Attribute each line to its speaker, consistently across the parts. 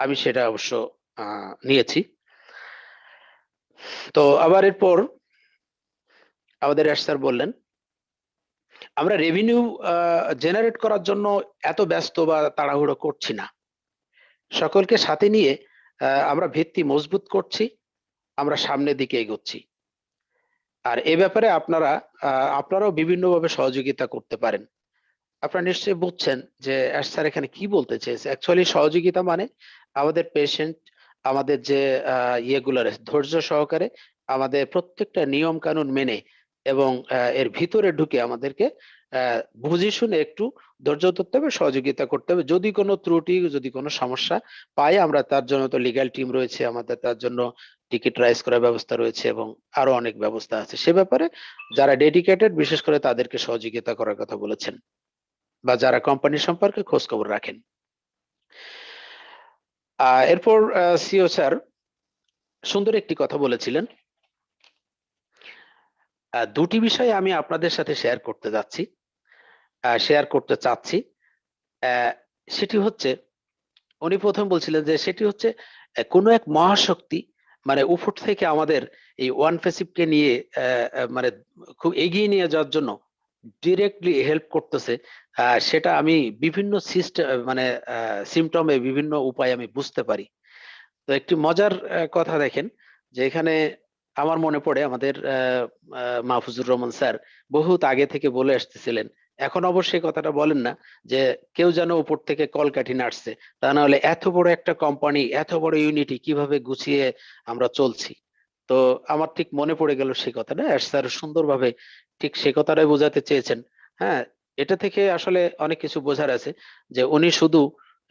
Speaker 1: আমি সেটা অবশ্য নিয়েছি। তো আবার এরপর আমাদের স্যার বললেন আমরা রেভিনিউ জেনারেট করার জন্য এত ব্যস্ত বা তাড়াহুড়ো করছি না, সকলকে সাথে নিয়ে আমরা ভিত্তি মজবুত করছি, আমরা সামনের দিকে এগোচ্ছি। আর এ ব্যাপারে আপনারাও বিভিন্নভাবে সহযোগিতা করতে পারেন। আপনারা নিশ্চয়ই বুঝছেন যে স্যার এখানে কি বলতে চেয়েছে। অ্যাকচুয়ালি সহযোগিতা মানে আমাদের পেশেন্ট, আমাদের যে ইয়েগুলো ধৈর্য সহকারে আমাদের প্রত্যেকটা নিয়ম কানুন মেনে এবং এর ভিতরে ঢুকে আমাদেরকে বুঝে শুনে একটু ধৈর্য ধরতে হবে, সহযোগিতা করতে হবে। যদি কোনো ত্রুটি, যদি কোনো সমস্যা পাই, আমরা তার জন্য তো লিগ্যাল টিম রয়েছে, আমাদের তার জন্য টিকিট রাইজ করার ব্যবস্থা রয়েছে এবং আরো অনেক ব্যবস্থা আছে। সে ব্যাপারে যারা ডেডিকেটেড, বিশেষ করে তাদেরকে সহযোগিতা করার কথা বলেছেন, বা যারা কোম্পানি সম্পর্কে খোঁজ খবর রাখেন। এরপর সিও স্যার সুন্দর একটি কথা বলেছিলেন। দুটি বিষয় আমি আপনাদের সাথে শেয়ার করতে চাচ্ছি। সেটি হচ্ছে, উনি প্রথম বলছিলেন যে সেটি হচ্ছে কোনো এক মহাশক্তি মানে উপর থেকে আমাদের এই ওয়ান ফেসিভকে নিয়ে মানে খুব এগিয়ে নিয়ে যাওয়ার জন্য ডিরেক্টলি হেল্প করতেছে। সেটা আমি বিভিন্ন সিস্টেম মানে সিমটমে বিভিন্ন উপায় আমি বুঝতে পারি। তো একটি মজার কথা দেখেন, যে এখানে আমার মনে পড়ে আমাদের মাহফুজুর রহমান স্যার বহুত আগে থেকে বলে আসতেছিলেন, এখন অবশ্যই কথাটা বলেন না, যে কেউ যেন উপর থেকে কলকাঠি নাড়ছে, তা না হলে এত বড় একটা কোম্পানি, এত বড় ইউনিটি কিভাবে গুছিয়ে আমরা চলছি। তো আমার ঠিক মনে পড়ে গেল সেই কথাটা, স্যার সুন্দরভাবে ঠিক সে কথাটাই বোঝাতে চেয়েছেন। হ্যাঁ, এটা থেকে আসলে অনেক কিছু বোঝার আছে, যে উনি শুধু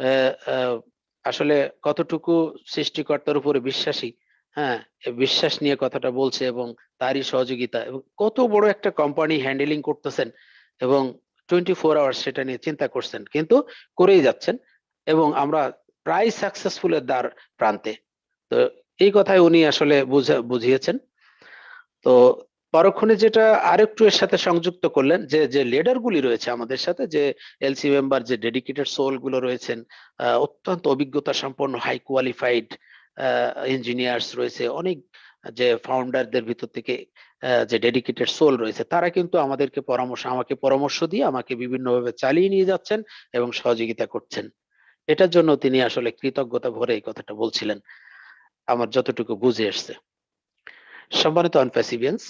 Speaker 1: আহ, আহ, আসলে কতটুকু সৃষ্টিকর্তার উপরে বিশ্বাসী, হ্যাঁ, এই বিশ্বাস নিয়ে কথাটা বলছে এবং তারই সহযোগিতা, এবং কত বড় একটা কোম্পানি হ্যান্ডেলিং করতেছেন এবং 24 আওয়ার্স সেটা নিয়ে চিন্তা করছেন, কিন্তু করেই যাচ্ছেন এবং আমরা প্রায় সাকসেসফুলের দ্বার প্রান্তে। তো এই কথাই উনি আসলে বুঝিয়েছেন। তো পরক্ষণে যেটা আরেকটু এর সাথে সংযুক্ত করলেন, যে যে লিডার গুলি রয়েছে আমাদের সাথে, যে এলসি মেম্বার, যে ডেডিকেটেড সোল গুলো রয়েছেন, অত্যন্ত অভিজ্ঞতা সম্পন্ন হাই কোয়ালিফাইড ইঞ্জিনিয়ার্স রয়েছে অনেক, যে ফাউন্ডারদের ভিতর থেকে যে ডেডিকেটেড সোল রয়েছে, তারা কিন্তু আমাকে পরামর্শ দিয়ে আমাকে বিভিন্নভাবে চালিয়ে নিয়ে যাচ্ছেন এবং সহযোগিতা করছেন। এটার জন্য তিনি আসলে কৃতজ্ঞতা ভরে এই কথাটা বলছিলেন, আমার যতটুকু বুঝে এসছে। সম্মানিত আনপ্যাসিভিয়ান্স,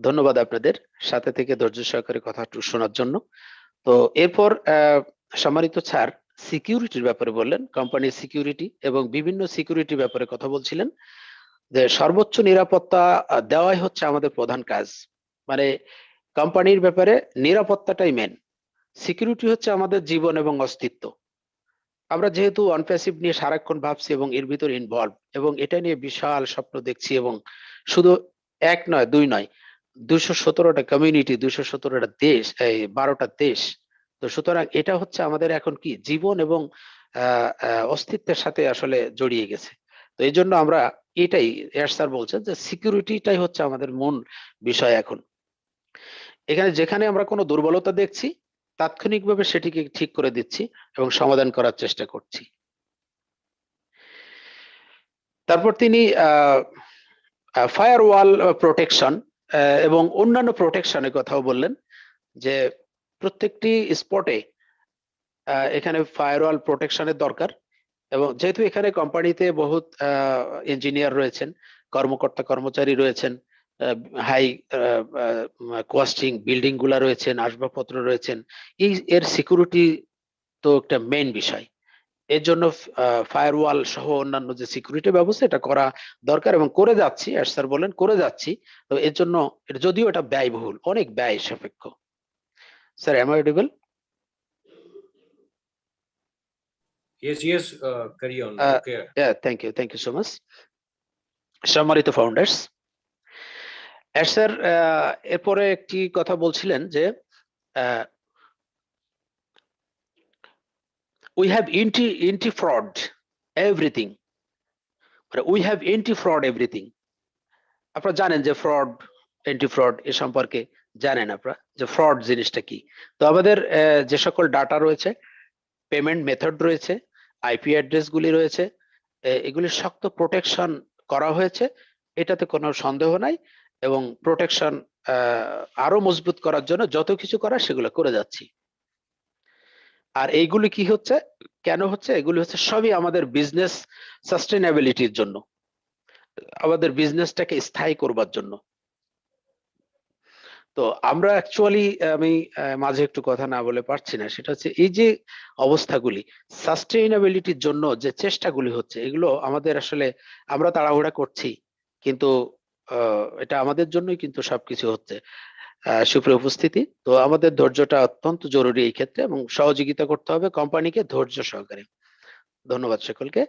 Speaker 1: ধন্যবাদ আপনাদের সাথে থেকে ধৈর্য সহকারে কথাটা শোনার জন্য। তো এরপর সম্মানিত স্যার সিকিউরিটির ব্যাপারে বললেন, কোম্পানির সিকিউরিটি এবং বিভিন্ন সিকিউরিটির ব্যাপারে কথা বলছিলেন, যে সর্বোচ্চ নিরাপত্তা দেওয়াই হচ্ছে আমাদের প্রধান কাজ। মানে কোম্পানির ব্যাপারে নিরাপত্তাটাই মেন, সিকিউরিটি হচ্ছে আমাদের জীবন এবং অস্তিত্ব। আমরা যেহেতু অনপ্যাসিভ নিয়ে সারাক্ষণ ভাবছি এবং এর ভিতর ইনভলভ, এবং এটা নিয়ে বিশাল স্বপ্ন দেখছি, এবং শুধু এক নয়, দুই নয়, 217টা কমিউনিটি, 217টা দেশ, এই 12টা দেশ। তো সুতরাং এটা হচ্ছে আমাদের এখন কি জীবন এবং অস্তিত্বের সাথে আসলে জড়িয়ে গেছে। তো এই জন্য আমরা এটাই, এর স্যার বলছেন যে সিকিউরিটিটাই হচ্ছে আমাদের মূল বিষয় এখন। এখানে যেখানে আমরা কোনো দুর্বলতা দেখছি, তাৎক্ষণিকভাবে সেটিকে ঠিক করে দিচ্ছি এবং সমাধান করার চেষ্টা করছি। তারপর তিনি ফায়ারওয়াল প্রোটেকশন এবং অন্যান্য প্রোটেকশনের কথাও বললেন, যে প্রত্যেকটি স্পটে এখানে ফায়ারওয়াল প্রোটেকশনের দরকার। এবং যেহেতু এখানে কোম্পানিতে বহুত ইঞ্জিনিয়ার রয়েছেন, কর্মকর্তা কর্মচারী রয়েছেন, হাই কস্টিং বিল্ডিং গুলা রয়েছেন, আসবাবপত্র রয়েছেন, এর সিকিউরিটি তো একটা মেইন বিষয়। এর জন্য ফায়ারওয়াল সহ অন্যান্য যে সিকিউরিটি ব্যবস্থা, এটা করা দরকার এবং করে যাচ্ছি, আর স্যার বলেন করে যাচ্ছি। তো এর জন্য যদিও এটা ব্যয়বহুল, অনেক ব্যয় সাপেক্ষ। Sir am I audible?
Speaker 2: Yes, carry on. Okay.
Speaker 1: Thank you so much. সম্মানিত ফাউন্ডার্স, স্যার এরপরে একটি কথা বলছিলেন, যে we have anti fraud everything, we have anti fraud everything. আপনারা জানেন যে ফ্রড, এন্টি ফ্রড এ সম্পর্কে জানেন আপনারা, যে ফ্রড জিনিসটা কি। তো আমাদের যে সকল ডাটা রয়েছে, পেমেন্ট মেথড রয়েছে, আইপি অ্যাড্রেস গুলি রয়েছে, এগুলি শক্ত প্রোটেকশন করা হয়েছে, এটাতে কোনো সন্দেহ নাই। এবং প্রোটেকশন আরো মজবুত করার জন্য যত কিছু করা সেগুলো করে যাচ্ছি। আর এইগুলি কি হচ্ছে, কেন হচ্ছে, এগুলি হচ্ছে সবই আমাদের বিজনেস সাস্টেনেবিলিটির জন্য, আমাদের বিজনেসটাকে স্থায়ী করবার জন্য। তো আমরা অ্যাকচুয়ালি, আমি মাঝে একটু কথা না বলে পারছি না, সেটা হচ্ছে এই যে অবস্থাগুলি সাস্টেইনেবিলিটির জন্য যে চেষ্টাগুলি হচ্ছে, এগুলো আমাদের আসলে আমরা তাড়াহুড়া করছি, কিন্তু এটা আমাদের জন্যই কিন্তু সবকিছু হচ্ছে। সুপ্রিয় উপস্থিতি, তো আমাদের ধৈর্যটা অত্যন্ত জরুরি এই ক্ষেত্রে, এবং সহযোগিতা করতে হবে কোম্পানিকে ধৈর্য সহকারে। ধন্যবাদ সকলকে।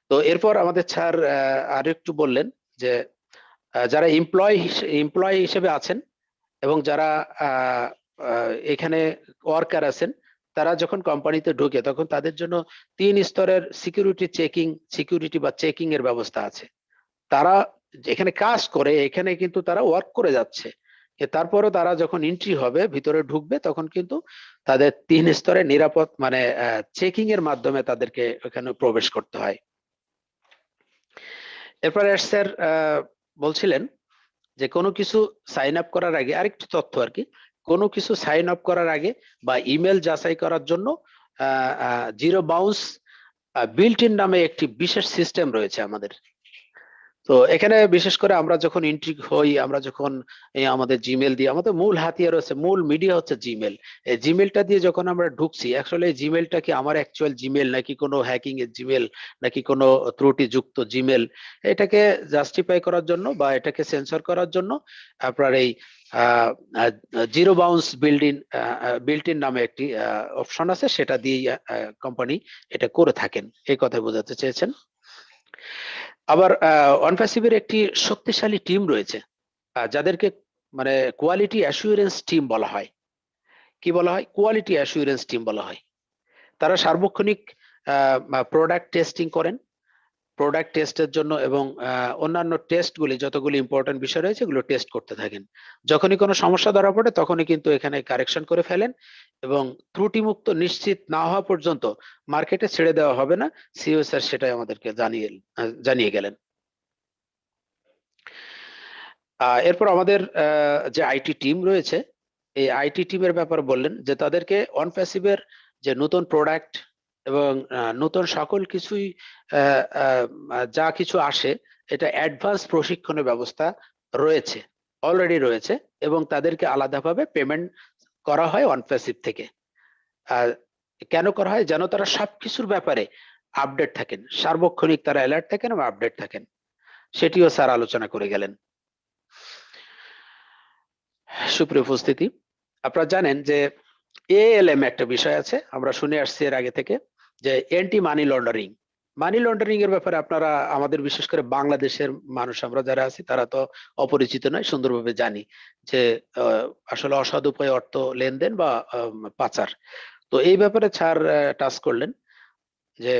Speaker 1: তো এরপর আমাদের স্যার আর একটু বললেন যে যারা এমপ্লয় হিসেবে আছেন এবং যারা আহ, এখানে ওয়ার্কার আছেন, তারা যখন কোম্পানিতে ঢোকে তখন তাদের জন্য 3 স্তরের সিকিউরিটি বা চেকিং এর ব্যবস্থা আছে। তারা এখানে কাজ করে, এখানে কিন্তু তারা ওয়ার্ক করে যাচ্ছে, তারপরও তারা যখন এন্ট্রি হবে, ভিতরে ঢুকবে, তখন কিন্তু তাদের 3 স্তরের নিরাপদ মানে চেকিং এর মাধ্যমে তাদেরকে ওখানে প্রবেশ করতে হয়। এরপরে স্যার বলছিলেন যে কোনো কিছু সাইন আপ করার আগে, আরেকটু তথ্য আর কি, কোনো কিছু সাইন আপ করার আগে বা ইমেল যাচাই করার জন্য জিরো বাউন্স বিল্ট ইন নামে একটি বিশেষ সিস্টেম রয়েছে আমাদের। তো এখানে বিশেষ করে আমরা যখন এন্ট্রি হই, আমরা যখন আমাদের জিমেল দিয়ে, আমাদের মূল হাতিয়ার হচ্ছে, মূল মিডিয়া হচ্ছে জিমেল। এই জিমেলটা দিয়ে যখন আমরা ঢুকছি, আসলে এই জিমেলটা কি আমার অ্যাকচুয়াল জিমেল নাকি কোনো হ্যাকিং এর জিমেল নাকি কোনো ত্রুটিযুক্ত জিমেল, এটাকে জাস্টিফাই করার জন্য বা এটাকে সেন্সর করার জন্য আপনার এই জিরো বাউন্স বিল্ট ইন নামে একটি অপশন আছে, সেটা দিয়ে কোম্পানি এটা করে থাকেন, এই কথা বোঝাতে চেয়েছেন। আবার অনপ্যাসিভের একটি শক্তিশালী টিম রয়েছে, যাদেরকে মানে কোয়ালিটি অ্যাসুরেন্স টিম বলা হয়। কি বলা হয়? কোয়ালিটি অ্যাসুরেন্স টিম বলা হয়। তারা সার্বক্ষণিক প্রোডাক্ট টেস্টিং করেন, প্রোডাক্ট টেস্টের জন্য, এবং অন্যান্য টেস্টগুলি, যতগুলি ইম্পর্টেন্ট বিষয় রয়েছে এগুলো টেস্ট করতে থাকেন। যখনই কোনো সমস্যা ধরা পড়ে তখনই কিন্তু এখানে কারেকশন করে ফেলেন, এবং ত্রুটিমুক্ত নিশ্চিত না হওয়া পর্যন্ত মার্কেটে ছেড়ে দেওয়া হবে না। সিও স্যার সেটাই আমাদেরকে জানিয়ে গেলেন। এরপর আমাদের যে আইটি টিম রয়েছে, এই আইটি টিমের ব্যাপারে বললেন যে তাদেরকে অন প্যাসিভের যে নতুন প্রোডাক্ট এবং নতুন সকল কিছুই যা কিছু আসে, এটা অ্যাডভান্স প্রশিক্ষণের ব্যবস্থা রয়েছে, অলরেডি রয়েছে, এবং তাদেরকে আলাদাভাবে পেমেন্ট করা হয় অন প্যাসিভ থেকে। কেন করা হয়? যেন তারা সবকিছুর ব্যাপারে আপডেট থাকেন, সার্বক্ষণিক তারা অ্যালার্ট থাকেন এবং আপডেট থাকেন। সেটিও স্যার আলোচনা করে গেলেন। সুপ্রিয় উপস্থিতি, আপনারা জানেন যে এএলএম একটা বিষয় আছে, আমরা শুনে আসছি এর আগে থেকে, যে anti money laundering. Money laundering এর ব্যাপারে আপনারা, আমাদের বিশেষ করে বাংলাদেশের মানুষ আমরা যারা আছি তারা তো অপরিচিত নয়, সুন্দরভাবে জানি যে আসলে অসৎ উপায়ে অর্থ লেনদেন বা পাচার। তো এই ব্যাপারে স্যার টাচ করলেন যে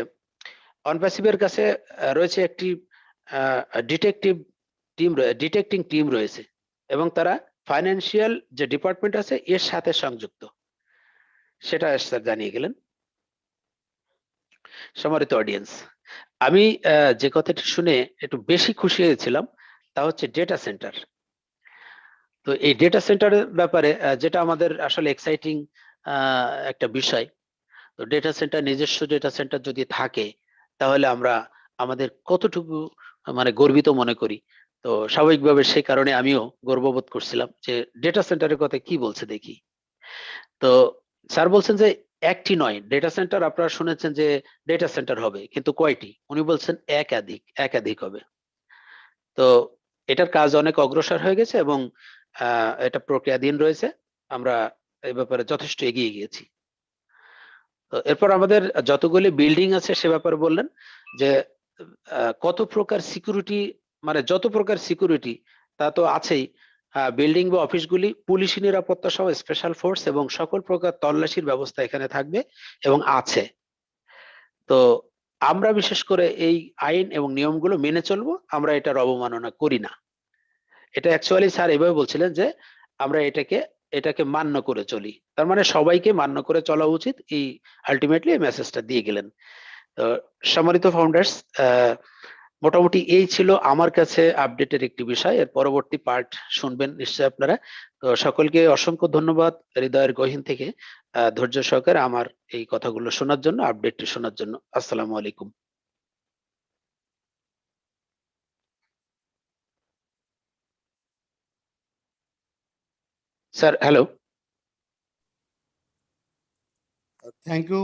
Speaker 1: অনপ্যাসিভের কাছে রয়েছে একটি ডিটেকটিভ ডিটেক্টিং টিম রয়েছে, এবং তারা ফাইন্যান্সিয়াল যে ডিপার্টমেন্ট আছে এর সাথে সংযুক্ত, সেটা স্যার জানিয়ে গেলেন। সম্মানিত অডিয়েন্স, আমি যে কথাটি শুনে একটু বেশি খুশি হয়েছিলাম তা হচ্ছে ডেটা সেন্টার। তো এই ডেটা সেন্টারের ব্যাপারে যেটা আমাদের আসলে এক্সাইটিং একটা বিষয়। তো ডেটা সেন্টার, নিজস্ব ডেটা সেন্টার যদি থাকে, তাহলে আমরা আমাদের কতটুকু মানে গর্বিত মনে করি। তো স্বাভাবিকভাবে সেই কারণে আমিও গর্ববোধ করছিলাম যে ডেটা সেন্টারের কথা কি বলছে দেখি। তো স্যার বলছেন যে একটি নয় ডেটা সেন্টার, আপনারা শুনেছেন যে ডেটা সেন্টার হবে, কিন্তু কয়টি? উনি বলছেন একাধিক হবে। তো এটার কাজ অনেক অগ্রসর হয়ে গেছে, এবং এটা প্রক্রিয়াধীন রয়েছে। আমরা এই ব্যাপারে যথেষ্ট এগিয়ে গিয়েছি। তো এরপর আমাদের যতগুলি বিল্ডিং আছে সে ব্যাপারে বললেন যে কত প্রকার সিকিউরিটি, মানে যত প্রকার সিকিউরিটি তা তো আছেই। বিল্ডিং বা অফিসগুলি পুলিশি নিরাপত্তা সহ স্পেশাল ফোর্স এবং সকল প্রকার তল্লাশির ব্যবস্থা এখানে থাকবে এবং আছে। তো আমরা বিশেষ করে এই আইন এবং নিয়মগুলো মেনে চলবো, আমরা এটার অবমাননা করি না। এটা অ্যাকচুয়ালি স্যার এভাবে বলছিলেন যে আমরা এটাকে মান্য করে চলি, তার মানে সবাইকে মান্য করে চলা উচিত, এই আলটিমেটলি এই মেসেজটা দিয়ে গেলেন। সম্মানিত ফাউন্ডার্স, মোটামুটি এই ছিল আমার কাছে আপডেটের একটি বিষয়। এর পরবর্তী পার্ট শুনবেন নিশ্চয়ই আপনারা। তো সকলকে অসংখ্য ধন্যবাদ হৃদয়ের গহীন থেকে ধৈর্য সহকারে আমার এই কথাগুলো শোনার জন্য, আপডেটটি শোনার জন্য। আসসালামু আলাইকুম। Sir, hello.
Speaker 3: Thank you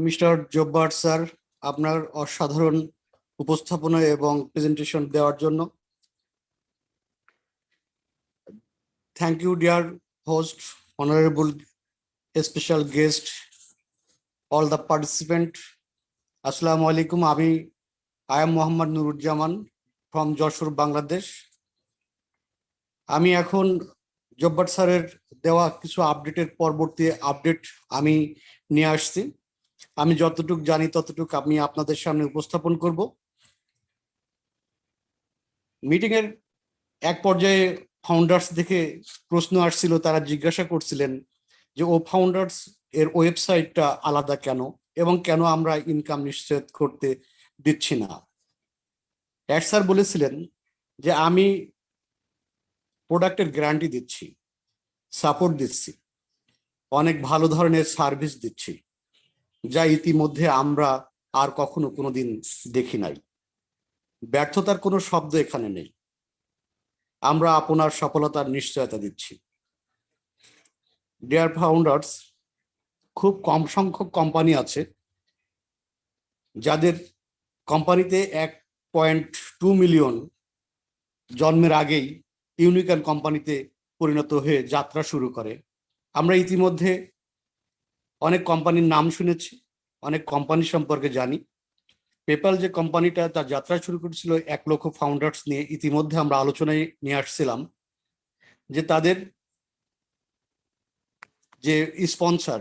Speaker 3: mister Jabbar sir, আপনার অসাধারণ উপস্থাপনা এবং প্রেজেন্টেশন দেওয়ার জন্য। Thank you dear host, honourable special guest, all the participant. আসসালামু আলাইকুম। I am Mohammad Nuruzzaman from Jessore, Bangladesh. আমি এখন জব্বার স্যারের দেওয়া কিছু আপডেটের পরবর্তী আপডেট আমি নিয়ে আসছি। আমি যতটুকু জানি ততটুকু আমি আপনাদের সামনে উপস্থাপন করব। মিটিং এর এক পর্যায়ে ফাউন্ডার্স দেখে প্রশ্ন আসছিল, তারা জিজ্ঞাসা করছিলেন যে ও ফাউন্ডার্স এর ওয়েবসাইটটা আলাদা কেন এবং কেন আমরা ইনকাম নিশ্চিত করতে দিচ্ছি না। স্যার বলেছিলেন যে আমি প্রোডাক্টের গ্যারান্টি দিচ্ছি, সাপোর্ট দিচ্ছি, অনেক ভালো ধরনের সার্ভিস দিচ্ছি, যা ইতিমধ্যে আমরা আর কখনো কোনোদিন দেখি নাই। ব্যর্থতার কোনো শব্দ এখানে নেই। আমরা আপনার সফলতার নিশ্চয়তা দিচ্ছি। ডিয়ার ফাউন্ডার্স, খুব কম সংখ্যক কোম্পানি আছে যাদের কোম্পানিতে 1.2 মিলিয়ন জন্মের আগেই ইউনিকর্ন কোম্পানিতে পরিণত হয়ে যাত্রা শুরু করে। আমরা ইতিমধ্যে অনেক কোম্পানির নাম শুনেছি, অনেক কোম্পানি সম্পর্কে জানি। পেপ্যাল যে কোম্পানিটা তার যাত্রা শুরু করেছিল 1 লক্ষ ফাউন্ডার্স নিয়ে, ইতিমধ্যে আমরা আলোচনায় নিয়ে আসছিলাম যে তাদের যে স্পন্সর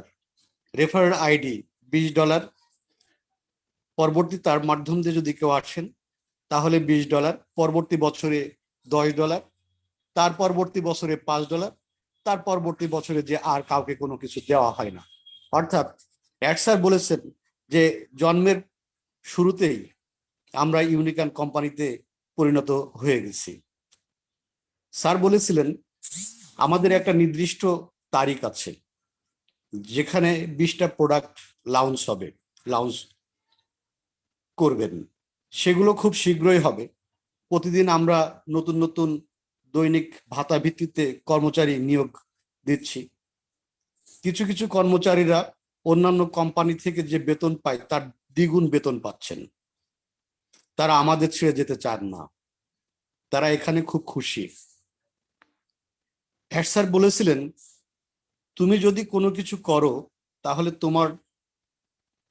Speaker 3: রেফারেল আইডি $20, পরবর্তী তার মাধ্যম দিয়ে যদি কেউ আসেন তাহলে $20, পরবর্তী বছরে $10, তার পরবর্তী বছরে $5, তার পরবর্তী বছরে যে আর কাউকে কোনো কিছু দেওয়া হয় না। অর্থাৎ স্যার বলেছেন যে জন্মের শুরুতেই আমরা ইউনিকর্ন কোম্পানিতে পরিণত হয়ে গেছি। স্যার বলেছিলেন আমাদের একটা নির্দিষ্ট তারিখ আছে যেখানে 20টা প্রোডাক্ট লঞ্চ করবেন। সেগুলো খুব শীঘ্রই হবে। প্রতিদিন আমরা নতুন নতুন দৈনিক ভাতা ভিত্তিতে কর্মচারী নিয়োগ দিচ্ছি। কিছু কিছু কর্মচারীরা অন্যান্য কোম্পানি থেকে যে বেতন পায় তার দ্বিগুণ বেতন পাচ্ছেন। তারা আমাদের ছেড়ে যেতে চান না, তারা এখানে খুব খুশি। স্যার বলেছিলেন তুমি যদি কোনো কিছু করো তাহলে তোমার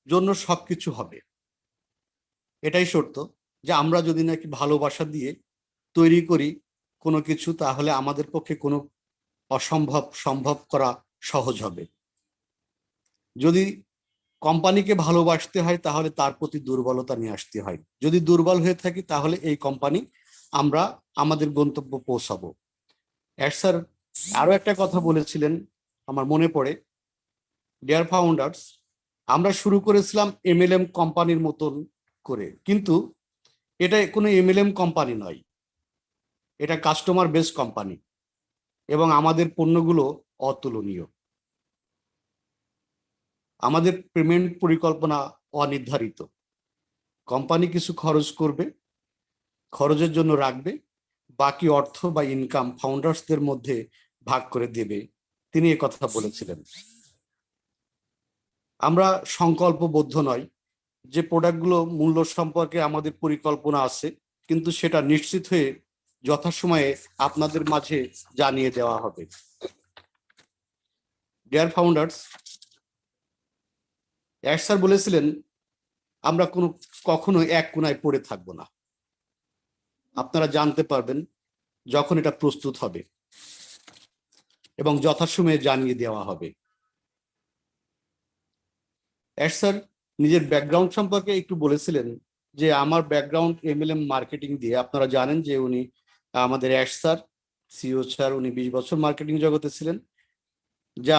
Speaker 3: জন্য সবকিছু হবে। এটাই সত্য যে আমরা যদি নাকি ভালোবাসা দিয়ে তৈরি করি কোনো কিছু, তাহলে আমাদের পক্ষে কোনো অসম্ভব সম্ভব করা সহজ হবে। যদি কোম্পানিকে ভালোবাসতে হয় তাহলে তার প্রতি দুর্বলতা নিয়ে আসতে হয়। যদি দুর্বল হয়ে থাকি তাহলে এই কোম্পানি আমরা আমাদের গন্তব্য পৌঁছাবো। স্যার আরো একটা কথা বলেছিলেন আমার মনে পড়ে, ডিয়ার ফাউন্ডার্স, আমরা শুরু করেছিলাম MLM কোম্পানির মতন করে, কিন্তু এটা কোনো MLM কোম্পানি নয়, এটা কাস্টমার বেস কোম্পানি এবং আমাদের পণ্যগুলো অতুলনীয়। আমাদের পেমেন্ট পরিকল্পনা অনির্ধারিত। কোম্পানি কিছু খরচ করবে, খরচের জন্য রাখবে, বাকি অর্থ বা ইনকাম ফাউন্ডার্সদের মধ্যে ভাগ করে দেবে। তিনি কথা বলেছিলেন। আমরা সংকল্পবদ্ধ নয় যে প্রোডাক্টগুলো মূল্য সম্পর্কে আমাদের পরিকল্পনা আছে, কিন্তু সেটা নিশ্চিত হয়ে যথাসময়ে আপনাদের মাঝে জানিয়ে দেওয়া হবে। ডিয়ার ফাউন্ডার্স, স্যার বলেছিলেন আমরা কখনো এক কোণায় পড়ে থাকবো না। আপনারা জানতে পারবেন যখন এটা প্রস্তুত হবে এবং যথাসময়ে জানিয়ে দেওয়া হবে। স্যার নিজের ব্যাকগ্রাউন্ড সম্পর্কে একটু বলেছিলেন যে আমার ব্যাকগ্রাউন্ড MLM মার্কেটিং দিয়ে। আপনারা জানেন যে উনি আমাদের স্যার সিও স্যার, উনি 20 বছর মার্কেটিং জগতে ছিলেন, যা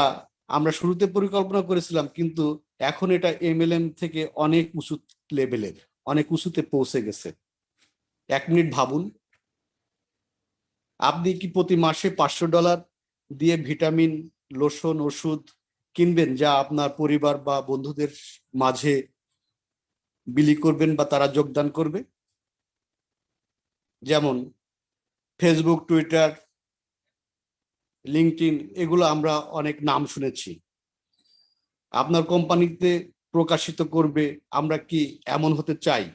Speaker 3: আমরা শুরুতে পরিকল্পনা করেছিলাম, কিন্তু এখন এটা MLM থেকে অনেক উঁচু লেভেলের, অনেক উঁচুতে পৌঁছে গেছে। 1 মিনিট ভাবুন, আপনি কি প্রতি মাসে $500 দিয়ে ভিটামিন, লোশন, ওষুধ কিনবেন, যা আপনার পরিবার বা বন্ধুদের মাঝে বিলি করবেন বা তারা যোগদান করবে? যেমন ফেসবুক, টুইটার, লিঙ্কডইন, এগুলো আমরা অনেক নাম শুনেছি। আপনার কোম্পানিতে প্রকাশিত করবে, আমরা কি এমন হতে চাই?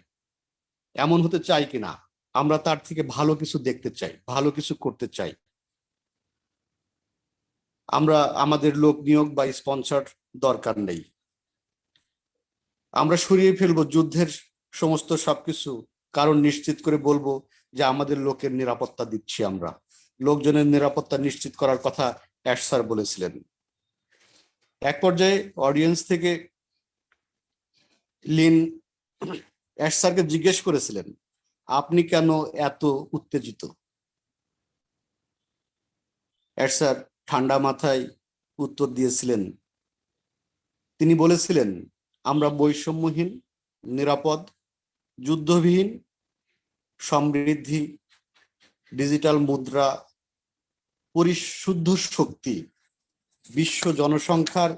Speaker 3: এমন হতে চাই কিনা? আমরা তার থেকে ভালো কিছু দেখতে চাই, ভালো কিছু করতে চাই। আমরা আমাদের লোক নিয়োগ বা স্পন্সর দরকার নেই। আমরা সরিয়ে ফেলবো যুদ্ধের সমস্ত সবকিছু, কারণ নিশ্চিত করে বলবো যে আমাদের লোকের নিরাপত্তা দিচ্ছি আমরা। লোকজনের নিরাপত্তা নিশ্চিত করার কথা অ্যাশ স্যার বলেছিলেন। এক পর্যায়ে অডিয়েন্স থেকে লিন অ্যাশ স্যারকে জিজ্ঞেস করেছিলেন, আপনি কেন এত উত্তেজিত? অ্যাশ স্যার ঠান্ডা মাথায় উত্তর দিয়েছিলেন, তিনি বলেছিলেন, আমরা বৈষম্যহীন, নিরাপদ, যুদ্ধবিহীন, সমৃদ্ধি, ডিজিটাল মুদ্রা, পরিশুদ্ধ শক্তি, বিশ্ব জনসংখ্যার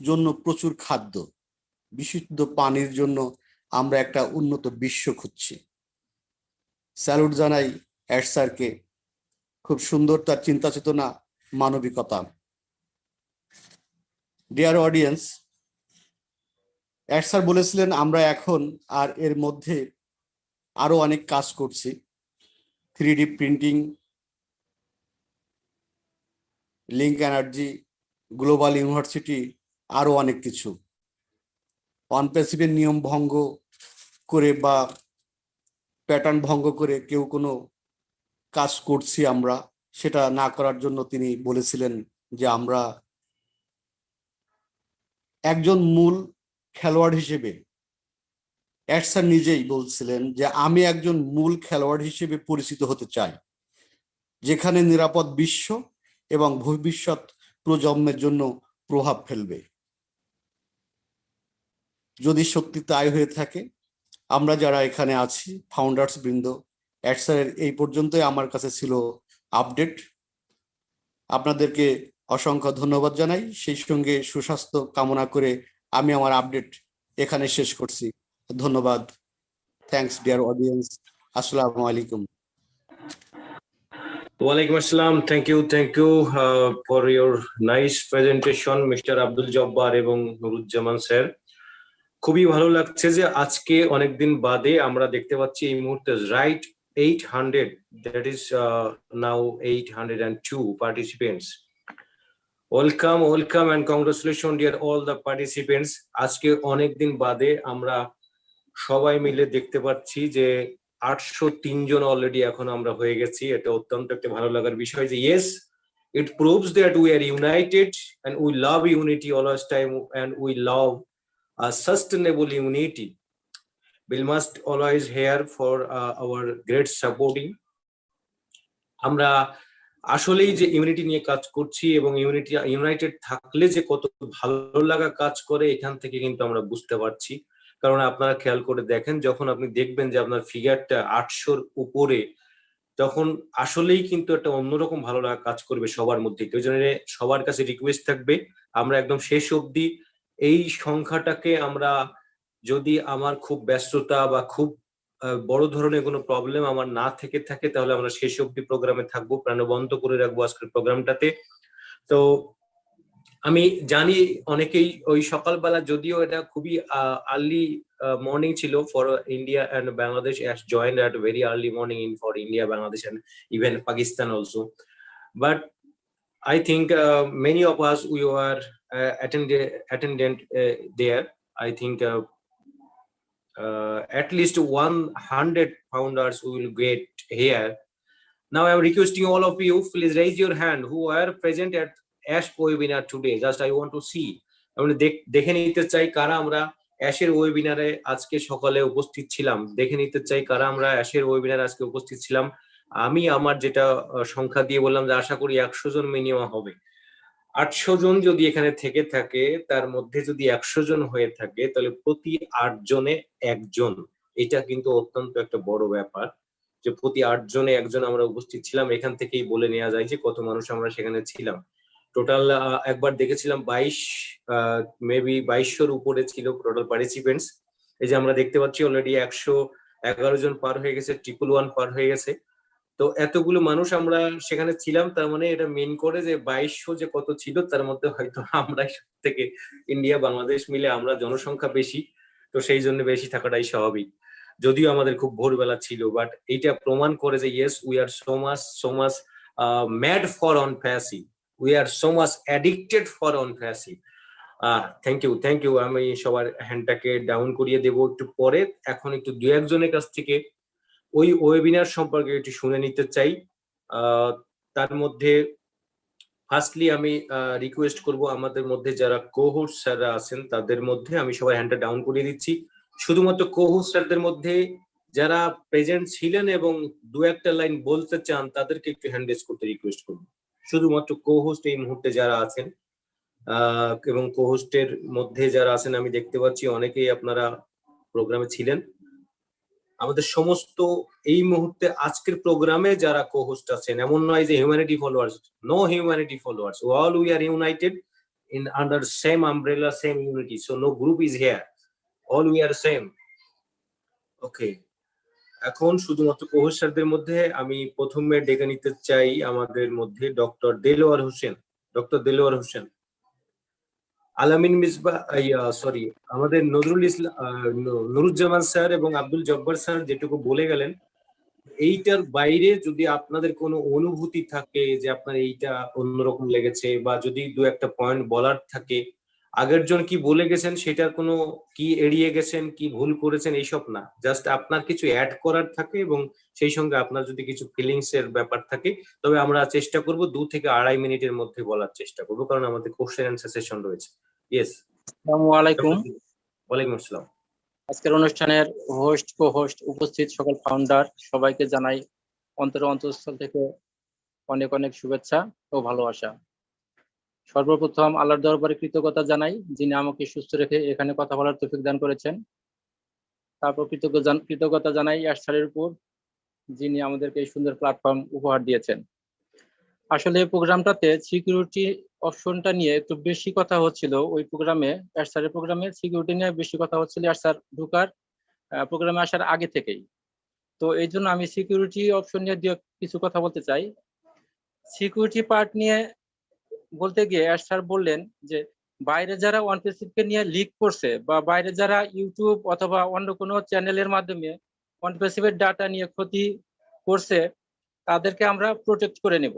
Speaker 3: জন্য প্রচুর খাদ্য, বিশুদ্ধ পানির জন্য আমরা একটা উন্নত বিশ্ব খুঁজছি। স্যালুট জানাই অ্যাশ স্যারকে, খুব সুন্দর তার চিন্তা চেতনা, মানবিকতা। ডিয়ার অডিয়েন্স, অ্যাশ স্যার বলেছিলেন, আমরা এখন আর এর মধ্যে আরো অনেক কাজ করছি, 3D printing, link energy, global university, আরো অনেক কিছু। অনপ্যাসিভের নিয়ম ভঙ্গ করে বা প্যাটার্ন ভঙ্গ করে কেউ কোনো কাজ করছি আমরা, সেটা না করার জন্য তিনি বলেছিলেন যে আমরা একজন মূল খেলোয়াড় হিসেবে, অ্যাশ স্যার নিজেই বলছিলেন যে আমি একজন মূল খেলোয়াড় হিসেবে পরিচিত হতে চাই, যেখানে নিরাপদ বিশ্ব এবং ভবিষ্যৎ প্রজন্মের জন্য প্রভাব ফেলবে। যদি সত্যি তাই হয়ে থাকে, আমরা যারা এখানে আছি ফাউন্ডার্স বৃন্দ, অ্যাশ স্যারের এই পর্যন্তই আমার কাছে ছিল আপডেট। আপনাদেরকে অসংখ্য ধন্যবাদ জানাই, সেই সঙ্গে সুস্বাস্থ্য কামনা করে আমি আমার আপডেট এখানে শেষ করছি। ধন্যবাদ। Thanks dear audience. আসসালামু আলাইকুম।
Speaker 2: Walaikum Assalam. Thank you for your nice presentation, Mr. Abdul Jabbar এবং নুরুজ্জামান স্যার। খুবই ভালো লাগছে যে আজকে অনেকদিন বাদে আমরা দেখতে পাচ্ছি এই মুহূর্তে right 800, that is now 802 participants. Welcome and congratulations dear all the participants. আজকে অনেকদিন বাদে আমরা সবাই মিলে দেখতে পাচ্ছি যে 803 জন অলরেডি এখন আমরা হয়ে গেছি। এটা অত্যন্ত একটা ভালো লাগার বিষয় যে yes, it proves that we are united and we love unity always time and we love a sustainable unity. We must always here for our great supporting. আমরা আসলেই যে ইউনিটি নিয়ে কাজ করছি এবং ইউনাইটেড থাকলে যে কত ভালো লাগা কাজ করে এখান থেকে কিন্তু আমরা বুঝতে পারছি। কারণ আপনারা খেয়াল করে দেখেন, যখন আপনি দেখবেন যে আপনার ফিগারটা 800-র উপরে, তখন আসলেই কিন্তু একটা অন্যরকম ভালো লাগা কাজ করবে সবার মধ্যে। ওই জন্য সবার কাছে রিকোয়েস্ট থাকবে, আমরা একদম শেষ অবধি এই সংখ্যাটাকে আমরা, যদি আমার খুব ব্যস্ততা বা খুব বড় ধরনের কোনো প্রবলেম আমার না থেকে থাকে, তাহলে আমরা শেষ অবধি প্রোগ্রামে থাকবো, প্রাণবন্ত করে রাখবো আজকের প্রোগ্রামটাতে। তো আমি জানি অনেকেই ওই সকালবেলা, যদিও এটা খুবই আর্লি মর্নিং ছিল for India and Bangladesh, as joined at very early morning in for India, Bangladesh and even Pakistan also. But I think many of us, we were attendant there. I think at least 100 founders will get here. Now I'm requesting all of you, please raise your hand who are present at ASH webinar today. Just I want to see, আমরা দেখে নিতে চাই কারা আমরা অ্যাশের ওয়েবিনারে আজকে সকালে উপস্থিত ছিলাম। দেখে নিতে চাই কারা আমরা অ্যাশের ওয়েবিনারে আজকে উপস্থিত ছিলাম। আমি আমার যেটা সংখ্যা দিয়ে বললাম যে আশা করি 100 জন মিনিমাম হবে। 800 জন যদি এখানে থেকে থাকে, তার মধ্যে যদি 100 জন হয়ে থাকে, তাহলে প্রতি 8 জনে একজন। এটা কিন্তু অত্যন্ত একটা বড় ব্যাপার যে প্রতি 8 জনে একজন আমরা উপস্থিত ছিলাম। এখান থেকেই বলে নেওয়া যায় যে কত মানুষ আমরা সেখানে ছিলাম। টোটাল একবার দেখেছিলাম 22, মেবি 2200-র উপরে ছিল টোটাল পার্টিসিপেন্টস। এই যে আমরা দেখতে পাচ্ছি অলরেডি 111 জন পার হয়ে গেছে, 111 পার হয়ে গেছে। তো এতগুলো মানুষ আমরা সেখানে ছিলাম, তার মানে এটা মিন করে যে 2200 যে কত ছিল, তার মধ্যে হয়তো আমরা সব থেকে ইন্ডিয়া বাংলাদেশ মিলে আমরা জনসংখ্যা বেশি, তো সেই জন্য বেশি থাকাটাই স্বাভাবিক। যদিও আমাদের খুব ভোরবেলা ছিল, বাট এইটা প্রমাণ করে যে yes, we are so much mad for অন ফ্যাসি, we are so much addicted for অন ফ্যাসি। Thank you. আমি সবার হ্যান্ডটাকে ডাউন করিয়ে দেবো একটু পরে। এখন একটু দু একজনের কাছ থেকে ওই ওয়েবিনার সম্পর্কে একটু শুনে নিতে চাই। তার মধ্যে ফার্স্টলি আমি রিকোয়েস্ট করব আমাদের মধ্যে যারা কোহোস্ট স্যাররা আছেন তাদের মধ্যে আমি সবাই হ্যান্ডটা ডাউন করিয়ে দিচ্ছি। শুধুমাত্র কোহোস্ট স্যারদের মধ্যে যারা প্রেজেন্ট ছিলেন এবং দু একটা লাইন বলতে চান তাদেরকে একটু হ্যান্ড রেজ করতে রিকোয়েস্ট করব। শুধুমাত্র কোহোস্ট এই মুহূর্তে যারা আছেন এবং কোহোস্টের মধ্যে যারা আছেন, আমি দেখতে পাচ্ছি অনেকেই আপনারা প্রোগ্রামে ছিলেন। আমাদের সমস্ত এই মুহূর্তে আজকের প্রোগ্রামে যারা কোহোস্ট আছেন, এমন নয় যে humanity followers, no humanity followers, all we are united in under same umbrella, same unity, so no group is here, all we are same. Okay, এখন শুধুমাত্র কোহোস্ট স্যারদের মধ্যে আমি প্রথমে ডেকে নিতে চাই আমাদের মধ্যে ডক্টর দেলোয়ার হোসেন। ডক্টর দেলোয়ার হোসেন, আলামিন মিসবা, সরি, আমাদের নজরুল ইসলাম, নুরুজ্জামান স্যার এবং আব্দুল জব্বার স্যার যেটুকু বলে গেলেন, এইটার বাইরে যদি আপনাদের কোনো অনুভূতি থাকে যে আপনার এইটা অন্যরকম লেগেছে, বা যদি দু একটা পয়েন্ট বলার থাকে, আগের জন কি বলে গেছেন সেটার কোনো কি এড়িয়ে গেছেন, কি ভুল করেছেন, এইসব না, জাস্ট আপনার কিছু অ্যাড করার থাকে এবং সেই সঙ্গে আপনার যদি কিছু ফিলিংস এর ব্যাপার থাকে, তবে আমরা চেষ্টা করব 2 থেকে 2.5 মিনিটের মধ্যে বলার চেষ্টা করব, কারণ আমাদের কোশ্চেন অ্যান্সার সেশন রয়েছে। ইয়েস।
Speaker 4: আসসালামু আলাইকুম।
Speaker 2: ওয়ালাইকুম আসসালাম।
Speaker 4: আজকের অনুষ্ঠানের হোস্ট, কো হোস্ট, উপস্থিত সকল ফাউন্ডার সবাইকে জানাই অন্তঃস্থল থেকে অনেক অনেক শুভেচ্ছা ও ভালোবাসা। সর্বপ্রথম আল্লাহর দরবারে কৃতজ্ঞতা জানাই, যিনি আমাকে সুস্থ রেখে এখানে কথা বলার তৌফিক দান করেছেন। তারপর কৃতজ্ঞতা জানাই স্যারের উপর, যিনি আমাদেরকে এই সুন্দর প্ল্যাটফর্ম উপহার দিয়েছেন। আসলে প্রোগ্রামটাতে সিকিউরিটি অপশনটা নিয়ে একটু বেশি কথা হচ্ছিল। ওই প্রোগ্রামে, স্যারের প্রোগ্রামে সিকিউরিটি নিয়ে বেশি কথা হচ্ছিল স্যার ঢুকার প্রোগ্রামে আসার আগে থেকেই। তো এই জন্য আমি সিকিউরিটি অপশন নিয়ে কিছু কথা বলতে চাই। সিকিউরিটি পার্ট নিয়ে বলতে গিয়ে স্যার বললেন যে বাইরে যারা ওয়ানপেসিভকে নিয়ে লিক করছে, বা বাইরে যারা ইউটিউব অথবা অন্য কোনো চ্যানেলের মাধ্যমে ওয়ানপেসিভের ডাটা নিয়ে ক্ষতি করছে, তাদেরকে আমরা প্রোটেক্ট করে নেব।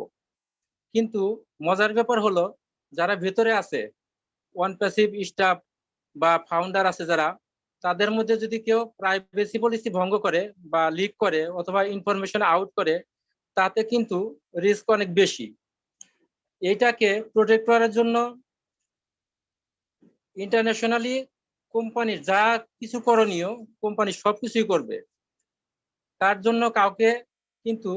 Speaker 4: কিন্তু মজার ব্যাপার হলো, যারা ভেতরে আছে, ওয়ানপেসিভ স্টাফ বা ফাউন্ডার আছে যারা, তাদের মধ্যে যদি কেউ প্রাইভেসি পলিসি ভঙ্গ করে বা লিক করে অথবা ইনফরমেশন আউট করে, তাতে কিন্তু রিস্ক অনেক বেশি। এইটাকে প্রোটেক্ট করার জন্য ইন্টারন্যাশনালি কোম্পানির যা কিছু করণীয়, কোম্পানি সবকিছুই করবে। তার জন্য কাউকে কিন্তু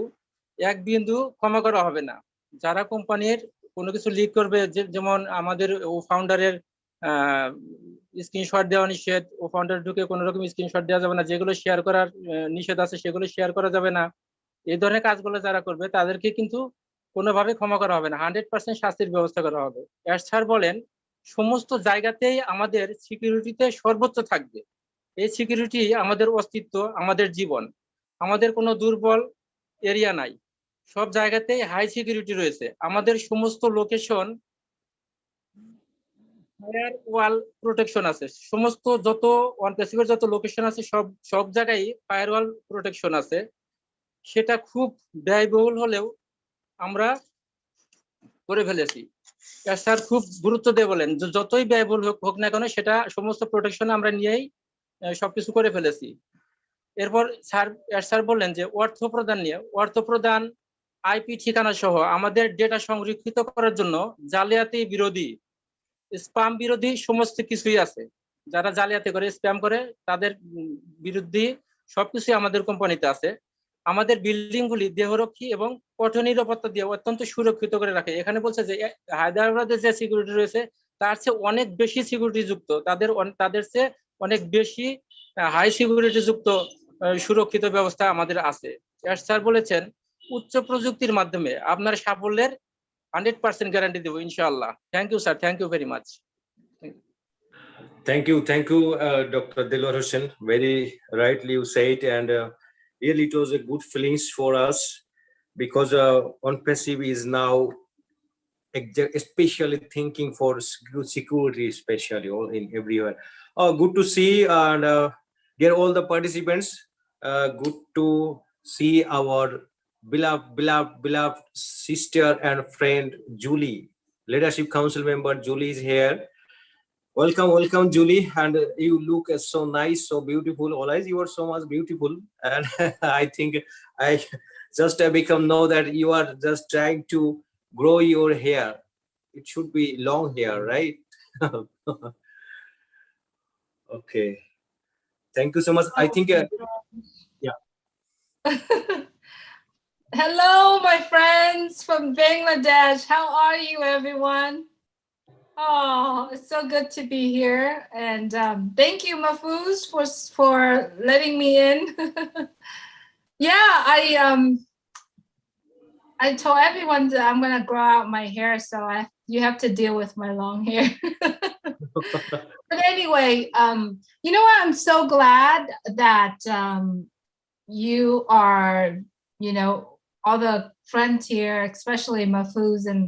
Speaker 4: এক বিন্দু ক্ষমা করা হবে না। যারা কোম্পানির কোনো কিছু লিক করবে, যেমন আমাদের ও ফাউন্ডারের স্ক্রিনশট দেওয়া নিষেধ, ও ফাউন্ডার ঢুকে কোনো রকম স্ক্রিনশট দেওয়া যাবে না, যেগুলো শেয়ার করার নিষেধ আছে সেগুলো শেয়ার করা যাবে না। এই ধরনের কাজগুলো যারা করবে তাদেরকে কিন্তু কোনোভাবে ক্ষমা করা হবে না, 100% শাস্তির ব্যবস্থা করা হবে। স্যার বলেন সমস্ত জায়গাতেই আমাদের সিকিউরিটিতে সর্বোচ্চ থাকবে। এই সিকিউরিটি আমাদের অস্তিত্ব, আমাদের জীবন, আমাদের কোনো দুর্বল এরিয়া নাই, সব জায়গাতেই হাই সিকিউরিটি রয়েছে। আমাদের সমস্ত লোকেশন ফায়ার ওয়াল প্রোটেকশন আছে, সমস্ত যত ওয়ানপেসিভের যত লোকেশন আছে সব জায়গায় ফায়ার ওয়াল প্রোটেকশন আছে। সেটা খুব ব্যয়বহুল হলেও আমরা করে ফেলেছি। স্যার খুব গুরুত্ব দিয়ে বলেন যতই ব্যয়বহুল হোক না কেন, সেটা সমস্ত প্রোটেকশন আমরা নিয়েই সবকিছু করে ফেলেছি। এরপর স্যার বললেন যে অর্থ প্রদান নিয়ে, অর্থ প্রদান, আইপি ঠিকানা সহ আমাদের ডেটা সংরক্ষিত করার জন্য জালিয়াতি বিরোধী, স্প্যাম বিরোধী সমস্ত কিছুই আছে। যারা জালিয়াতি করে, স্প্যাম করে, তাদের বিরুদ্ধে সবকিছুই আমাদের কোম্পানিতে আছে। আমাদের বিল্ডিংগুলি দেহরক্ষী এবং কঠোর নিরাপত্তা দিয়ে অত্যন্ত সুরক্ষিত করে রাখে। এখানে বলছে যে হায়দ্রাবাদের যে সিকিউরিটি রয়েছে তার চেয়ে অনেক বেশি সিকিউরিটি যুক্ত, তাদের চেয়ে অনেক বেশি হাই সিকিউরিটি যুক্ত সুরক্ষিত ব্যবস্থা আমাদের আছে। স্যার বলেছেন উচ্চ প্রযুক্তির মাধ্যমে আপনার সাফল্যের 100% গ্যারান্টি দেবো ইনশাআল্লাহ। Thank you sir, thank you very much.
Speaker 2: Thank you, Dr. Dilwar Hussain. Very rightly you said, and really it was a good feelings for us because OnPassive is now especially thinking for security, especially all in everywhere. Good to see, and dear all the participants, good to see our beloved sister and friend Julie, Leadership Council member Julie is here. Welcome, Julie, and you look so nice, so beautiful. Always you are so much beautiful, and I think I just become know that you are just trying to grow your hair. It should be long hair, right? Okay. Thank you so much. I think, yeah.
Speaker 5: Hello, my friends from Bangladesh. How are you, everyone? Oh, it's so good to be here, and thank you, Mahfuz, for letting me in. Yeah, I told everyone that I'm gonna grow out my hair, so you have to deal with my long hair. But anyway, you know what? I'm so glad that you are, you know, all the friends here, especially Mahfuz and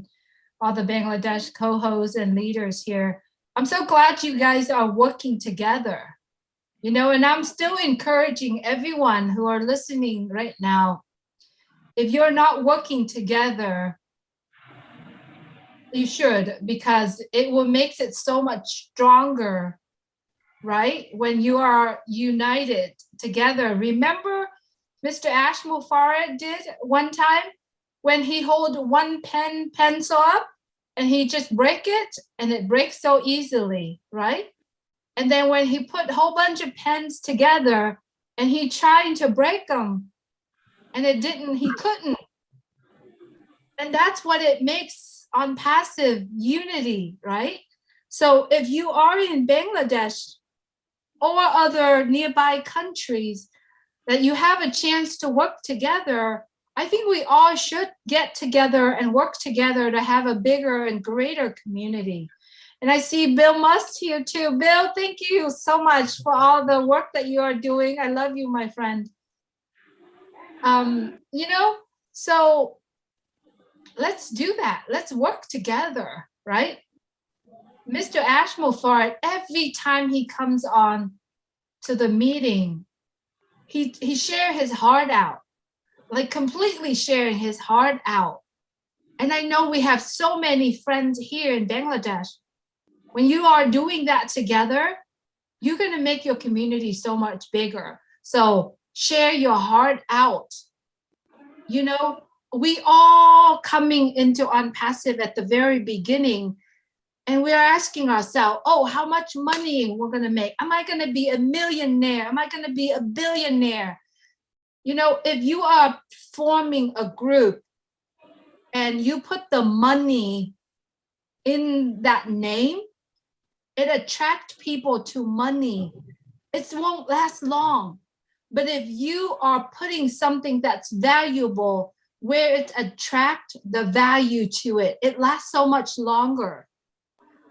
Speaker 5: all the Bangladesh co-hosts and leaders here. I'm so glad you guys are working together, you know, and I'm still encouraging everyone who are listening right now. If you're not working together, you should, because it will makes it so much stronger, right? When you are united together. Remember Mr. Ashmul Farad did one time when he hold one pencil up and he just break it and it breaks so easily, right? And then when he put a whole bunch of pens together and he trying to break them and he couldn't. And that's what it makes on passive unity, right? So if you are in Bangladesh or other nearby countries that you have a chance to work together, I think we all should get together and work together to have a bigger and greater community. And I see Bill Must here too. Bill, thank you so much for all the work that you are doing. I love you, my friend. You know, so let's do that. Let's work together, right? Mr. Ashmul Farad, every time he comes on to the meeting, he share his heart out, like completely sharing his heart out. And I know we have so many friends here in Bangladesh. When you are doing that together, you're going to make your community so much bigger. So share your heart out. You know, we all coming into OnPassive at the very beginning, and we are asking ourselves, oh, how much money we're going to make? Am I going to be a millionaire? Am I going to be a billionaire? You know, if you are forming a group and you put the money in that name, it attracts people to money. It won't last long. But if you are putting something that's valuable where it attracts the value to it, it lasts so much longer,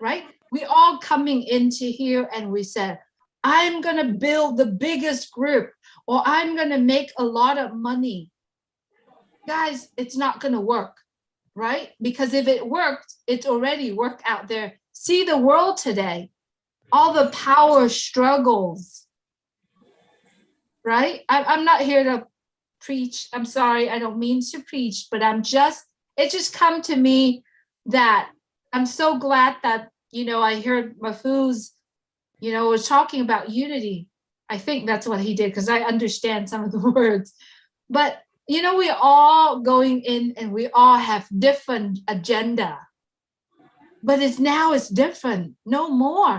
Speaker 5: right? We all coming into here and we said, I'm going to build the biggest group, or I'm going to make a lot of money. Guys, it's not going to work, right? Because if it worked, it's already worked out there. See the world today, all the power struggles, right? I'm not here to preach. I'm sorry, I don't mean to preach, but it just come to me that I'm so glad that, you know, I heard Mahfuz, you know, was talking about unity. I think that's what he did, because I understand some of the words. But, you know, we're all going in and we all have different agenda. But it's different, no more.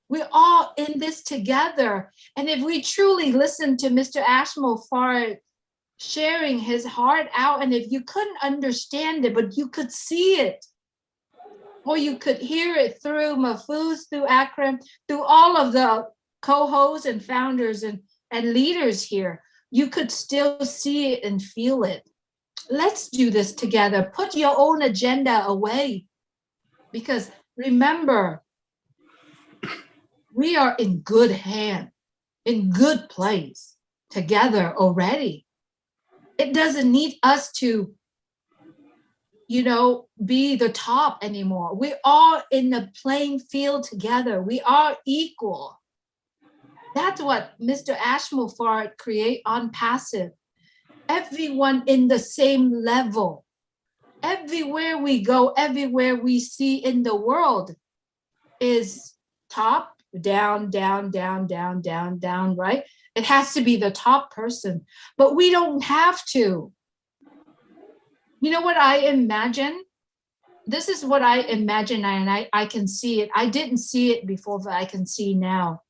Speaker 5: We're all in this together. And if we truly listen to Mr. Ashmul Farad sharing his heart out. And if you couldn't understand it, but you could see it, or you could hear it through Mahfuz, through Akram, through all of the co-hosts and founders and leaders here, you could still see it and feel it. Let's do this together. Put your own agenda away, because remember, we are in good hand, in good place together already. It doesn't need us to, be the top anymore. We are in the playing field together. We are equal. That's what Mr. Ashmulfard create on Passive. Everyone in the same level. Everywhere we go, everywhere we see in the world is top, down, down, down, down, down, down, right? It has to be the top person, but we don't have to. You know what I imagine? This is what I imagine, and I can see it. I didn't see it before, but I can see now.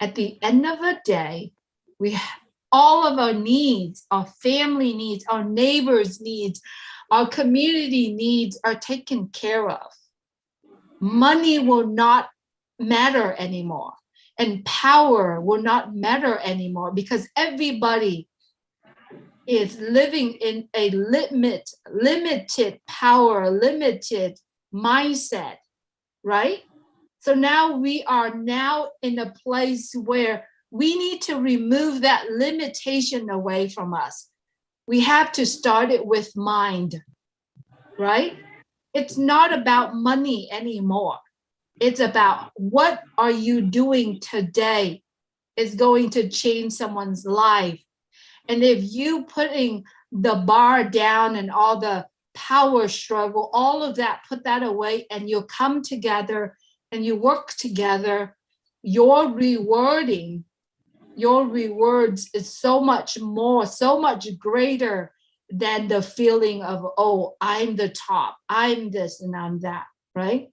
Speaker 5: At the end of the day, we have all of our needs, our family needs, our neighbors' needs, our community needs are taken care of. Money will not matter anymore, and power will not matter anymore, because everybody is living in a limited power, limited mindset, right? So now we are now in a place where we need to remove that limitation away from us. We have to start it with mind, right? It's not about money anymore. It's about what are you doing today is going to change someone's life. And if you putting the bar down and all the power struggle, all of that, put that away, and you come together and you work together, your rewards is so much more, so much greater than the feeling of, oh, I'm the top, I'm this and I'm that, right?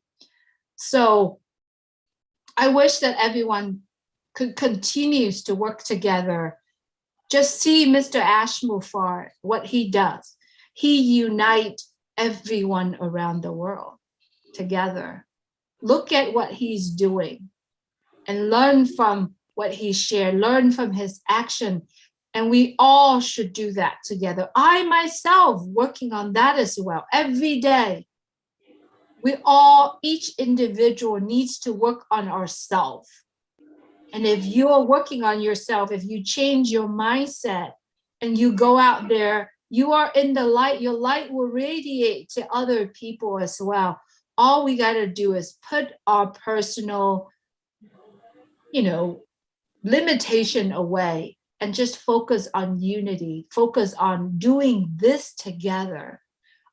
Speaker 5: So I wish that everyone continues to work together. Just see Mr. Ashmulfard, what he does. He unites everyone around the world together. Look at what he's doing and learn from what he shared, learn from his action. And we all should do that together. I myself working on that as well every day. We all, each individual needs to work on ourselves. And if you're working on yourself, if you change your mindset and you go out there, you are in the light, your light will radiate to other people as well. All we got to do is put our personal, limitation away and just focus on unity, focus on doing this together.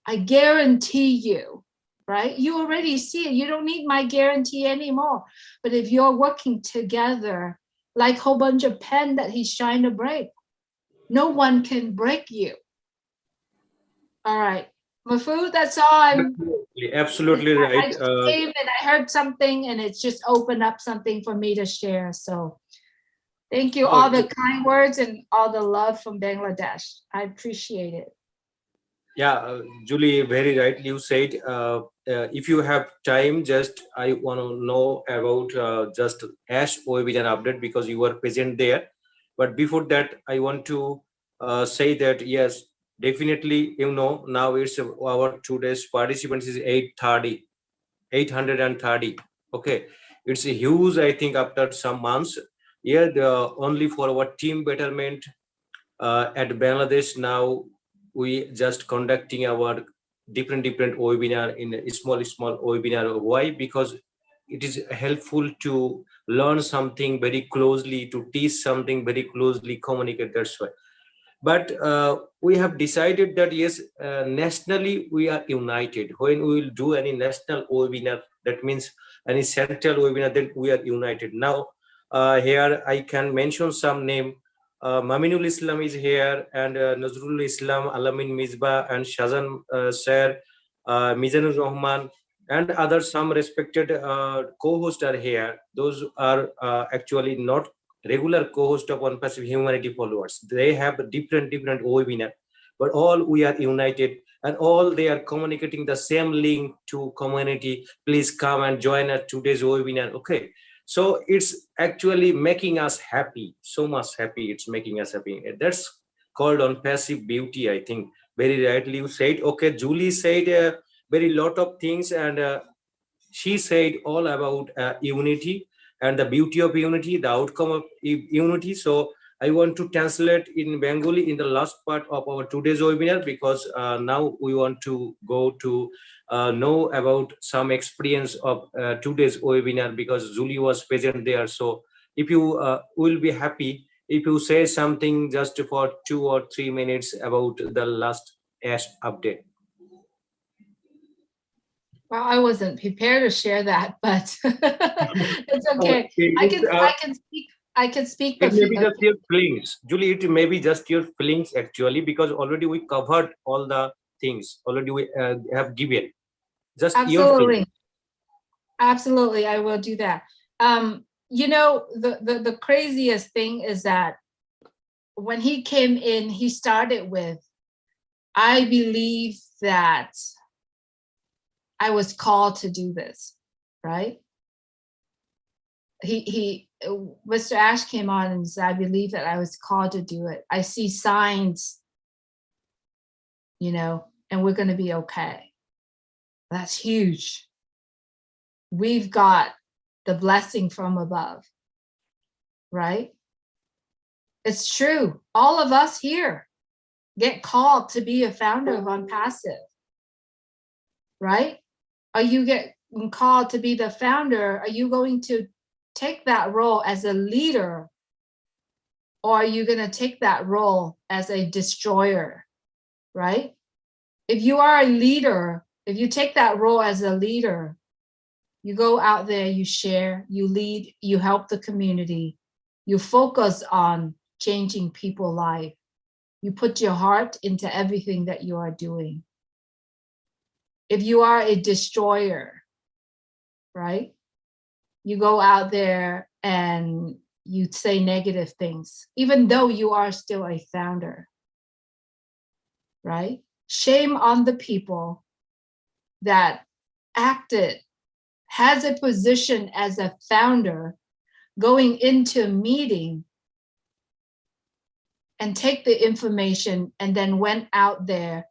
Speaker 5: I guarantee you, right? You already see it. You don't need my guarantee anymore. But if you're working together, like a whole bunch of pen that he's trying to break, no one can break you. All right. Mahfuz, that's all.
Speaker 2: Absolutely
Speaker 5: I
Speaker 2: right.
Speaker 5: just came and I heard something and it's just opened up something for me to share. So thank you. All the kind words and all the love from Bangladesh. I appreciate it.
Speaker 2: Yeah, Julie, very right. You said, if you have time, just I want to know about just ASH webinar update because you were present there. But before that, I want to say that, yes, definitely, now it's our today's participants is 830. Okay, it's a huge, I think, after some months. Yeah, only for our team betterment at Bangladesh now, we just conducting our different webinar in a small webinar. Why? Because it is helpful to learn something very closely, to teach something very closely, communicate. That's why. But we have decided that yes, nationally we are united. When we will do any national webinar, that means any central webinar, then we are united. Now here I can mention some name. Maminul Islam is here, and Nazrul Islam, Alamin Misbah, and Shazan Sir, Mizanur Rahman, and other some respected co-hosts are here. Those are actually not regular co-host of OnePassive Humanity followers. They have different webinar, but all we are united and all they are communicating the same link to community. Please come and join us today's webinar. Okay. So it's actually making us happy, so much happy. It's making us happy. That's called on passive beauty, I think. Very rightly you said. Okay, Julie said very lot of things, and she said all about unity and the beauty of unity, the outcome of unity. So I want to translate in Bengali in the last part of our today's webinar, because now we want to go to know about some experience of today's webinar, because Julie was present there. So if you will be happy if you say something just for 2 or 3 minutes about the last ASH update.
Speaker 5: Well, I wasn't prepared to share that, but it's okay. I can speak.
Speaker 2: It may be just your feelings, Julie. It may be just your feelings actually, because already we covered all the things. Already we have given. Just your feelings.
Speaker 5: Absolutely, I will do that. You know, the craziest thing is that when he came in, he started with, I believe that I was called to do this, right? Mr. Ash came on and said, I believe that I was called to do it. I see signs, you know, and we're going to be okay. That's huge. We've got the blessing from above, right? It's true. All of us here get called to be a founder of OnPassive, right? Are you getting called to be the founder? Are you going to take that role as a leader? Or are you going to take that role as a destroyer, right? If you are a leader, if you take that role as a leader, you go out there, you share, you lead, you help the community, you focus on changing people's life. You put your heart into everything that you are doing. If you are a destroyer, right? You go out there and you say negative things, even though you are still a founder, right? Shame on the people that has a position as a founder, going into a meeting and take the information and then went out there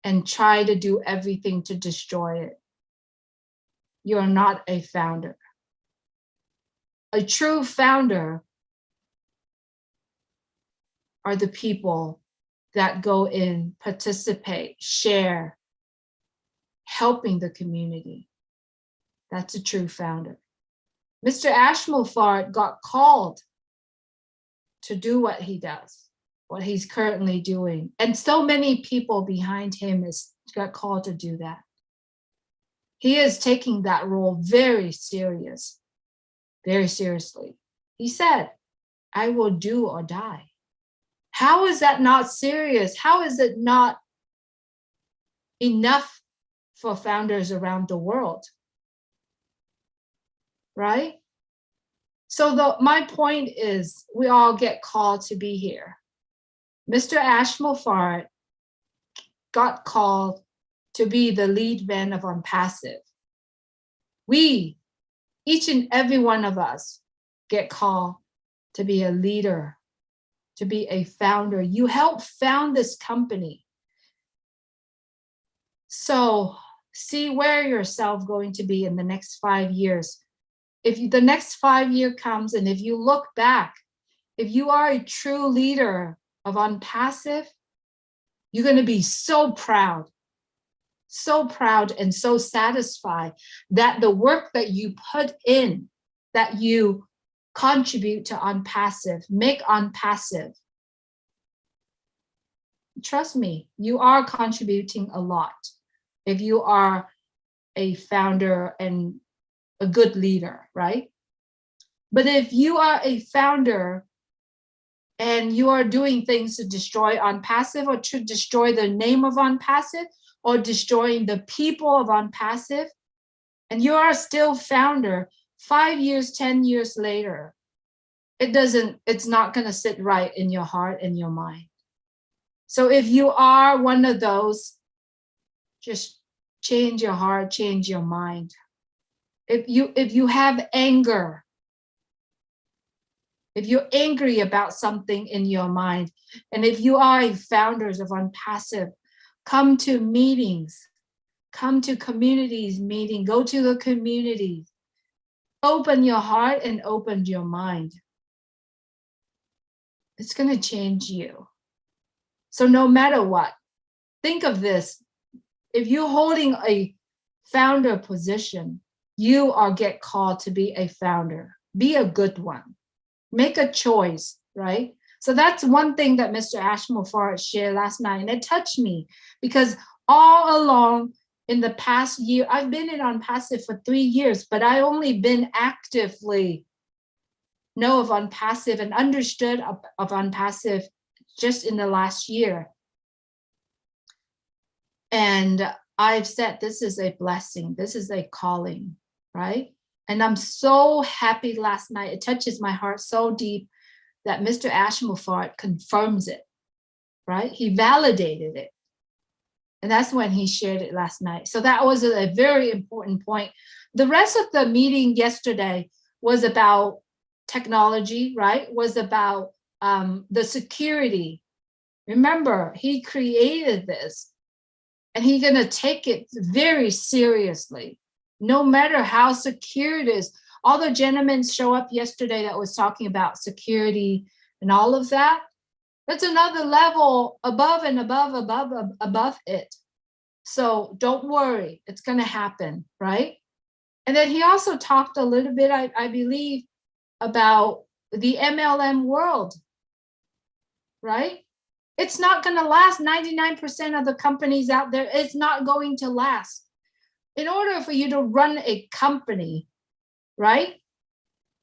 Speaker 5: and try to do everything to destroy it. You're not a founder. A true founder are the people that go in, participate, share, helping the community. That's a true founder. Mr. Ashmofart got called to do what he does, what he's currently doing. And so many people behind him got called to do that. He is taking that role very seriously. He said, I will do or die. How is that not serious? How is it not enough for founders around the world? Right? So my point is, we all get called to be here. Mr. Ashmofart got called to be the lead man of OnPassive. We, each and every one of us, get called to be a leader, to be a founder. You helped found this company. So see where yourself going to be in the next 5 years. If the next 5 year comes and if you look back, if you are a true leader of OnPassive, you're going to be so proud and so satisfied that the work that you put in, that you contribute to OnPassive, make OnPassive. Trust me, you are contributing a lot if you are a founder and a good leader, right? But if you are a founder and you are doing things to destroy OnPassive or to destroy the name of OnPassive or destroying the people of OnPassive, and you are still founder 5 years, 10 years later, it's not going to sit right in your heart and your mind. So if you are one of those, just change your heart, change your mind. If you have anger, if you're angry about something in your mind, and if you are founders of Unpassive, come to meetings, come to communities meeting, go to the communities, open your heart and open your mind. It's going to change you. So no matter what, think of this. If you're holding a founder position, you are get called to be a founder. Be a good one. Make a choice, right? So that's one thing that Mr. Ashmore shared last night, and it touched me because all along in the past year, I've been in Unpassive for 3 years, but I only been actively know of Unpassive and understood of Unpassive just in the last year. And I've said, this is a blessing. This is a calling, right? And I'm so happy last night. It touches my heart so deep that Mr. Ashmore confirms it, right? He validated it. And that's when he shared it last night. So that was a very important point. The rest of the meeting yesterday was about technology, right? Was about the security. Remember, he created this and he's going to take it very seriously, no matter how secure it is. All the gentlemen show up yesterday that was talking about security and all of that. That's another level above and above it. So don't worry, it's going to happen, right? And then he also talked a little bit, I believe, about the MLM world, right? It's not going to last. 99% of the companies out there, it's not going to last. In order for you to run a company, right,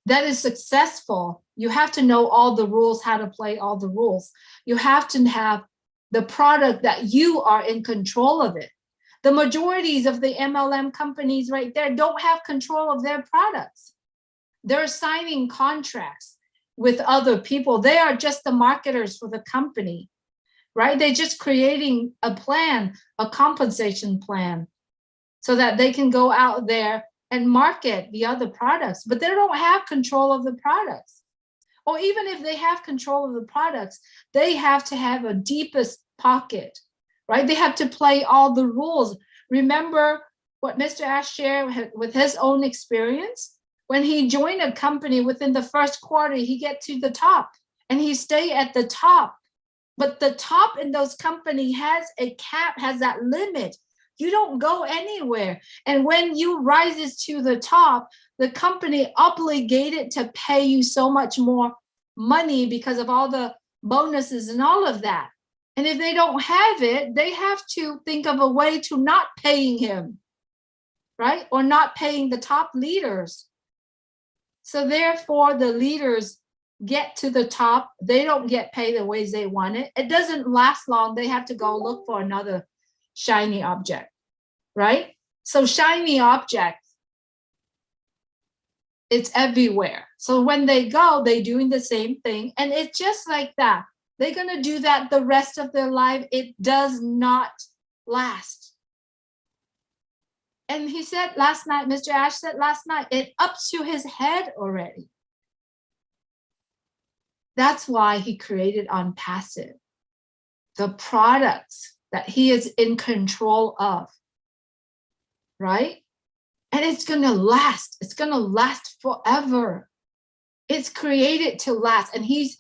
Speaker 5: that is successful, you have to know all the rules, how to play all the rules. You have to have the product that you are in control of it. The majorities of the MLM companies right there don't have control of their products. They're signing contracts with other people. They are just the marketers for the company, right? They're just creating a plan, a compensation plan, so that they can go out there and market the other products, but they don't have control of the products. Or even if they have control of the products, they have to have a deepest pocket, right? They have to play all the rules. Remember what Mr. Ash shared with his own experience? When he joined a company, within the first quarter, he get to the top and he stay at the top. But the top in those companies has a cap, has that limit. You don't go anywhere. And when you rises to the top, the company obligated to pay you so much more money because of all the bonuses and all of that. And if they don't have it, they have to think of a way to not paying him, right? Or not paying the top leaders. So therefore, the leaders get to the top. They don't get paid the ways they want it. It doesn't last long. They have to go look for another shiny object, right? So shiny objects, it's everywhere. So when they go, they're doing the same thing. And it's just like that. They're going to do that the rest of their life. It does not last. And he said last night, Mr. Ash said last night, it up to his head already. That's why he created Unpassive, the products that he is in control of, right? And it's going to last. It's going to last forever. It's created to last. And he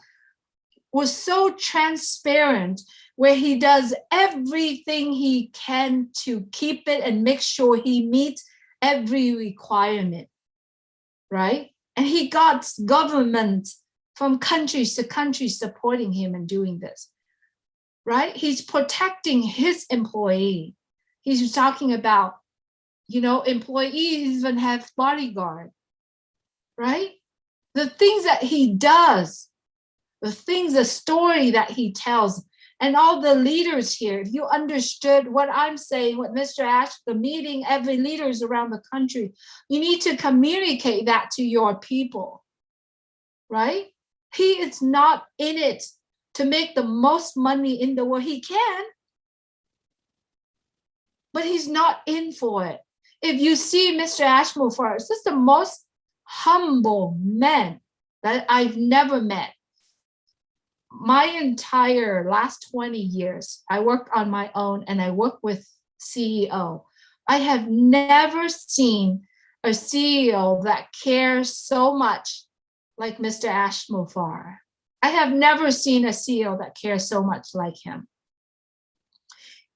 Speaker 5: was so transparent where he does everything he can to keep it and make sure he meets every requirement, right? And he got government from countries to countries supporting him and doing this, right? He's protecting his employee. He's talking about, you know, employees even have bodyguard, right? The things that he does, the story that he tells, and all the leaders here, if you understood what I'm saying, what Mr. Ash, the meeting, every leaders around the country, you need to communicate that to your people, right? He is not in it to make the most money in the world. He can, but he's not in for it. If you see Mr. Ashmore first, this is the most humble man that I've never met. My entire last 20 years, I worked on my own and I worked with CEO. I have never seen a CEO that cares so much like Mr. Ashmore. I have never seen a CEO that cares so much like him.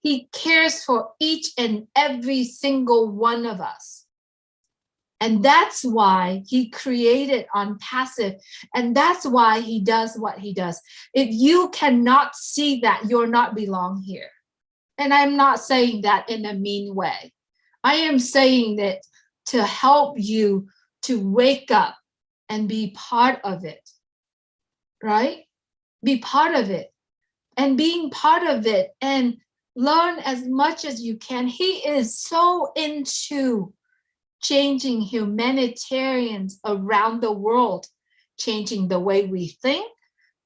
Speaker 5: He cares for each and every single one of us. And that's why he created on passive. And that's why he does what he does. If you cannot see that, you're not belong here. And I'm not saying that in a mean way. I am saying that to help you to wake up and be part of it, right? Be part of it. And being part of it and learn as much as you can. He is so into changing humanitarians around the world, changing the way we think,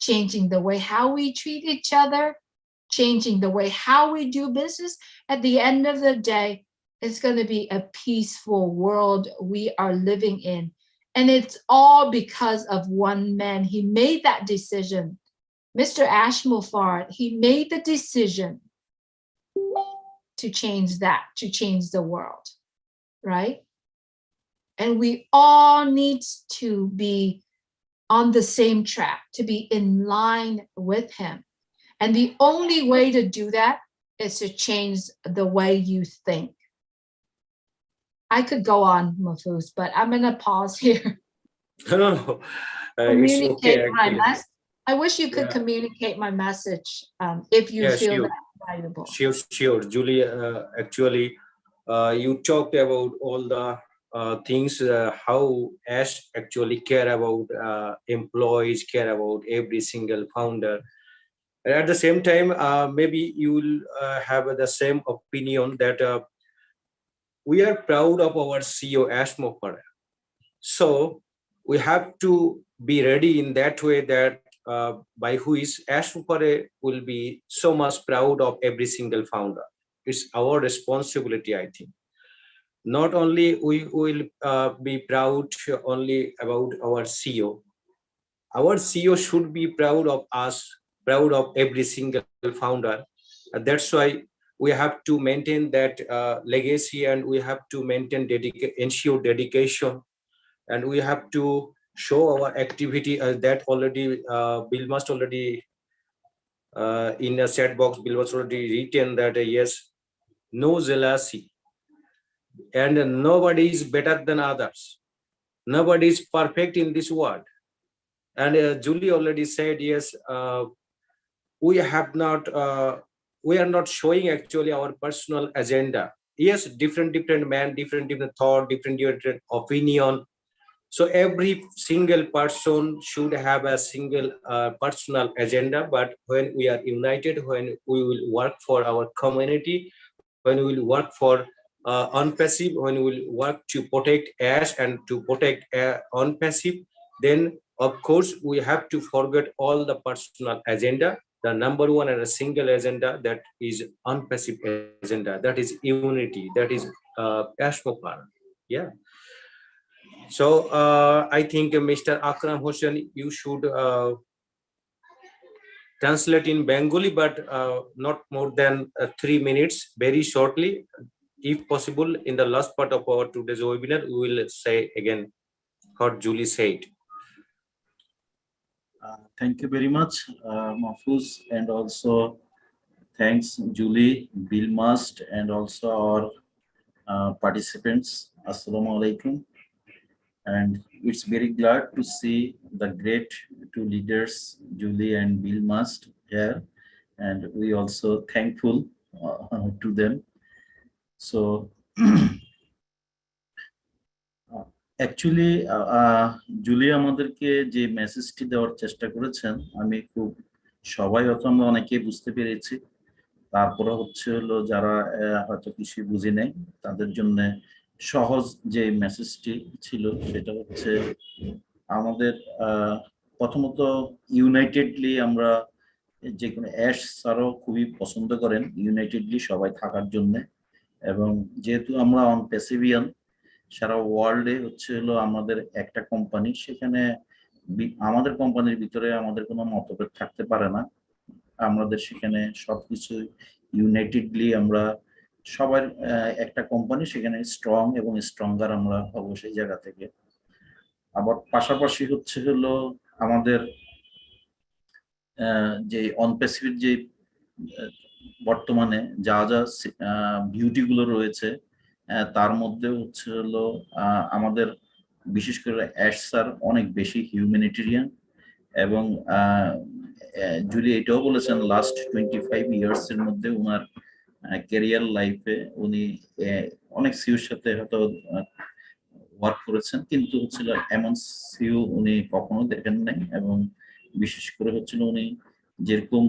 Speaker 5: changing the way how we treat each other, changing the way how we do business. At the end of the day, it's going to be a peaceful world we are living in. And it's all because of one man. He made that decision. Mr. Ashmore, he made the decision to change that, to change the world, right? And we all need to be on the same track, to be in line with him. And the only way to do that is to change the way you think. I could go on, Mahfuz, but I'm going to pause here.
Speaker 2: No. It's okay, actually.
Speaker 5: I wish you could communicate my message if you feel that valuable.
Speaker 2: Sure. Julie, actually, you talked about all the things, how Ash actually care about employees, care about every single founder. And at the same time, maybe you will have the same opinion that we are proud of our CEO Ash Mokara. So we have to be ready in that way that by who is Ash Mokara will be so much proud of every single founder. It's our responsibility, I think. Not only we will be proud only about our CEO. Our CEO should be proud of us, proud of every single founder. That's why we have to maintain that legacy, and we have to maintain ensure dedication, and we have to show our activity as that already Bill must already in a chat box. Bill was already written that yes, no jealousy. And nobody is better than others. Nobody is perfect in this world. And Julie already said, yes, we are not showing actually our personal agenda. Yes, different man, different thought, different opinion. So every single person should have a single personal agenda. But when we are united, when we will work for our community, when we will work for on-passive, when we will work to protect Ash and to protect on-passive, then of course we have to forget all the personal agenda. The number one and a single agenda, that is on-passive agenda, that is unity, that is Ash Mokara. Yeah. So I think Mr. Akram Hossain, you should translate in Bengali, but not more than 3 minutes, very shortly. If possible, in the last part of our today's webinar, we will say again what Julie said.
Speaker 6: Thank you very much, Mahfuz, and also thanks Julie, Bill Must, and also our participants. Assalamu alaikum. And it's very glad to see the great two leaders, Julie and Bill Must, here, and we also thankful to them. So actually Julie আমাদেরকে যে মেসেজটি দেওয়ার চেষ্টা করেছেন, আমি খুব সবাই হয়তো আমরা অনেকেই বুঝতে পেরেছি। তারপরে হচ্ছে হলো যারা হয়তো কিছু বুঝি নাই তাদের জন্য সহজ যে মেসেজটি ছিল সেটা হচ্ছে আমাদের প্রথমত ইউনাইটেডলি আমরা যে কোনো অ্যাশ স্যারও খুবই পছন্দ করেন ইউনাইটেডলি সবাই থাকার জন্য, এবং যেহেতু আমরা অন প্যাসিভিয়ান সারা ওয়ার্ল্ডে হচ্ছে হলো আমাদের একটা কোম্পানি, সেখানে আমাদের কোম্পানির ভিতরে আমাদের কোনো মতভেদ থাকতে পারে না। আমাদের সেখানে সবকিছু ইউনাইটেডলি আমরা সবার একটা কোম্পানি, সেখানে স্ট্রং এবং স্ট্রঙ্গার আমরা হবো সেই জায়গা থেকে। আবার পাশাপাশি হচ্ছে হলো আমাদের যে অন প্যাসিফিক যে বর্তমানে যা যা বিউটি গুলো রয়েছে তার মধ্যে হচ্ছে হলো আমাদের বিশেষ করে অ্যাশ স্যার অনেক বেশি হিউম্যানিটেরিয়ান, এবং জুলি এটাও বলেছেন লাস্ট 25 ইয়ার্স এর মধ্যে ওনার ক্যারিয়ার লাইফে উনি অনেক সিউর সাথে হয়তো ওয়ার্ক করেছেন, কিন্তু হচ্ছিল এমন সিউ উনি কখনো দেখেন নাই। এবং বিশেষ করে হচ্ছিল উনি যেরকম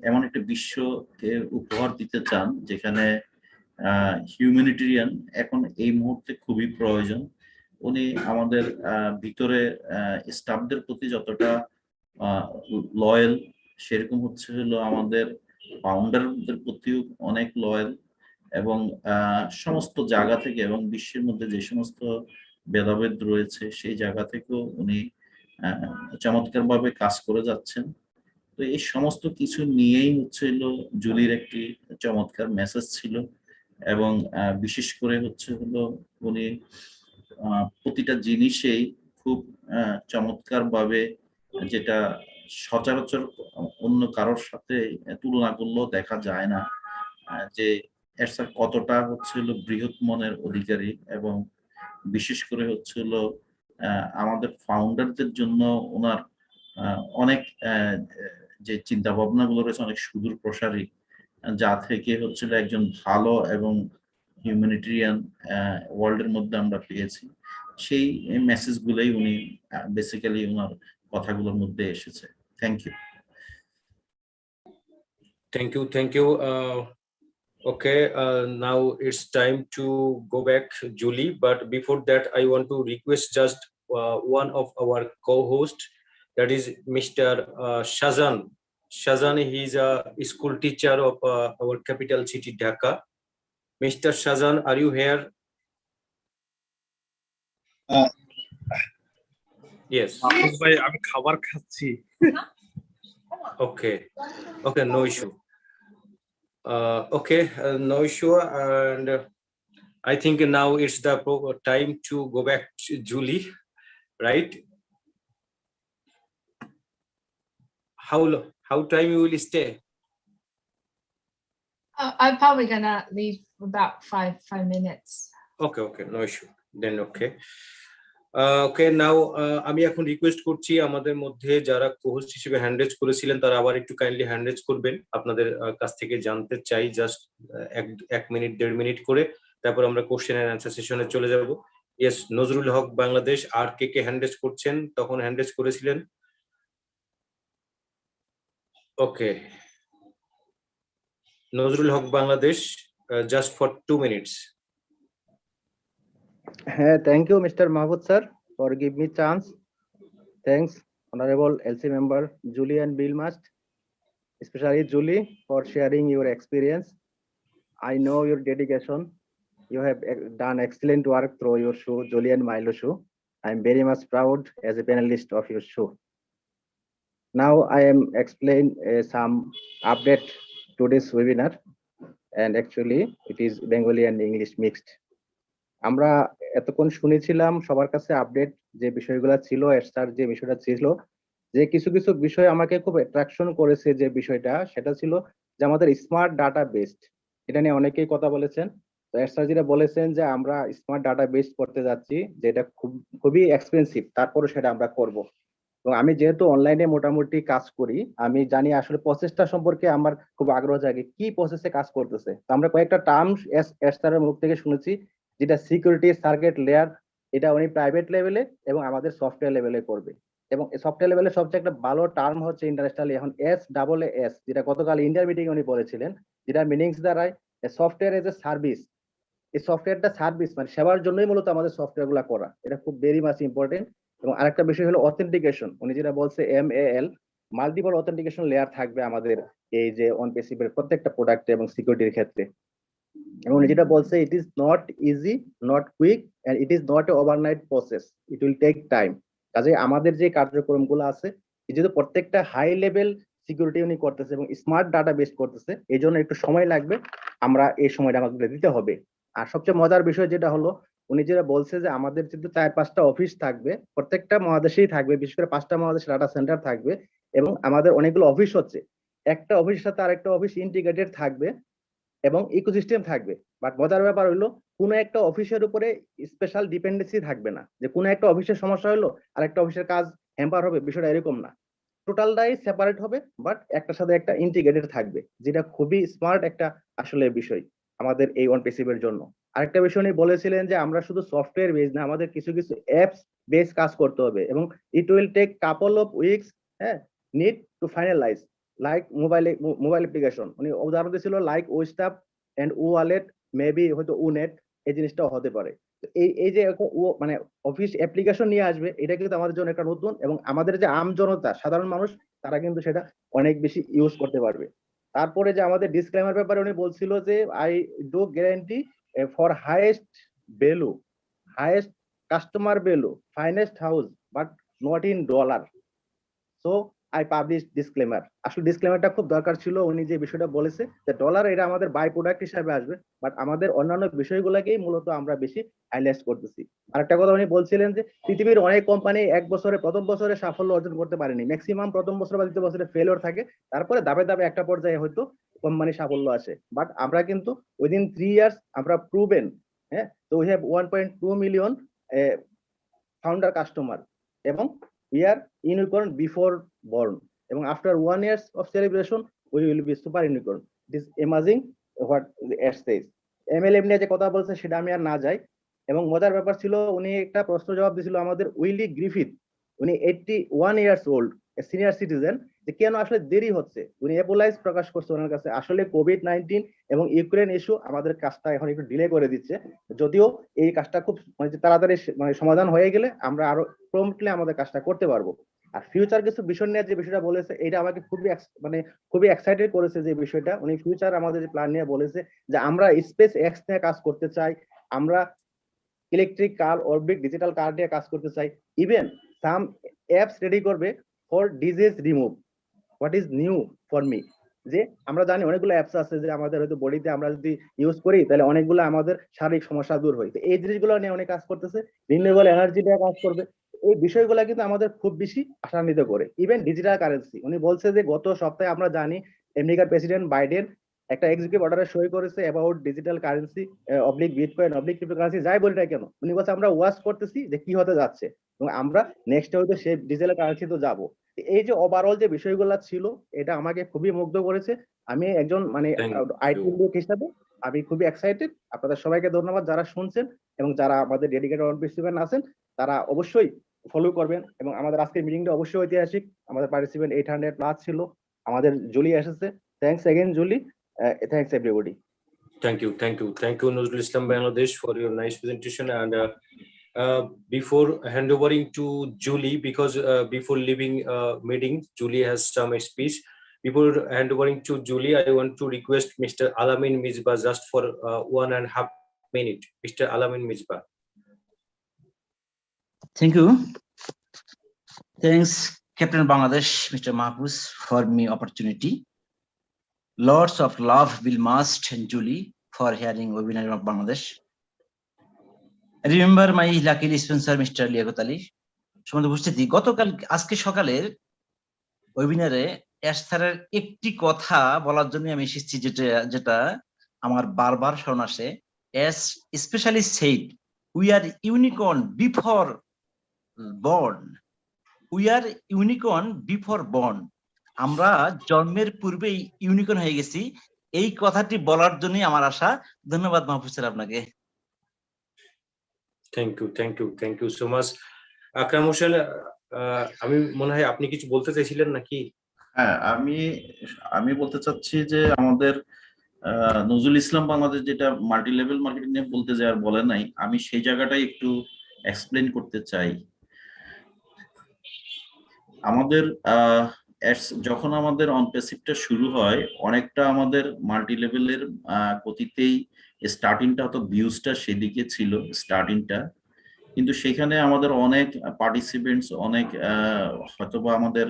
Speaker 6: এমন একটা বিশ্বকে উপহার দিতে চান যেখানে হিউম্যানিটেরিয়ান এখন এই মুহূর্তে খুবই প্রয়োজন। উনি আমাদের ভিতরে স্টাফদের প্রতি যতটা লয়াল, সেরকম হচ্ছে হলো আমাদের ফাউন্ডারদের প্রতিও অনেক লয়াল, এবং সমস্ত জায়গা থেকে এবং বিশ্বের মধ্যে যে সমস্ত ভেদাভেদ রয়েছে সেই জায়গা থেকেও উনি চমৎকারভাবে কাজ করে যাচ্ছেন। তো এই সমস্ত কিছু নিয়েই হচ্ছে হলো জুলির একটি চমৎকার মেসেজ ছিল, এবং বিশেষ করে হচ্ছে হলো উনি প্রতিটা জিনিসেই খুব চমৎকারভাবে, যেটা সচরাচর অন্য কারোর সাথে তুলনা করলেও দেখা যায় না, যে এর স্যার কতটা হচ্ছে হলো বৃহৎ মনের অধিকারী, এবং বিশেষ করে হচ্ছে হলো আমাদের ফাউন্ডারদের জন্য ওনার অনেক যে চিন্তা ভাবনা গুলো রয়েছে অনেক সুদূর প্রসারী, যা থেকে হচ্ছিল একজন ভালো এবং হিউম্যানিটেরিয়ান ওয়ার্ল্ডের মধ্যে আমরা পেয়েছি। সেই মেসেজ গুলোই উনি বেসিক্যালি ওনার কথাগুলোর মধ্যে এসেছে। Thank you.
Speaker 2: Thank you. Okay, now it's time to go back, Julie. But before that, I want to request just one of our co-hosts, that is Mr. Shazan. Shazan, he is a school teacher of our capital city, Dhaka. Mr. Shazan, are you here? Yes.
Speaker 7: ভাই আমি খাবার খাচ্ছি।
Speaker 2: Okay, no issue. Okay, no issue, and I think now it's the time to go back to Julie, right? How time you will stay?
Speaker 5: I'm probably gonna leave about five minutes.
Speaker 2: Okay, no issue. Then okay. Okay, now আমি এখন request করছি আমাদের মধ্যে যারা co-host হিসেবে hand raise করেছিলেন তারা আবার একটু কাইন্ডলি হ্যান্ড রেজ করবেন। আপনাদের কাছ থেকে জানতে চাই জাস্ট 1 মিনিট 1.5 মিনিট করে, তারপর আমরা কোশ্চেন এন্ড অ্যান্সার সেশনে চলে যাব। ইয়েস, নজরুল হক বাংলাদেশ, আর কে হ্যান্ড রেজ করছেন, তখন হ্যান্ড রেজ করেছিলেন? Okay, Nazrul Haque Bangladesh, just for 2 minutes.
Speaker 8: Thank you, Mr. Mahfuz sir, for give me chance. Thanks, Honorable LC member Julie and Bill Must, especially Julie for sharing your experience. I know your dedication. You have done excellent work through your show, Julie and Milo show. I'm very much proud as a panelist of your show. Now I am explain some update to this webinar, and actually it is Bengali and English mixed. আমরা এতক্ষণ শুনেছিলাম সবার কাছে update যে বিষয়গুলো ছিল, এর যে বিষয়টা ছিল, যে কিছু কিছু বিষয় আমাকে খুব অ্যাট্রাকশন করেছে। যে বিষয়টা সেটা ছিল যে আমাদের স্মার্ট ডাটা বেসড, এটা নিয়ে অনেকেই কথা বলেছেন। তো এর যেটা বলেছেন যে আমরা স্মার্ট ডাটা বেস করতে যাচ্ছি, যেটা খুবই এক্সপেন্সিভ, তারপরে সেটা আমরা করব। এবং আমি যেহেতু অনলাইনে মোটামুটি কাজ করি, আমি জানি আসলে প্রসেসটা সম্পর্কে আমার খুব আগ্রহ জাগে, কি প্রসেসে কাজ করতেছে। তো আমরা কয়েকটা টার্মস এর মুখ থেকে শুনেছি, যেটা সিকিউরিটি সার্কিট লেয়ার, এটা উনি প্রাইভেট লেভেলে এবং আমাদের সফটওয়্যার লেভেলে করবে। এবং সফটওয়্যার লেভেলে সবচেয়ে একটা ভালো টার্ম হচ্ছে ইন্টারন্যাশনালি এখন SAAS, যেটা গতকাল ইন্ডিয়ার মিটিং উনি বলেছিলেন, যেটা মিনিংস দাঁড়ায় সফটওয়্যার এজ এ সার্ভিস। এই সফটওয়্যারটা সার্ভিস মানে সেবার জন্যই মূলত আমাদের সফটওয়্যার গুলা করা, এটা খুব ভেরি মাচ ইম্পর্টেন্ট। এবং আরেকটা বিষয় হলো অথেন্টিকেশন, উনি যেটা বলছে MAL, মাল্টিপল অথেন্টিকেশন লেয়ার থাকবে আমাদের এই যে OnePassive এর প্রত্যেকটা প্রোডাক্টে এবং সিকিউরিটির ক্ষেত্রে। এবং উনি যেটা বলছে, it is not easy, not quick, and it is not a overnight process, it will take time. কাজে আমাদের যে কার্যক্রমগুলো আছে, যেহেতু প্রত্যেকটা হাই লেভেল সিকিউরিটি উনি করতেছে এবং স্মার্ট ডাটা বেস করতেছে, এই জন্য একটু সময় লাগবে, আমরা এই সময়টা আমাদের দিতে হবে। আর সবচেয়ে মজার বিষয় যেটা হলো, উনি যেটা বলছে যে আমাদের যেহেতু 4-5টা অফিস থাকবে, প্রত্যেকটা মহাদেশেই থাকবে, বিশেষ করে 5টা মহাদেশে ডাটা সেন্টার থাকবে, এবং আমাদের অনেকগুলো অফিস হচ্ছে, একটা অফিসের সাথে আরেকটা অফিস ইন্টিগ্রেটেড থাকবে এবং ইকোসিস্টেম থাকবে। বাট মজার ব্যাপার হলো, কোনো একটা অফিসের উপরে স্পেশাল ডিপেন্ডেন্সি থাকবে না, যে কোনো একটা অফিসের সমস্যা হলো আর একটা অফিসের কাজ হ্যাম্পার হবে, বিষয়টা এরকম না। টোটালটাই সেপারেট হবে, বাট একটার সাথে একটা ইন্টিগ্রেটেড থাকবে, যেটা খুবই স্মার্ট একটা আসলে বিষয় আমাদের এই OnePassive এর জন্য। আরেকটা বিষয় উনি বলেছিলেন যে আমরা শুধু সফটওয়্যার বেস না, আমাদের কিছু কিছু অ্যাপস বেস কাজ করতে হবে, এবং it will take couple of weeks, হ্যাঁ, need to finalise, like mobile application. উনি উদাহরণ দিয়েছিল লাইক ও স্টাফ এন্ড ও ওয়ালেট, মেবি হয়তো ও নেট, এই জিনিসটাও হতে পারে। এই যে মানে অফিস অ্যাপ্লিকেশন নিয়ে আসবে, এটা কিন্তু আমাদের জন্য একটা নতুন, এবং আমাদের যে আম জনতা, সাধারণ মানুষ, তারা কিন্তু সেটা অনেক বেশি ইউজ করতে পারবে। তারপরে যে আমাদের ডিসক্লেমার ব্যাপারে উনি বলছিল যে I do guarantee for highest value, highest customer value, finest house, but not in dollar. So I publish disclaimer. আসলে ডিসক্লেমারটা খুব দরকার ছিল, উনি যে বিষয়টা বলেছে যে ডলার এটা আমাদের বাই প্রোডাক্ট হিসাবে আসবে, বাট আমাদের অন্যান্য বিষয়গুলোকেই মূলত আমরা বেশি হাইলাইট করতেছি। আরেকটা কথা উনি বলছিলেন যে পৃথিবীর অনেক কোম্পানি প্রথম বছরে সাফল্য অর্জন করতে পারেনি, ম্যাক্সিমাম প্রথম বছর বা দ্বিতীয় বছরে ফেলিওর থাকে, তারপরে ধাপে ধাপে একটা পর্যায়ে হয়তো কোম্পানি সাফল্য আসে। বাট আমরা কিন্তু উইদিন 3 ইয়ার্স আমরা প্রুভেন, হ্যাঁ। তো we have 1.2 million founder customer, এবং we are unicorn before born, এবং after 1 years of celebration we will be super unicorn. It is amazing what the ad says. MLM নিয়ে যে কথা বলছে সেটা আমি আর না যাই। এবং মজার ব্যাপার ছিল, উনি একটা প্রশ্ন জবাব দিয়েছিল আমাদের উইলি গ্রিফিথ, উনি 81 ইয়ার্স ওল্ড, সিনিয়র সিটিজেন, যে কেন আসলে দেরি হচ্ছে। উনি অ্যাপোলাইজ প্রকাশ করছে ওনার কাছে, আসলে কোভিড-19 এবং ইউক্রেন ইস্যু আমাদের কাজটা এখন একটু ডিলে করে দিচ্ছে, যদিও এই কাজটা খুব তাড়াতাড়ি সমাধান হয়ে গেলে আমরা আরো প্রম্পটলি আমাদের কাজটা করতে পারবো। আর ফিউচার কিছু বিষয় নিয়ে যে বিষয়টা বলেছে, এটা আমাকে খুবই এক্সাইটেড করেছে। যে বিষয়টা উনি ফিউচার আমাদের যে প্ল্যান নিয়ে বলেছে, যে আমরা স্পেস এক্স নিয়ে কাজ করতে চাই, আমরা ইলেকট্রিক কার, অরবিট ডিজিটাল কার নিয়ে কাজ করতে চাই, ইভেন সাম অ্যাপস রেডি করবে for disease remove. What is new for me, যে আমরা জানি অনেকগুলো অ্যাপস আছে যে আমাদের হয়তো বডিতে আমরা যদি ইউজ করি তাহলে অনেকগুলো আমাদের শারীরিক সমস্যা দূর হয়, তো এই জিনিসগুলো নিয়ে অনেক কাজ করতেছে, রিনিউয়েবল এনার্জি নিয়ে কাজ করবে। এই বিষয়গুলো কিন্তু আমাদের খুব বেশি আশান্বিত করে। ইভেন ডিজিটাল কারেন্সি, উনি বলছে যে গত সপ্তাহে আমরা জানি আমেরিকার প্রেসিডেন্ট বাইডেন একটা এক্সিকিউটিভ অর্ডারে সই করেছে about digital currency, oblique bitcoin, oblique cryptocurrency, যাই বলি না কেন, উনি বলছে আমরা ওয়াচ করতেছি যে কি হতে যাচ্ছে, এবং আমরা নেক্সট হয়তো সেই ডিজিটাল কারেন্সি তো যাবো। এই যে ওভারঅল যে বিষয়গুলো ছিল, এটা আমাকে খুবই মুগ্ধ করেছে। আমি একজন আইটি লোক হিসাবে আমি খুবই এক্সাইটেড। আপনাদের সবাইকে ধন্যবাদ যারা শুনছেন, এবং যারা আমাদের ডেডিকেটেড পার্টিসিপেন্ট আছেন তারা অবশ্যই ফলো করবেন। এবং আমাদের আজকের মিটিংটা অবশ্যই ঐতিহাসিক, আমাদের পার্টিসিপেন্ট 800+ ছিল, আমাদের জুলি এসেছে। Thanks again Julie, thanks everybody.
Speaker 2: Thank you, Nuzul Islam Bangladesh, for your nice presentation. And before handovering to Julie, because before leaving meeting, Julie has some speech. Before handovering to Julie, I want to request Mr. Alamin Misbah just for 1.5 minutes. Mr. Alamin Misbah.
Speaker 9: Thank you. Thanks, Captain Bangladesh, Mr. Mahfuz, for me opportunity. Lots of love, Bill Mast and Julie, for hearing webinar of Bangladesh. I remember my lucky sponsor, Mr. Liakotali. সম্বন্ধে উপস্থিতি গতকাল আজকে সকালের ওয়েবিনারে এস্থারের একটি কথা বলার জন্য আমি এসেছি, যেটা আমার বারবার স্মরণ আসে। Specially said, we are unicorn before born, we are unicorn before born, আমরা জন্মের পূর্বেই ইউনিকর্ন হয়ে গেছি। এই কথাটি বলার জন্যই আমার আশা। ধন্যবাদ মাহফুজ স্যার আপনাকে।
Speaker 2: Thank you so much. Akram Hossain, আমি মনে হয় আপনি কিছু বলতে চাইছিলেন নাকি?
Speaker 6: হ্যাঁ, আমি বলতে চাচ্ছি যে আমাদের নজরুল ইসলাম বাংলাদেশ যেটা মাল্টি লেভেল মার্কেটিং নিয়ে বলতে যায় আর বলে নাই, আমি সেই জায়গাটাই একটু এক্সপ্লেন করতে চাই। আমাদের যখন আমাদের অনপ্যাসিভটা শুরু হয়, অনেকটা আমাদের মাল্টি লেভেলের গতিতেই স্টার্টিংটা হয়তো ভিউজটা সেদিকে ছিল স্টার্টিংটা, কিন্তু সেখানে আমাদের অনেক পার্টিসিপেন্টস, অনেক হয়তোবা আমাদের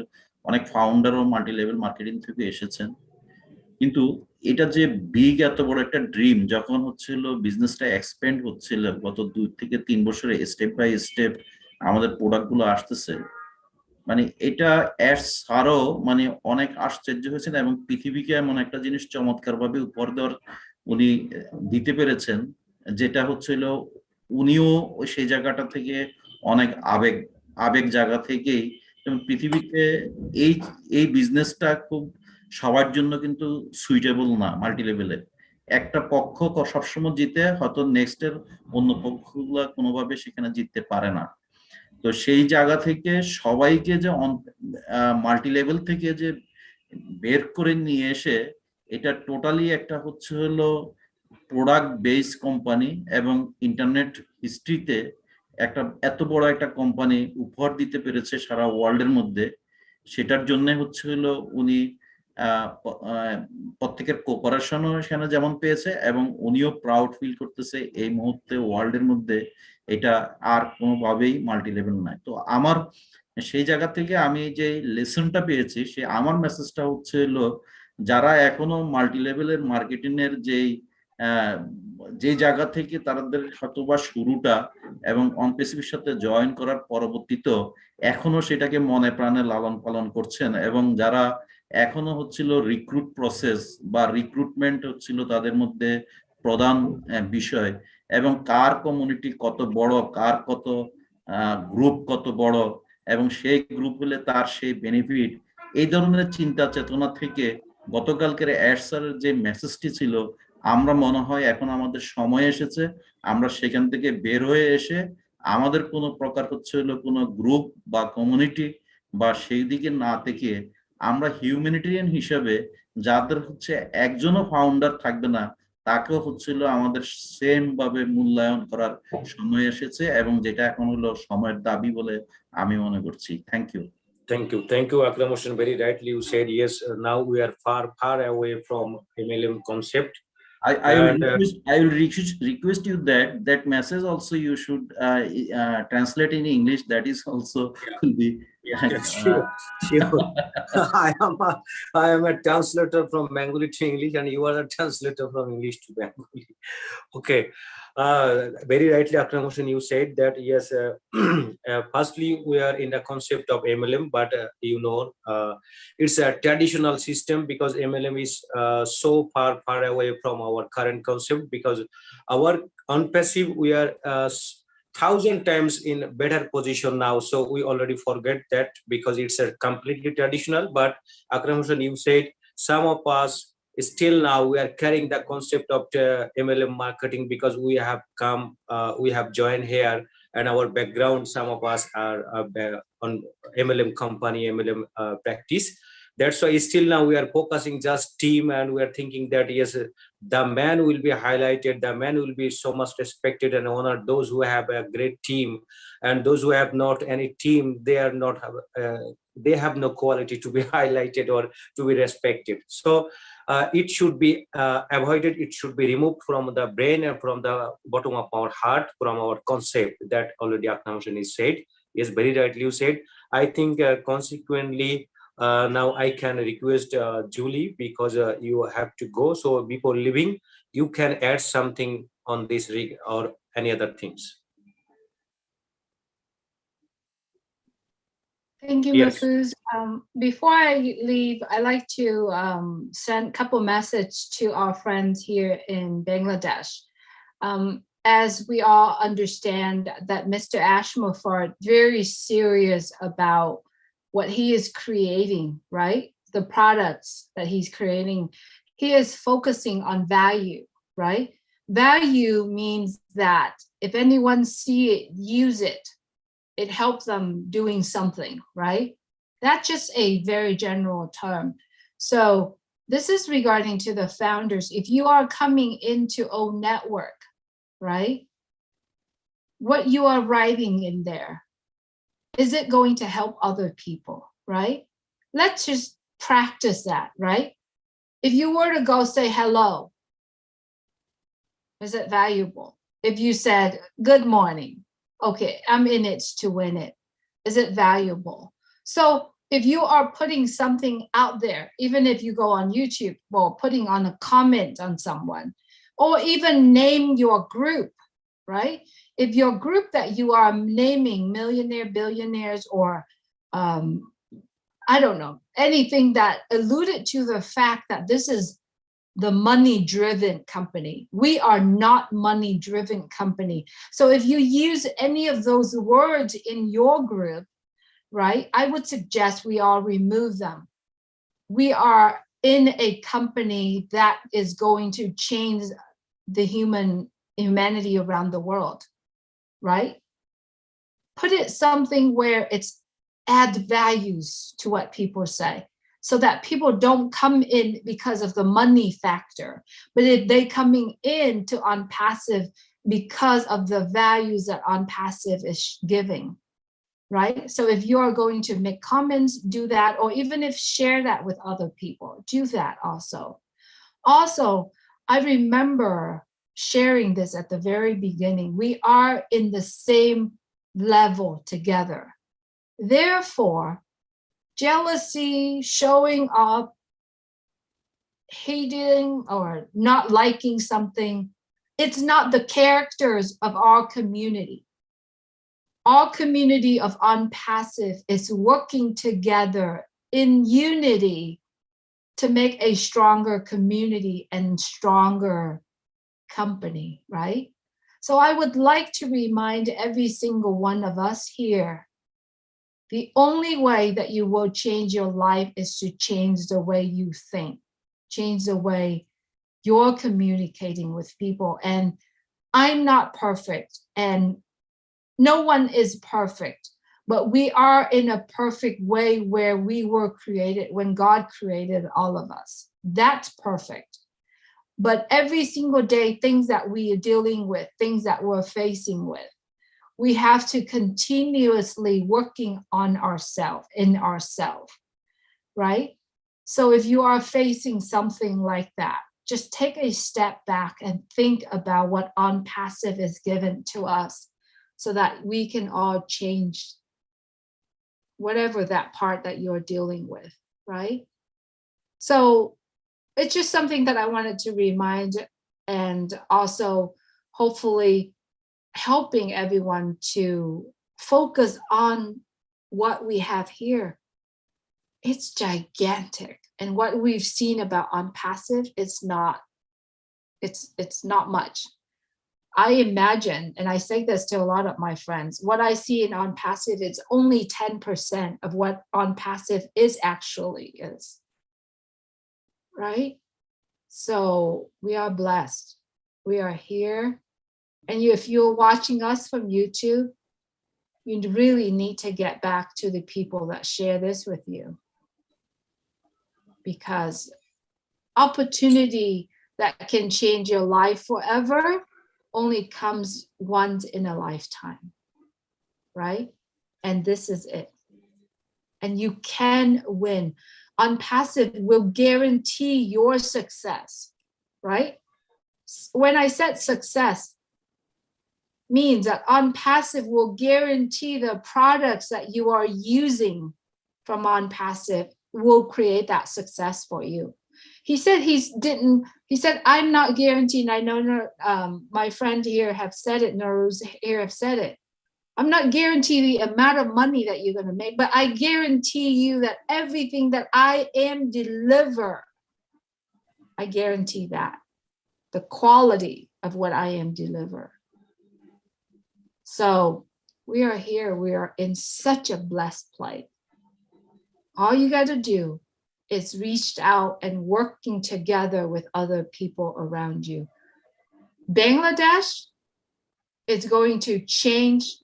Speaker 6: অনেক ফাউন্ডারও মাল্টি লেভেল মার্কেটিং থেকে এসেছেন। কিন্তু এটা যে বিগ এত বড় একটা ড্রিম, যখন হচ্ছিল বিজনেসটা এক্সপ্যান্ড হচ্ছিল গত 2 থেকে 3 বছরে স্টেপ বাই স্টেপ আমাদের প্রোডাক্টগুলো আসতেছে, মানে এটা অ্যাডস ছাড়াও মানে অনেক আশ্চর্য হয়েছেন, এবং পৃথিবীকে এমন একটা জিনিস চমৎকার ভাবে উপহার দেওয়ার উনি দিতে পেরেছেন, যেটা হচ্ছিল উনিও সেই জায়গাটা থেকে অনেক আবেগ আবেগ জায়গা থেকেই, এবং পৃথিবীতে এই এই বিজনেসটা খুব সবার জন্য কিন্তু সুইটেবল না। মাল্টি লেভেলের একটা পক্ষ সবসময় জিতে, হয়তো নেক্সটের অন্য পক্ষগুলো কোনোভাবে সেখানে জিততে পারে না। তো সেই জায়গা থেকে সবাইকে যে মাল্টি লেভেল থেকে যে বের করে নিয়ে এসে, এটা টোটালি একটা হচ্ছে হলো প্রোডাক্ট বেস কোম্পানি, এবং ইন্টারনেট হিস্ট্রিতে একটা এত বড় একটা কোম্পানি উপহার দিতে পেরেছে সারা ওয়ার্ল্ডের মধ্যে, সেটার জন্য হচ্ছে হলো উনি প্রত্যেকের কোঅপারেশনও সেখানে যেমন পেয়েছে, এবং উনিও প্রাউড ফিল করতেছে এই মুহূর্তে ওয়ার্ল্ডের মধ্যে এটা আর কোনোভাবেই মাল্টি লেভেল নাই। তো আমার সেই জায়গা থেকে আমি যে লেসনটা পেয়েছি, সে আমার মেসেজটা হচ্ছে হলো, যারা এখনো মাল্টি লেভেলের মার্কেটিং এর যে জায়গা থেকে তাদের হয়তোবা শুরুটা, এবং অনপেসিফির সাথে জয়েন করার পরবর্তীতে এখনো সেটাকে মনে প্রাণে লালন পালন করছেন, এবং যারা এখনো হচ্ছিল রিক্রুট প্রসেস বা রিক্রুটমেন্ট হচ্ছিল তাদের মধ্যে প্রধান বিষয়, এবং কার কমিউনিটি কত বড়, কার কত গ্রুপ কত বড়, এবং সেই গ্রুপ হলে তার সেই বেনিফিট, এই ধরনের চিন্তা চেতনা থেকে গতকালকের অ্যাডসারের যে মেসেজটি ছিল, আমরা মনে হয় এখন আমাদের সময় এসেছে আমরা সেখান থেকে বের হয়ে এসে আমাদের কোনো প্রকার হচ্ছে হলো কোনো গ্রুপ বা কমিউনিটি বা সেই দিকে না থেকে আমরা হিউম্যানিটেরিয়ান হিসেবে, যাদের হচ্ছে একজনও ফাউন্ডার থাকবে না, তাকেও হচ্ছিল আমাদের সেম ভাবে মূল্যায়ন করার সময় এসেছে, এবং যেটা এখন হলো সময়ের দাবি বলে আমি মনে করছি। Thank you.
Speaker 2: Thank you, Akram Hussain. Very rightly you said, yes, now we are far away from MLM concept.
Speaker 6: I will request you that message also you should translate in English. That is also will be
Speaker 2: Sure. I am a translator from Bengali to English, and you are a translator from English to Bengali. Okay. Very rightly, Akram Hussain, you said that, yes, firstly, we are in the concept of MLM, but it's a traditional system, because MLM is so far away from our current concept, because our on passive, we are 1,000 times in better position now, so we already forget that, because it's a completely traditional. But Akram Hussain, you said some of us still now we are carrying the concept of MLM marketing, because we have come, we have joined here, and our background, some of us are on MLM company, MLM practice. That's why still now we are focusing just team, and we are thinking that, yes, the man will be highlighted, the man will be so much respected and honored, those who have a great team, and those who have not any team, they are not they have no quality to be highlighted or to be respected. So it should be avoided, it should be removed from the brain and from the bottom of our heart, from our concept, that already Akram Hussain is said. Yes, very rightly you said. I think consequently, now I can request Julie, because you have to go. So before leaving, you can add something on this rig or any other things.
Speaker 5: Thank you,
Speaker 2: Yes.
Speaker 5: Mahfuz. Before I leave, I like to send a couple messages to our friends here in Bangladesh. As we all understand that Mr. Ashmofar very serious about what he is creating, right? The products that he's creating, he is focusing on value, right? Value means that if anyone see it, use it, it helps them doing something, right? That's just a very general term. So this is regarding to the founders. If you are coming into O Network, right? What you are writing in there, is it going to help other people, right? Let's just practice that, right? If you were to go say hello, is it valuable? If you said good morning, okay, I'm in it to win it. Is it valuable? So if you are putting something out there, even if you go on YouTube or putting on a comment on someone, or even name your group, right? If your group that you are naming millionaire, billionaires, or I don't know, anything that alluded to the fact that this is the money-driven company. We are not money-driven company. So if you use any of those words in your group, right, I would suggest we all remove them. We are in a company that is going to change the humanity around the world, right? Put it something where it's add values to what people say, so that people don't come in because of the money factor, but if they coming in to OnPassive because of the values that OnPassive is giving, right? So if you are going to make comments, do that, or even if share that with other people, do that also. Also, I remember sharing this at the very beginning. We are in the same level together. Therefore, jealousy, showing up, hating or not liking something, it's not the characters of our community. Our community of OnPassive is working together in unity to make a stronger community and stronger company, right? So I would like to remind every single one of us here, the only way that you will change your life is to change the way you think, change the way you're communicating with people. And I'm not perfect, and no one is perfect, but we are in a perfect way where we were created when God created all of us. That's perfect. But every single day, things that we are dealing with, things that we're facing with, we have to continuously working on ourselves, right? So if you are facing something like that, just take a step back and think about what OnPassive is given to us so that we can all change whatever that part that you're dealing with, right? So it's just something that I wanted to remind, and also hopefully helping everyone to focus on what we have here. It's gigantic, and what we've seen about OnPassive, it's not much. I imagine, and I say this to a lot of my friends, what I see in OnPassive is only 10% of what OnPassive is, right? So we are blessed. We are here. And if you're watching us from YouTube, you really need to get back to the people that share this with you, because opportunity that can change your life forever only comes once in a lifetime, right? And this is it. And you can win. OnPassive will guarantee your success, right? When I said success, means that OnPassive will guarantee the products that you are using from OnPassive will create that success for you. He said I'm not guaranteed. I know my friend here have said it, Naruz here have said it. I'm not guaranteed the amount of money that you're going to make, but I guarantee you that everything that I am deliver, I guarantee that the quality of what I am deliver. So we are here. We are in such a blessed place. All you got to do is reach out and working together with other people around you. Bangladesh is going to change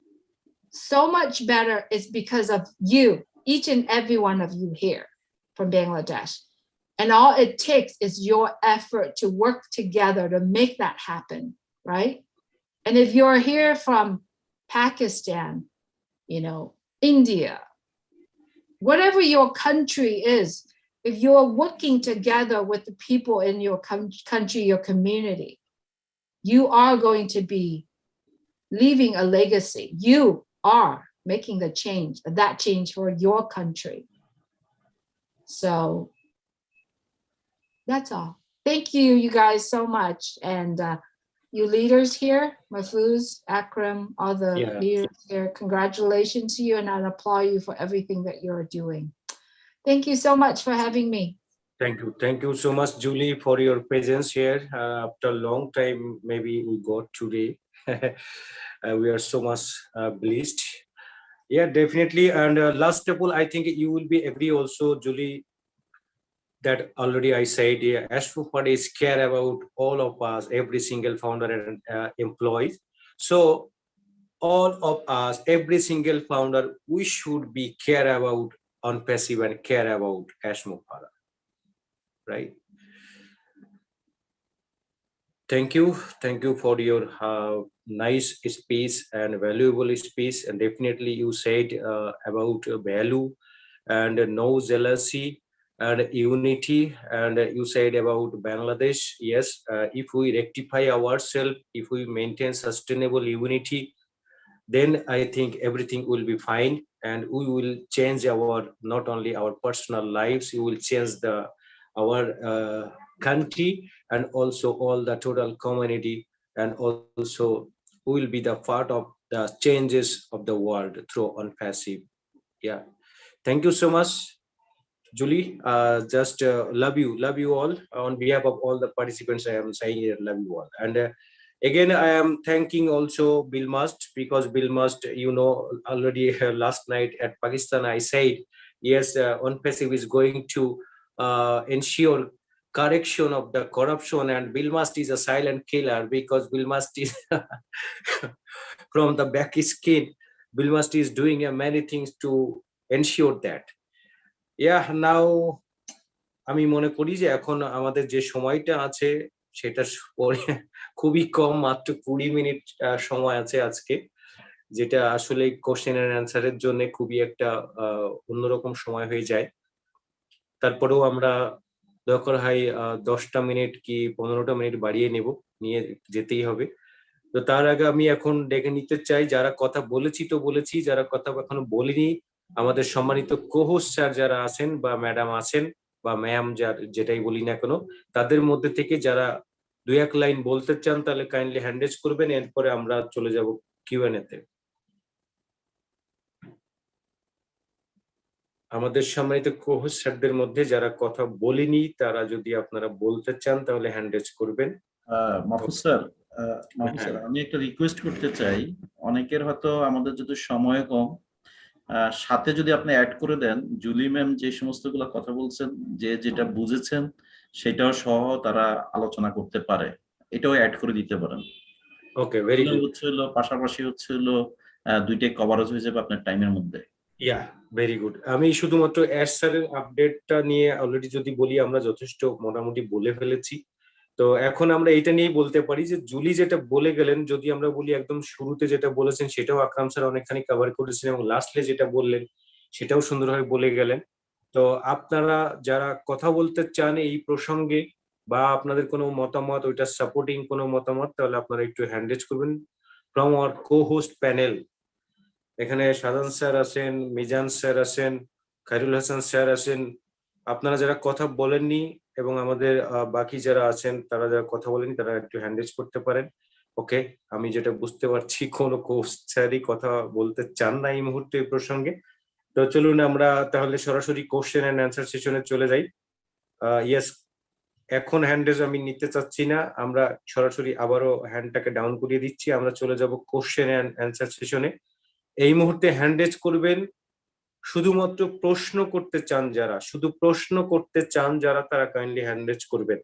Speaker 5: so much better. It's because of you, each and every one of you here from Bangladesh. And all it takes is your effort to work together to make that happen, right? And if you're here from Pakistan, India, whatever your country is, if you're working together with the people in your country, your community, you are going to be leaving a legacy. You are making the change, that change for your country. So that's all. Thank you, you guys, so much. And you leaders here, Mahfuz, Akram, all the
Speaker 2: Yeah.
Speaker 5: leaders here, congratulations to you, and I applaud you for everything that you're doing. Thank you so much for having me.
Speaker 2: Thank you so much, Julie, for your presence here. After a long time, maybe we got today. We are so much blessed. Yeah, definitely. And last of all, I think you will be agree also, Julie, that already I said, yeah, Ashford is care about all of us, every single founder and employees. So all of us, every single founder, we should be care about on passive and care about Ashford, right? Thank you for your nice speech and valuable speech. And definitely you said about value and no jealousy and unity, and you said about Bangladesh. Yes, if we rectify ourselves, if we maintain sustainable unity, then I think everything will be fine, and we will change our, not only our personal lives, we will change our country, and also all the total community, and also we will be the part of the changes of the world through on passive. Yeah, thank you so much, Julie. Just love you all. On behalf of all the participants, I am saying here, love you all. And again, I am thanking also Bill Must, because Bill Must, you know, already last night at Pakistan, I said, yes, on passive is going to ensure correction of the corruption, and Bill Must is a silent killer, because Bill Must is from the back skin. Bill Must is doing many things to ensure that. Yeah, now আমি মনে করি যে এখন আমাদের যে সময়টা আছে সেটা পরে খুবই কম, মাত্র 20 মিনিট সময় আছে আজকে, যেটা আসলে কোশ্চেন এন্ড অ্যান্সারের জন্য খুবই একটা অন্যরকম সময় হয়ে যায়। তারপরেও আমরা দরকার হয় 10টা মিনিট কি 15টা মিনিট বাড়িয়ে নিয়ে যেতেই হবে। তো তার আগে আমি এখন ডেকে নিতে চাই, যারা কথা বলেছি, যারা কথা এখনো বলিনি, আমাদের সম্মানিত কোহোস্ট স্যার যারা আছেন বা ম্যাডাম আছেন বা ম্যাম, যেটাই বলি না কেন, তাদের মধ্যে থেকে যারা 2-1 লাইন বলতে চান তাহলে কাইন্ডলি হ্যান্ড রেজ করবেন, এরপরে আমরা চলে যাব কিউএনএ তে। আমাদের সম্মানিত কোহোস্ট স্যারদের মধ্যে যারা কথা বলিনি, তারা যদি আপনারা বলতে চান তাহলে হ্যান্ড রেজ করবেন।
Speaker 6: মাহফুজ স্যার, আমি একটা রিকোয়েস্ট করতে চাই, অনেকের হয়তো আমাদের যদি সময় কম, সাথে যদি আপনি অ্যাড করে দেন, জুলি ম্যাম যে সমস্তগুলো কথা বলছেন, যে যেটা বুঝেছেন সেটাও সহ তারা আলোচনা করতে পারে, এটাও অ্যাড করে দিতে পারেন।
Speaker 2: ওকে, ভেরি গুড।
Speaker 6: হচ্ছিল পাশাপাশি হচ্ছিল দুইটাই কভারেজ হয়ে যাবে আপনার টাইমের মধ্যে।
Speaker 2: ইয়া, ভেরি গুড। আমি শুধুমাত্র অ্যাশ স্যারের আপডেটটা নিয়ে অলরেডি যদি বলি, আমরা যথেষ্ট মোটামুটি বলে ফেলেছি। তো এখন আমরা এটা নিয়েই বলতে পারি যে জুলি যেটা বলে গেলেন, যদি আমরা বলি একদম শুরুতে যেটা বলেছেন সেটাও আকরাম স্যার অনেকখানি কভার করেছেন, এবং লাস্টে যেটা বললেন সেটাও সুন্দরভাবে বলে গেলেন। তো আপনারা যারা কথা বলতে চান এই প্রসঙ্গে, বা আপনাদের কোনো মতামত, ওইটা সাপোর্টিং কোনো মতামত, তাহলে আপনারা একটু হ্যান্ড রেজ করবেন ফ্রম আওয়ার কো-হোস্ট প্যানেল। এখানে সাজান স্যার আছেন, মিজান স্যার আছেন, খায়রুল হাসান স্যার আছেন। আপনারা যারা কথা বলেননি এবং আমাদের বাকি যারা আছেন, তারা যারা কথা বলেনি, তারা একটু হ্যান্ড রেজ করতে পারেন। ওকে, আমি যেটা বুঝতে পারছি কোনো কোর্স স্যারই কথা বলতে চান না এই মুহূর্তে এই প্রসঙ্গে। তো চলুন আমরা তাহলে সরাসরি কোশ্চেন এন্ড অ্যান্সার সেশনে চলে যাই। ইয়েস, এখন হ্যান্ড রেজ আমি নিতে চাচ্ছি না, আমরা সরাসরি আবারও হ্যান্ডটাকে ডাউন করিয়ে দিচ্ছি। আমরা চলে যাব কোশ্চেন এন্ড অ্যান্সার সেশনে। এই মুহূর্তে হ্যান্ড রেজ করবেন শুধুমাত্র প্রশ্ন করতে চান যারা, শুধু প্রশ্ন করতে চান যারা, তারা কাইন্ডলি হ্যান্ড রেজ করবেন।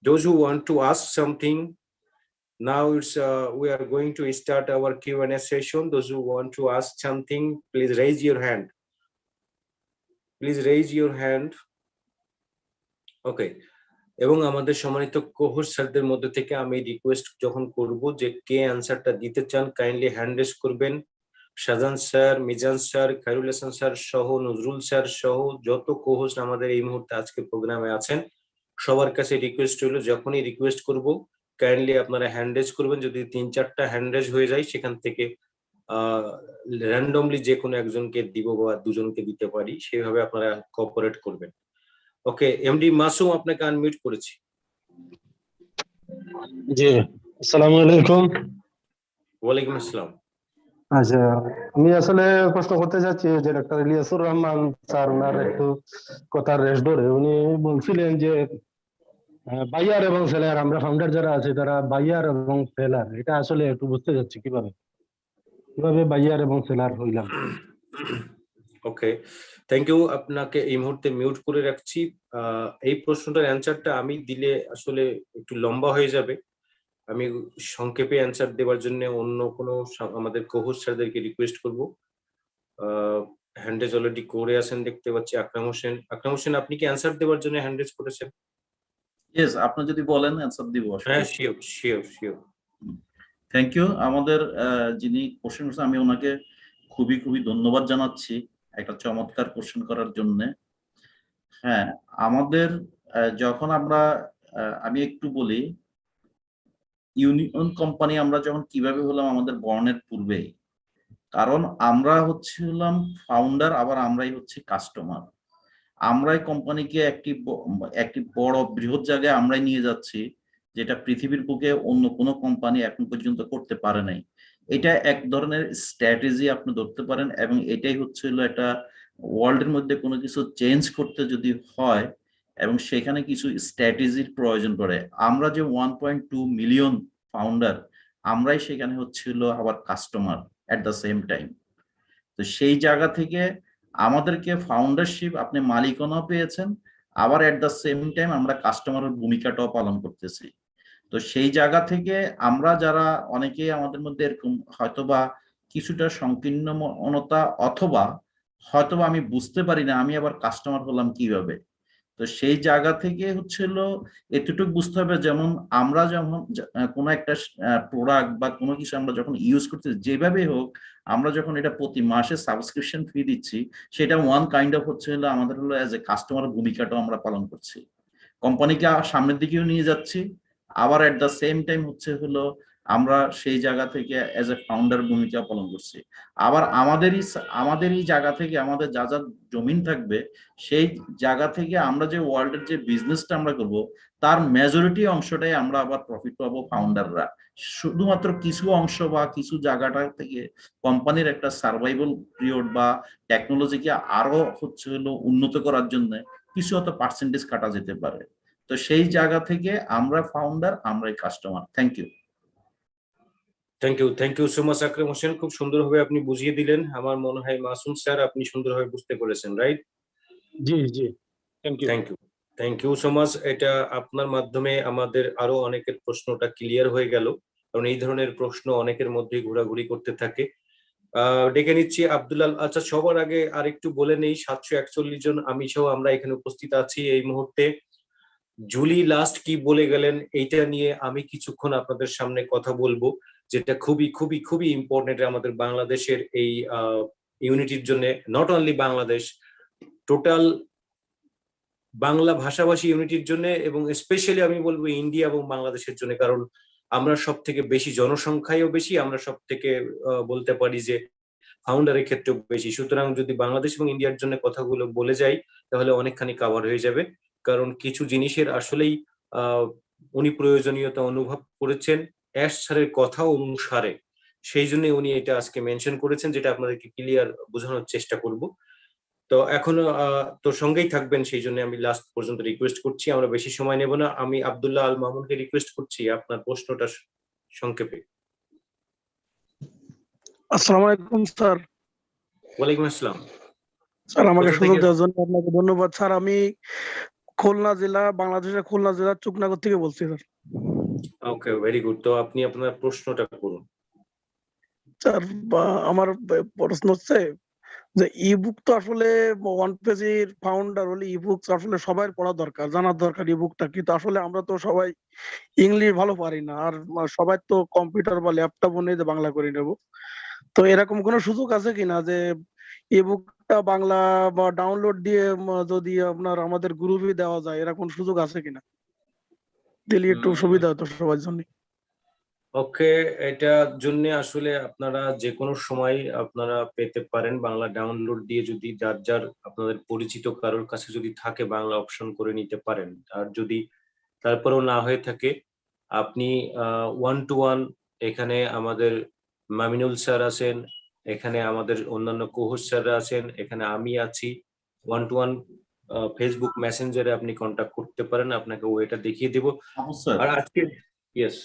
Speaker 2: Those who want to ask something, now it's we are going to start our Q&A session. Those who want to ask something, please raise your hand. Please raise your hand. Okay. এবং আমাদের সম্মানিত co-host স্যারদের মধ্যে থেকে আমি request যখন করব যে কে অ্যান্সারটা দিতে চান, কাইন্ডলি হ্যান্ড রেজ করবেন Shahjahan sir, Mizan sir, Khairul Hasan sir সহ নজরুল স্যার সহ যত কোহোস্ট আমাদের এই মুহূর্তে আজকে প্রোগ্রামে আছেন, সবার কাছে রিকোয়েস্ট হলো যখনই রিকোয়েস্ট করব কাইন্ডলি আপনারা হ্যান্ড রেজ করবেন। যদি 3-4টা হ্যান্ড রেজ হয়ে যায় সেখান থেকে র্যান্ডমলি যে কোনো একজনকে দিব বা দুজনকে দিতে পারি, সেইভাবে আপনারা কোঅপারেট করবেন। ওকে, এমডি মাসুম আপনাকে আনমিউট করেছি।
Speaker 10: জি, আসসালামু আলাইকুম।
Speaker 2: ওয়ালাইকুম আসসালাম।
Speaker 10: আচ্ছা, আমি আসলে প্রশ্ন করতে চাচ্ছি যে ডক্টর ইলিয়াসুর রহমান স্যার ওনার একটু কথার রেশ ধরে উনি বলছিলেন যে বাইয়ার এবং সেলার, আমরা ফাউন্ডার যারা আছে তারা বাইয়ার এবং সেলার, এটা আসলে একটু বুঝতে যাচ্ছি কিভাবে কিভাবে বাইয়ার এবং সেলার হইলাম।
Speaker 2: ওকে, থ্যাংক ইউ। আপনাকে এই মুহূর্তে মিউট করে রাখছি। এই প্রশ্নটার অ্যান্সারটা আমি দিলে আসলে একটু লম্বা হয়ে যাবে। আমি সংক্ষেপে অ্যান্সার দেওয়ার জন্য অন্য কোনো আমাদের কোহোস্ট স্যারদেরকে রিকোয়েস্ট করব। হ্যান্ডেজ অলরেডি করে আছেন দেখতে পাচ্ছি আকরাম হোসেন। আকরাম হোসেন, আপনি কি অ্যান্সার দেওয়ার জন্য হ্যান্ডেজ করেছেন?
Speaker 6: ইয়েস, আপনি যদি বলেন অ্যান্সার দিব।
Speaker 2: হ্যাঁ, sure sure sure.
Speaker 6: Thank you. আমাদের যিনি কোশ্চেন করছেন আমি ওনাকে খুবই খুবই ধন্যবাদ জানাচ্ছি একটা চমৎকার কোশ্চেন করার জন্য। হ্যাঁ, আমাদের যখন আমরা আমি একটু বলি, ইউনিয়ন কোম্পানি আমরা যখন কিভাবে হলাম আমাদের বর্ণের পূর্বেই, কারণ আমরা হলাম ফাউন্ডার, আবার আমরাই হচ্ছে কাস্টমার। আমরাই কোম্পানিকে একটি বড় বৃহৎ জায়গায় আমরাই নিয়ে যাচ্ছি, যেটা পৃথিবীর বুকে অন্য কোনো কোম্পানি এখন পর্যন্ত করতে পারে নাই। এটা এক ধরনের স্ট্র্যাটেজি আপনি ধরতে পারেন, এবং এটাই হলো একটা ওয়ার্ল্ডের মধ্যে কোনো কিছু চেঞ্জ করতে যদি হয় এবং সেখানে কিছু স্ট্র্যাটেজির প্রয়োজন পড়ে। আমরা যে 1.2 মিলিয়ন ফাউন্ডার, আমরাই সেখানে আবার customer at the same time. তো সেই জায়গা থেকে আমাদেরকে ফাউন্ডারশিপ, আপনি মালিকানা পেয়েছেন, আবার অ্যাট দ্য সেম টাইম আমরা কাস্টমারের ভূমিকাটাও পালন করতেছি। তো সেই জায়গা থেকে আমরা যারা অনেকেই আমাদের মধ্যে এরকম হয়তোবা কিছুটা সংকীর্ণতা, অথবা হয়তোবা আমি বুঝতে পারি না আমি আবার কাস্টমার হলাম কিভাবে। তো সেই জায়গা থেকে এতটুকু বুঝতে হবে, যেমন আমরা যখন কোনো একটা প্রোডাক্ট বা কোনো কিছু আমরা যখন ইউজ করতে, যেভাবে হোক আমরা যখন এটা প্রতি মাসে সাবস্ক্রিপশন ফি দিচ্ছি, সেটা ওয়ান কাইন্ড অফ আমাদের অ্যাজ এ কাস্টমার ভূমিকাটাও আমরা পালন করছি, কোম্পানিকে সামনের দিকেও নিয়ে যাচ্ছি, আবার এট দ্য সেম টাইম আমরা সেই জায়গা থেকে অ্যাজ এ ফাউন্ডার ভূমিকা পালন করছি। আবার আমাদেরই জায়গা থেকে আমাদের যা যা জমিন থাকবে, সেই জায়গা থেকে আমরা যে ওয়ার্ল্ডের যে বিজনেসটা আমরা করব, তার মেজরিটি অংশটাই আমরা আবার প্রফিট পাবো ফাউন্ডাররা। শুধুমাত্র কিছু অংশ বা কিছু জায়গাটা থেকে কোম্পানির একটা সার্ভাইভাল পিরিয়ড বা টেকনোলজিকে আরো উন্নত করার জন্য কিছু হয়তো পার্সেন্টেজ কাটা যেতে পারে। তো সেই জায়গা থেকে আমরা ফাউন্ডার, আমরাই customer. Thank you.
Speaker 2: Thank you so much Akram Hossain, খুব সুন্দরভাবে আপনি বুঝিয়ে দিলেন। আমার মনে হয় মাসুম স্যার আপনি সুন্দরভাবে বুঝতে পেরেছেন, রাইট?
Speaker 10: জি জি, thank you.
Speaker 2: Thank you so much. এটা আপনার মাধ্যমে আমাদের আরো অনেকের প্রশ্নটা ক্লিয়ার হয়ে গেল, কারণ এই ধরনের প্রশ্ন অনেকের মধ্যেই ঘোরাঘুরি করতে থাকে। ডেকে নিচ্ছি আব্দুল্লাহ। আচ্ছা, সবার আগে আর একটু বলে নেই, 741 জন আমি সহ আমরা এখানে উপস্থিত আছি এই মুহূর্তে। জুলি লাস্ট কি বলে গেলেন এইটা নিয়ে আমি কিছুক্ষণ আপনাদের সামনে কথা বলবো, যেটা খুবই খুবই খুবই ইম্পর্টেন্ট আমাদের বাংলাদেশের এই ইউনিটির জন্য। Not only Bangladesh, total Bangla ভাষাভাষী ইউনিটির জন্য, এবং স্পেশালি আমি বলবো ইন্ডিয়া এবং বাংলাদেশের জন্য, কারণ আমরা সব থেকে বেশি, জনসংখ্যায়ও বেশি, আমরা সব থেকে বলতে পারি যে ফাউন্ডারের ক্ষেত্রেও বেশি। সুতরাং যদি বাংলাদেশ এবং ইন্ডিয়ার জন্য কথাগুলো বলে যাই তাহলে অনেকখানি কভার হয়ে যাবে, কারণ কিছু জিনিসের আসলেই উনি প্রয়োজনীয়তা অনুভব করেছেন অ্যাশ স্যারের কথা অনুসারে, সেই জন্য উনি এটা আজকে মেনশন করেছেন, যেটা আপনাদেরকে ক্লিয়ার বোঝানোর চেষ্টা করব। তো এখনো তোর সঙ্গেই থাকবেন, সেই জন্য আমি লাস্ট পর্যন্ত রিকোয়েস্ট করছি, আমরা বেশি সময় নেব না। আমি আব্দুল্লাহ আল মামুনকে রিকোয়েস্ট করছি আপনার প্রশ্নটা সংক্ষেপে।
Speaker 7: আসসালামু আলাইকুম স্যার।
Speaker 2: ওয়ালাইকুম আসসালাম
Speaker 7: স্যার, আমাকে সুযোগ দেওয়ার জন্য আপনাকে ধন্যবাদ স্যার। আমি খুলনা জেলা, বাংলাদেশের খুলনা জেলা চুকনাগর থেকে বলছি স্যার।
Speaker 2: ওকে, ভেরি গুড। তো আপনি আপনার প্রশ্নটা করুন
Speaker 7: স্যার। আমার প্রশ্ন হচ্ছে যে ইবুক তো আসলে ওয়ান পেজের ফাউন্ডার হলে ইবুক আসলে সবার পড়া দরকার, জানার দরকার ইবুকটা, কিন্তু আসলে আমরা তো সবাই ইংলিশ ভালো পারি না, আর সবাই তো কম্পিউটার বা ল্যাপটপ নিয়ে বাংলা করে নেব। তো এরকম কোনো সুযোগ আছে কিনা যে ইবুকটা বাংলা বা ডাউনলোড দিয়ে যদি আপনার আমাদের গ্রুপে দেওয়া যায়, এরকম সুযোগ আছে কিনা? দিলে একটু সুবিধা হতো সবার জন্য।
Speaker 2: ওকে, এটার জন্য আসলে আপনারা যে কোনো সময় আপনারা পেতে পারেন বাংলা ডাউনলোড দিয়ে, যদি যার যার আপনাদের পরিচিত কারোর কাছে যদি থাকে বাংলা অপশন করে নিতে পারেন। আর যদি তারপরেও না হয়ে থাকে, আপনি 1-to-1 এখানে আমাদের মামিনুল স্যার আছেন, এখানে আমাদের অন্যান্য কোহোস্ট স্যাররা আছেন, এখানে আমি আছি। 1-to-1 ফেসবুক মেসেঞ্জারে আপনি কন্ট্যাক্ট করতে পারেন, আপনাকে ওইটা দেখিয়ে দিব। আর আজকে ইয়েস,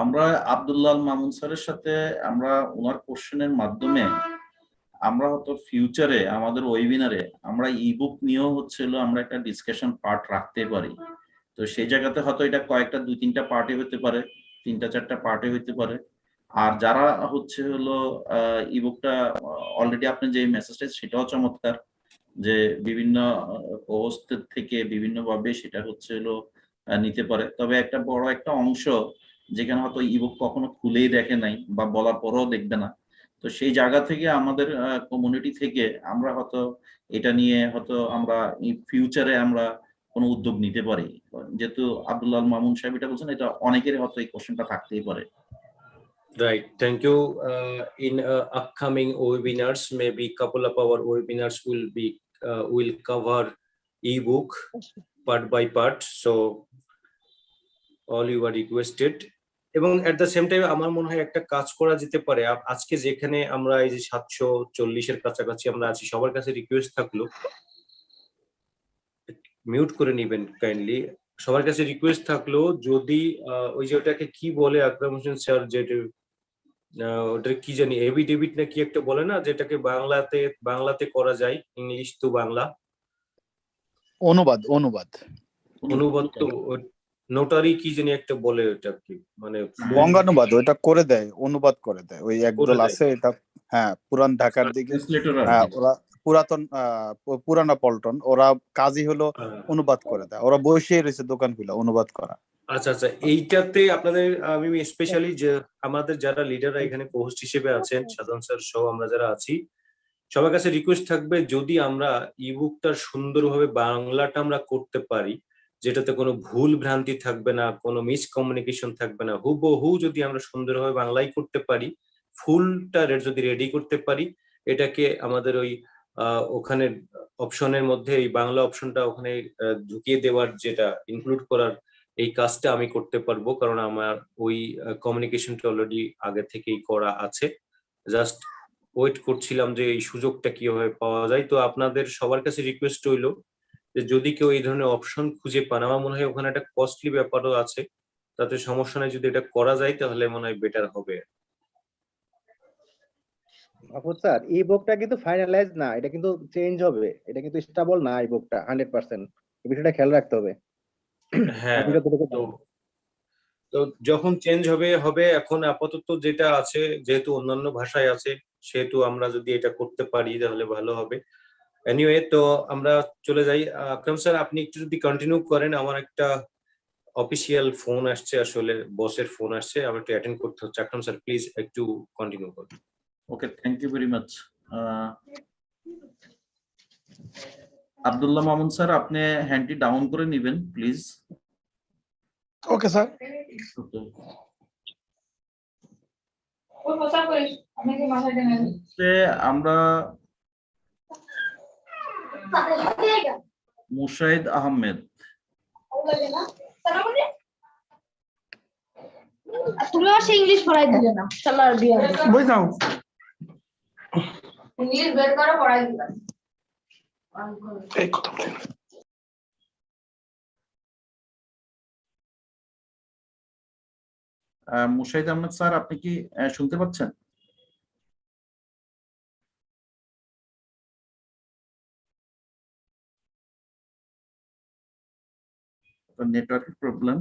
Speaker 6: আমরা আব্দুল্লাহ মামুন স্যারের সাথে আমরা ওনার কোশ্চেনের মাধ্যমে আমরা হয়তো ফিউচারে আমাদের ওয়েবিনারে আমরা ইবুক নিয়েও হচ্ছিল আমরা একটা ডিসকাশন পার্ট রাখতে পারি। তো সেই জায়গাতে হয়তো এটা কয়েকটা 2-3টা পার্টে হতে পারে, 3-4টা পার্টে হতে পারে। আর যারা হচ্ছে হলো ইবুকটা অলরেডি আপনি যে মেসেজটা সেটাও চমৎকার, যে বিভিন্ন পোস্ট থেকে বিভিন্নভাবে সেটা হচ্ছে হলো নিতে পারে। তবে একটা বড় একটা অংশ যেখানে হয়তো ইবুক কখনো খুলেই দেখে নাই বা বলার পরেও দেখবে না, তো সেই জায়গা থেকে আমাদের কমিউনিটি থেকে আমরা হয়তো এটা নিয়ে হয়তো আমরা ফিউচারে আমরা কোনো উদ্যোগ নিতে পারি। যেহেতু আব্দুল্লাহ মামুন সাহেব এটা বলছেন, এটা অনেকেরই হয়তো এই কোশ্চেনটা থাকতেই পারে।
Speaker 2: Right, thank you. In upcoming webinars, maybe couple of our webinars will cover ebook part by part. So all you are requested. এবং at the same time আমার মনে হয় একটা কাজ করা যেতে পারে। আজকে যেখানে আমরা এই যে 740-এর কাছাকাছি আমরা আছি, সবার কাছে রিকোয়েস্ট থাকলো, মিউট করে নিবেন কাইন্ডলি। সবার কাছে রিকোয়েস্ট থাকলো, যদি ওই যে ওটাকে কি বলে আকরাম হোসেন স্যার, যেটা ওটা কি জানি এভিডেভিট না কি একটা বলে না, যেটাকে বাংলাতে করা যায়, ইংলিশ টু বাংলা
Speaker 11: অনুবাদ।
Speaker 2: তো নোটারি কি জানি একটা বলে, ওটা কি মানে
Speaker 11: বঙ্গানুবাদ, ওইটা করে দেয়, অনুবাদ করে দেয়। ওই একদল আছে, এটা হ্যাঁ পুরান ঢাকার দিকে, হ্যাঁ ওরা পুরাতন পুরানা পল্টন, ওরা কাজই হলো অনুবাদ করে দেয়। ওরা বসে রয়েছে দোকানগুলো অনুবাদ করা।
Speaker 2: আচ্ছা আচ্ছা, এইটাতে আপনাদের আমি স্পেশালি যে আমাদের যারা লিডাররা এখানে পোস্ট হিসেবে আছেন, সাধারণ স্যার সহ আমরা যারা আছি, সবার কাছে রিকোয়েস্ট থাকবে, যদি আমরা ইবুকটা সুন্দরভাবে বাংলাটা আমরা করতে পারি, যেটাতে কোনো ভুল ভ্রান্তি থাকবে না, কোনো মিসকমিউনিকেশন থাকবে না, হুবহু যদি আমরা সুন্দরভাবে বাংলাই করতে পারি, ফুলটা যদি রেডি করতে পারি, এটাকে আমাদের ওই ওখানে অপশনের মধ্যে এই বাংলা অপশনটা ওখানে ঢুকিয়ে দেওয়ার, যেটা ইনক্লুড করার, এই কাজটা আমি করতে পারবো, কারণ আমার ওই কমিউনিকেশনটা অলরেডি আগে থেকেই করা আছে। জাস্ট ওয়েট করছিলাম যে এই সুযোগটা কিভাবে পাওয়া যায়। তো আপনাদের সবার কাছে রিকোয়েস্ট হইলো যে যদি কেউ এই ধরনের অপশন খুঁজে পান, আমার মনে হয় ওখানে একটা কস্টলি ব্যাপারও আছে, তাতে সমস্যা নেই, যদি এটা করা যায় তাহলে মনে হয় বেটার হবে।
Speaker 8: মাহফুজ স্যার, ই বুকটা কিন্তু ফাইনালাইজ না, এটা কিন্তু চেঞ্জ হবে, এটা কিন্তু স্টেবল না ই বুকটা 100%, এই বিষয়টা খেয়াল রাখতে হবে।
Speaker 2: হ্যাঁ, তো যখন চেঞ্জ হবে এখন আপাতত যেটা আছে, যেহেতু অন্যান্য ভাষায় আছে, সেহেতু আমরা যদি এটা করতে পারি তাহলে ভালো হবে। এনিওয়ে, তো আমরা চলে যাই। আকরাম স্যার, আপনি একটু যদি কন্টিনিউ করেন, আমার একটা অফিসিয়াল ফোন আসছে, আসলে বসের ফোন আসছে, আমার একটু অ্যাটেন্ড করতে হচ্ছে। আকরাম স্যার প্লিজ একটু কন্টিনিউ করুন।
Speaker 6: Okay, thank you very much. Abdullah Mamun sir, আপনি হ্যান্ডটি ডাউন করে নেবেন প্লিজ।
Speaker 7: Okay sir.
Speaker 6: আমরা মুশাহিদ আহমেদ,
Speaker 5: তুমি আসে ইংলিশ পড়াই দিলে না, শালা আরবি
Speaker 7: বুঝাও,
Speaker 5: ইংলিশ বের করে পড়াই দিবা।
Speaker 7: এই কথা বলেন।
Speaker 6: মুশাহিদ আহমেদ স্যার, আপনি কি শুনতে পাচ্ছেন? নেটওয়ার্কের প্রবলেম।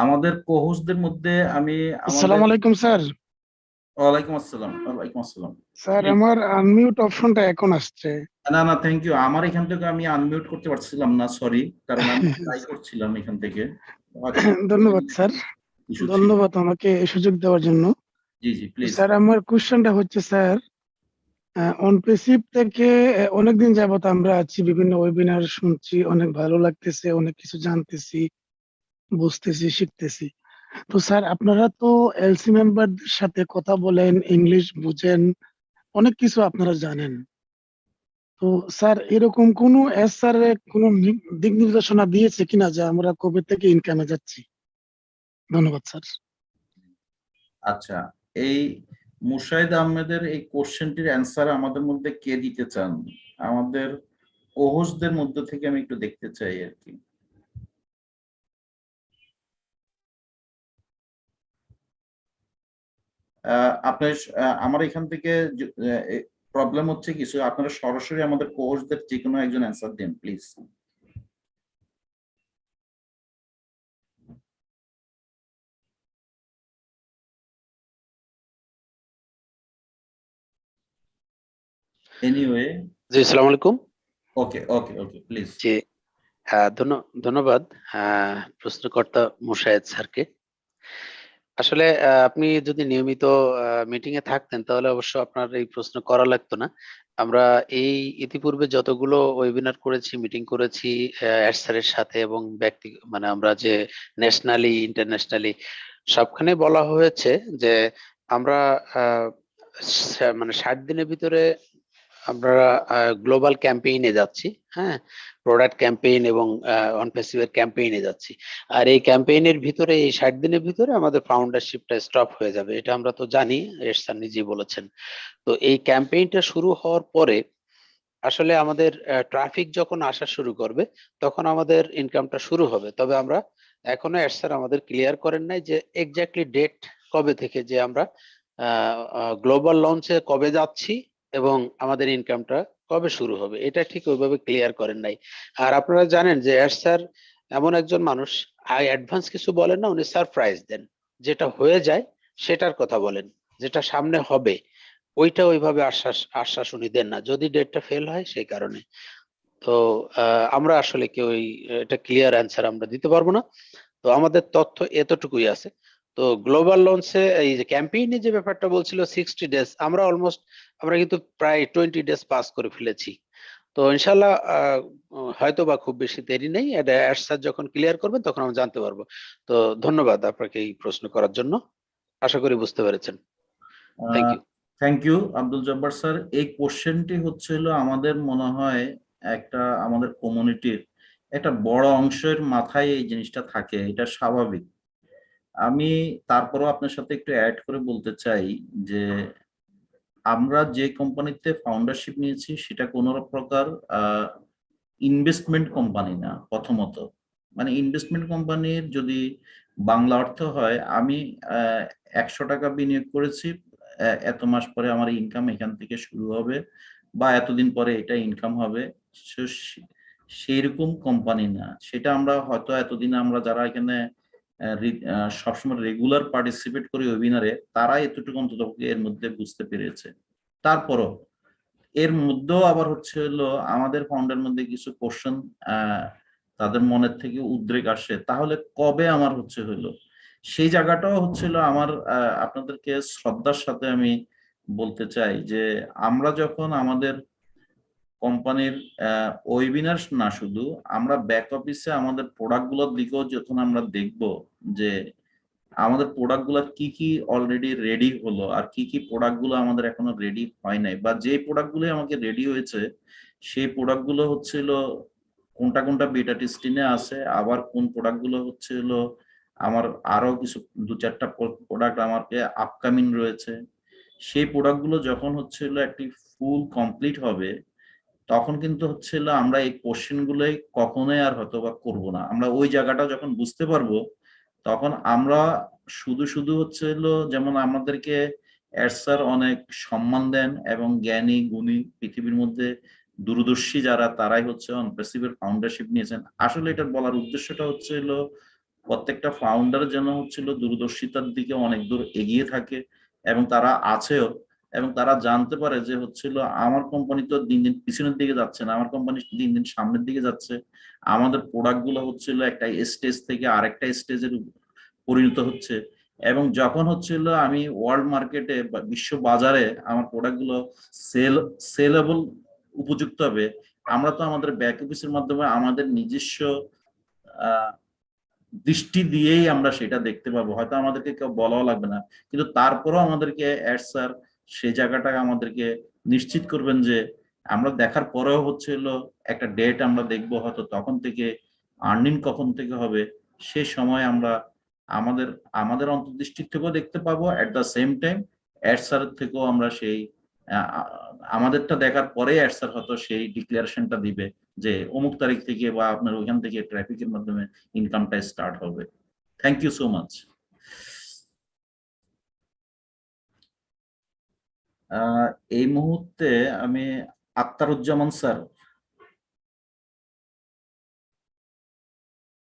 Speaker 6: আমাদের কোহোস্টদের মধ্যে আমি
Speaker 7: আসসালামু আলাইকুম স্যার।
Speaker 6: ওয়ালাইকুম আসসালাম। ওয়ালাইকুম আসসালাম।
Speaker 7: স্যার আমার আনমিউট অপশনটা এখন আসছে।
Speaker 6: না না, থ্যাংক ইউ। আমার এখান থেকে আমি আনমিউট করতে পারছিলাম না, সরি, কারণ আমি ট্রাই করছিলাম এখান থেকে।
Speaker 7: ধন্যবাদ স্যার,
Speaker 6: ইস্যু ছিল।
Speaker 7: ধন্যবাদ আমাকে এই সুযোগ দেওয়ার জন্য।
Speaker 6: জি জি, প্লিজ।
Speaker 7: স্যার আমার কোশ্চেনটা হচ্ছে স্যার, অনপেসিভ থেকে অনেকদিন যাবত আমরা আছি, বিভিন্ন ওয়েবিনার শুনছি, অনেক ভালো লাগতেছে, অনেক কিছু জানতেছি, বুঝতেছি, শিখতেছি। তো স্যার আপনারা তো এলসি মেম্বারদের সাথে কথা বলেন, ইংলিশ বুঝেন, অনেক কিছু আপনারা জানেন। তো স্যার এরকম কোনো স্যার কোনো দিক নির্দেশনা দিয়েছে কিনা যে আমরা কবে থেকে ইনকামে যাচ্ছি? ধন্যবাদ স্যার।
Speaker 6: আচ্ছা, এই মুশাহিদ আহমেদের এই কোশ্চেনটির অ্যান্সার আমাদের মধ্যে কে দিতে চান? আমাদের কোহোস্টদের মধ্যে থেকে আমি একটু দেখতে চাই আর কি। আপনার আমার এখান থেকে প্রবলেম হচ্ছে কিছু, আপনারা সরাসরি আমাদের কোহোস্টদের যে কোনো একজন অ্যান্সার দিন প্লিজ। এনিওয়ে,
Speaker 1: জি, আসসালামু আলাইকুম।
Speaker 6: ওকে ওকে ওকে, প্লিজ।
Speaker 1: জি, ধন্যবাদ প্রশ্নকর্তা মুশাহিদ স্যারকে। আসলে আপনি যদি নিয়মিত মিটিং এ থাকতেন তাহলে অবশ্য আপনার এই প্রশ্ন করা লাগতো না। আমরা এই ইতিপূর্বে যতগুলো ওয়েবিনার করেছি, মিটিং করেছি এড স্যারের সাথে এবং মানে আমরা যে ন্যাশনালি ইন্টারন্যাশনালি সবখানে বলা হয়েছে যে আমরা মানে 60 দিনের ভিতরে আমরা গ্লোবাল ক্যাম্পেইনে যাচ্ছি। হ্যাঁ, প্রোডাক্ট ক্যাম্পেইন এবং অনপেসিভের ক্যাম্পেইনে যাচ্ছি। আর এই ক্যাম্পেইনের ভিতরে এই 60 দিনের ভিতরে আমাদের ফাউন্ডারশিপটা স্টপ হয়ে যাবে, এটা আমরা তো জানি, এর স্যার নিজেই বলেছেন। তো এই ক্যাম্পেইনটা শুরু হওয়ার পরে আসলে আমাদের ট্রাফিক যখন আসা শুরু করবে তখন আমাদের ইনকামটা শুরু হবে। তবে আমরা এখনো এর স্যার আমাদের ক্লিয়ার করেন নাই যে এক্স্যাক্টলি ডেট কবে থেকে যে আমরা গ্লোবাল লঞ্চে কবে যাচ্ছি এবং আমাদের ইনকামটা কবে শুরু হবে, এটা ঠিক ওইভাবে ক্লিয়ার করেন নাই। আর আপনারা জানেন যে এর স্যার এমন একজন মানুষ, অ্যাডভান্স কিছু বলেন না, উনি সারপ্রাইজ দেন। যেটা হয়ে যায় সেটার কথা বলেন, যেটা সামনে হবে ওইটা ওইভাবে আশ্বাস আশ্বাস উনি দেন না, যদি ডেটটা ফেল হয় সেই কারণে। তো আমরা আসলে কেউ এটা ক্লিয়ার অ্যান্সার আমরা দিতে পারবো না। তো আমাদের তথ্য এতটুকুই আছে। তো গ্লোবাল লঞ্চে এই যে ক্যাম্পেইনে যে ব্যাপারটা বলছিল 60 ডেজ, আমরা কিন্তু প্রায় 20 ডেজ পাস করে ফেলেছি। তো ইনশাল্লাহ হয়তো বা খুব বেশি দেরি নেই, এটা স্যার যখন ক্লিয়ার করবেন তখন আমরা জানতে পারবো। তো ধন্যবাদ আপনাকে এই প্রশ্ন করার জন্য, আশা করি বুঝতে পেরেছেন। Thank you.
Speaker 6: Thank you Abdul Jabbar sir. এই কোশ্চেনটি হচ্ছিল আমাদের মনে হয় একটা আমাদের কমিউনিটির একটা বড় অংশের মাথায় এই জিনিসটা থাকে, এটা স্বাভাবিক। আমি তারপরও আপনার সাথে একটু অ্যাড করে বলতে চাই যে আমরা যে কোম্পানিতে ফাউন্ডারশিপ নিয়েছি সেটা কোনো প্রকার ইনভেস্টমেন্ট কোম্পানি না। প্রথমত মানে ইনভেস্টমেন্ট কোম্পানির যদি বাংলা অর্থ হয়, আমি 100 টাকা বিনিয়োগ করেছি, এত মাস পরে আমার ইনকাম এখান থেকে শুরু হবে বা এতদিন পরে এটা ইনকাম হবে, সেইরকম কোম্পানি না। সেটা আমরা হয়তো এতদিন আমরা যারা এখানে সবসময় রেগুলার পার্টিসিপেট করি ওয়েবিনারে, তারা এতটুকু অন্তত এর মধ্যে বুঝতে পেরেছে। তারপরও এর মধ্যেও আবার হচ্ছে হলো আমাদের ফাউন্ডের মধ্যে কিছু কোশ্চেন তাদের মনের থেকে উদ্রেক আসে, তাহলে কবে আমার হচ্ছে হলো সেই জায়গাটাও হচ্ছিল আমার আপনাদেরকে শ্রদ্ধার সাথে আমি বলতে চাই যে আমরা যখন আমাদের কোম্পানির ওয়েবিনার না শুধু, আমরা ব্যাক অফিসে আমাদের প্রোডাক্ট গুলোর দিকেও যখন আমরা দেখব যে আমাদের প্রোডাক্ট গুলো কি কি অলরেডি রেডি হলো আর কি কি প্রোডাক্ট গুলো আমাদের এখনো রেডি হয় নাই, বা যে প্রোডাক্ট গুলো আমাকে রেডি হয়েছে সেই প্রোডাক্ট গুলো হচ্ছিল কোনটা কোনটা বিটা টেস্টিংয়ে আছে, আবার কোন প্রোডাক্ট গুলো হচ্ছিল আমার আরো কিছু 2-4টা প্রোডাক্ট আমাকে আপকামিং রয়েছে। সেই প্রোডাক্ট গুলো যখন হচ্ছিল একটি ফুল কমপ্লিট হবে তখন কিন্তু হচ্ছিল আমরা এই কোশ্চেন গুলোই কখনোই আর হয়তো বা করবো না। আমরা ওই জায়গাটা যখন বুঝতে পারবো তখন আমরা শুধু শুধু হচ্ছে হলো, যেমন আমাদেরকে স্যার অনেক সম্মান দেন এবং জ্ঞানী গুণী পৃথিবীর মধ্যে দূরদর্শী যারা তারাই হচ্ছে অনপ্রেসিভের ফাউন্ডারশিপ নিয়েছেন। আসলে এটা বলার উদ্দেশ্যটা হচ্ছে হলো প্রত্যেকটা ফাউন্ডার যেন হচ্ছিল দূরদর্শিতার দিকে অনেক দূর এগিয়ে থাকে এবং তারা আছেও, এবং তারা জানতে পারে যে হচ্ছিল আমার কোম্পানি তো দিন দিন পিছনের দিকে যাচ্ছে না, আমার কোম্পানি দিন দিন সামনের দিকে যাচ্ছে, আমাদের প্রোডাক্ট গুলো হচ্ছিল একটা স্টেজ থেকে আরেকটা স্টেজের পরিণত হচ্ছে। এবং যখন হচ্ছিল আমি ওয়ার্ল্ড মার্কেটে বা বিশ্ব বাজারে আমার প্রোডাক্ট গুলো সেলেবল উপযুক্ত হবে, আমরা তো আমাদের ব্যাক অফিসের মাধ্যমে আমাদের নিজস্ব দৃষ্টি দিয়েই আমরা সেটা দেখতে পাবো, হয়তো আমাদেরকে কেউ বলাও লাগবে না, কিন্তু তারপরেও আমাদেরকে অ্যাড স্যার সেই জায়গাটা আমাদেরকে নিশ্চিত করবেন যে আমরা দেখার পরেও হচ্ছে হলো একটা ডেট আমরা দেখবো, হয়তো তখন থেকে আর্নিং কখন থেকে হবে সে সময় আমরা আমাদের আমাদের অন্তর্দৃষ্টির থেকেও দেখতে পাবো, এট দ্য সেম টাইম অ্যাড স্যারের থেকেও আমরা সেই আমাদেরটা দেখার পরে অ্যাড স্যার হয়তো সেই ডিক্লারেশনটা দিবে যে অমুক তারিখ থেকে বা আপনার ওইখান থেকে ট্রাফিকের মাধ্যমে ইনকামটা স্টার্ট হবে। Thank you so much. এই মুহূর্তে আমি আক্তারুজ্জামান স্যার,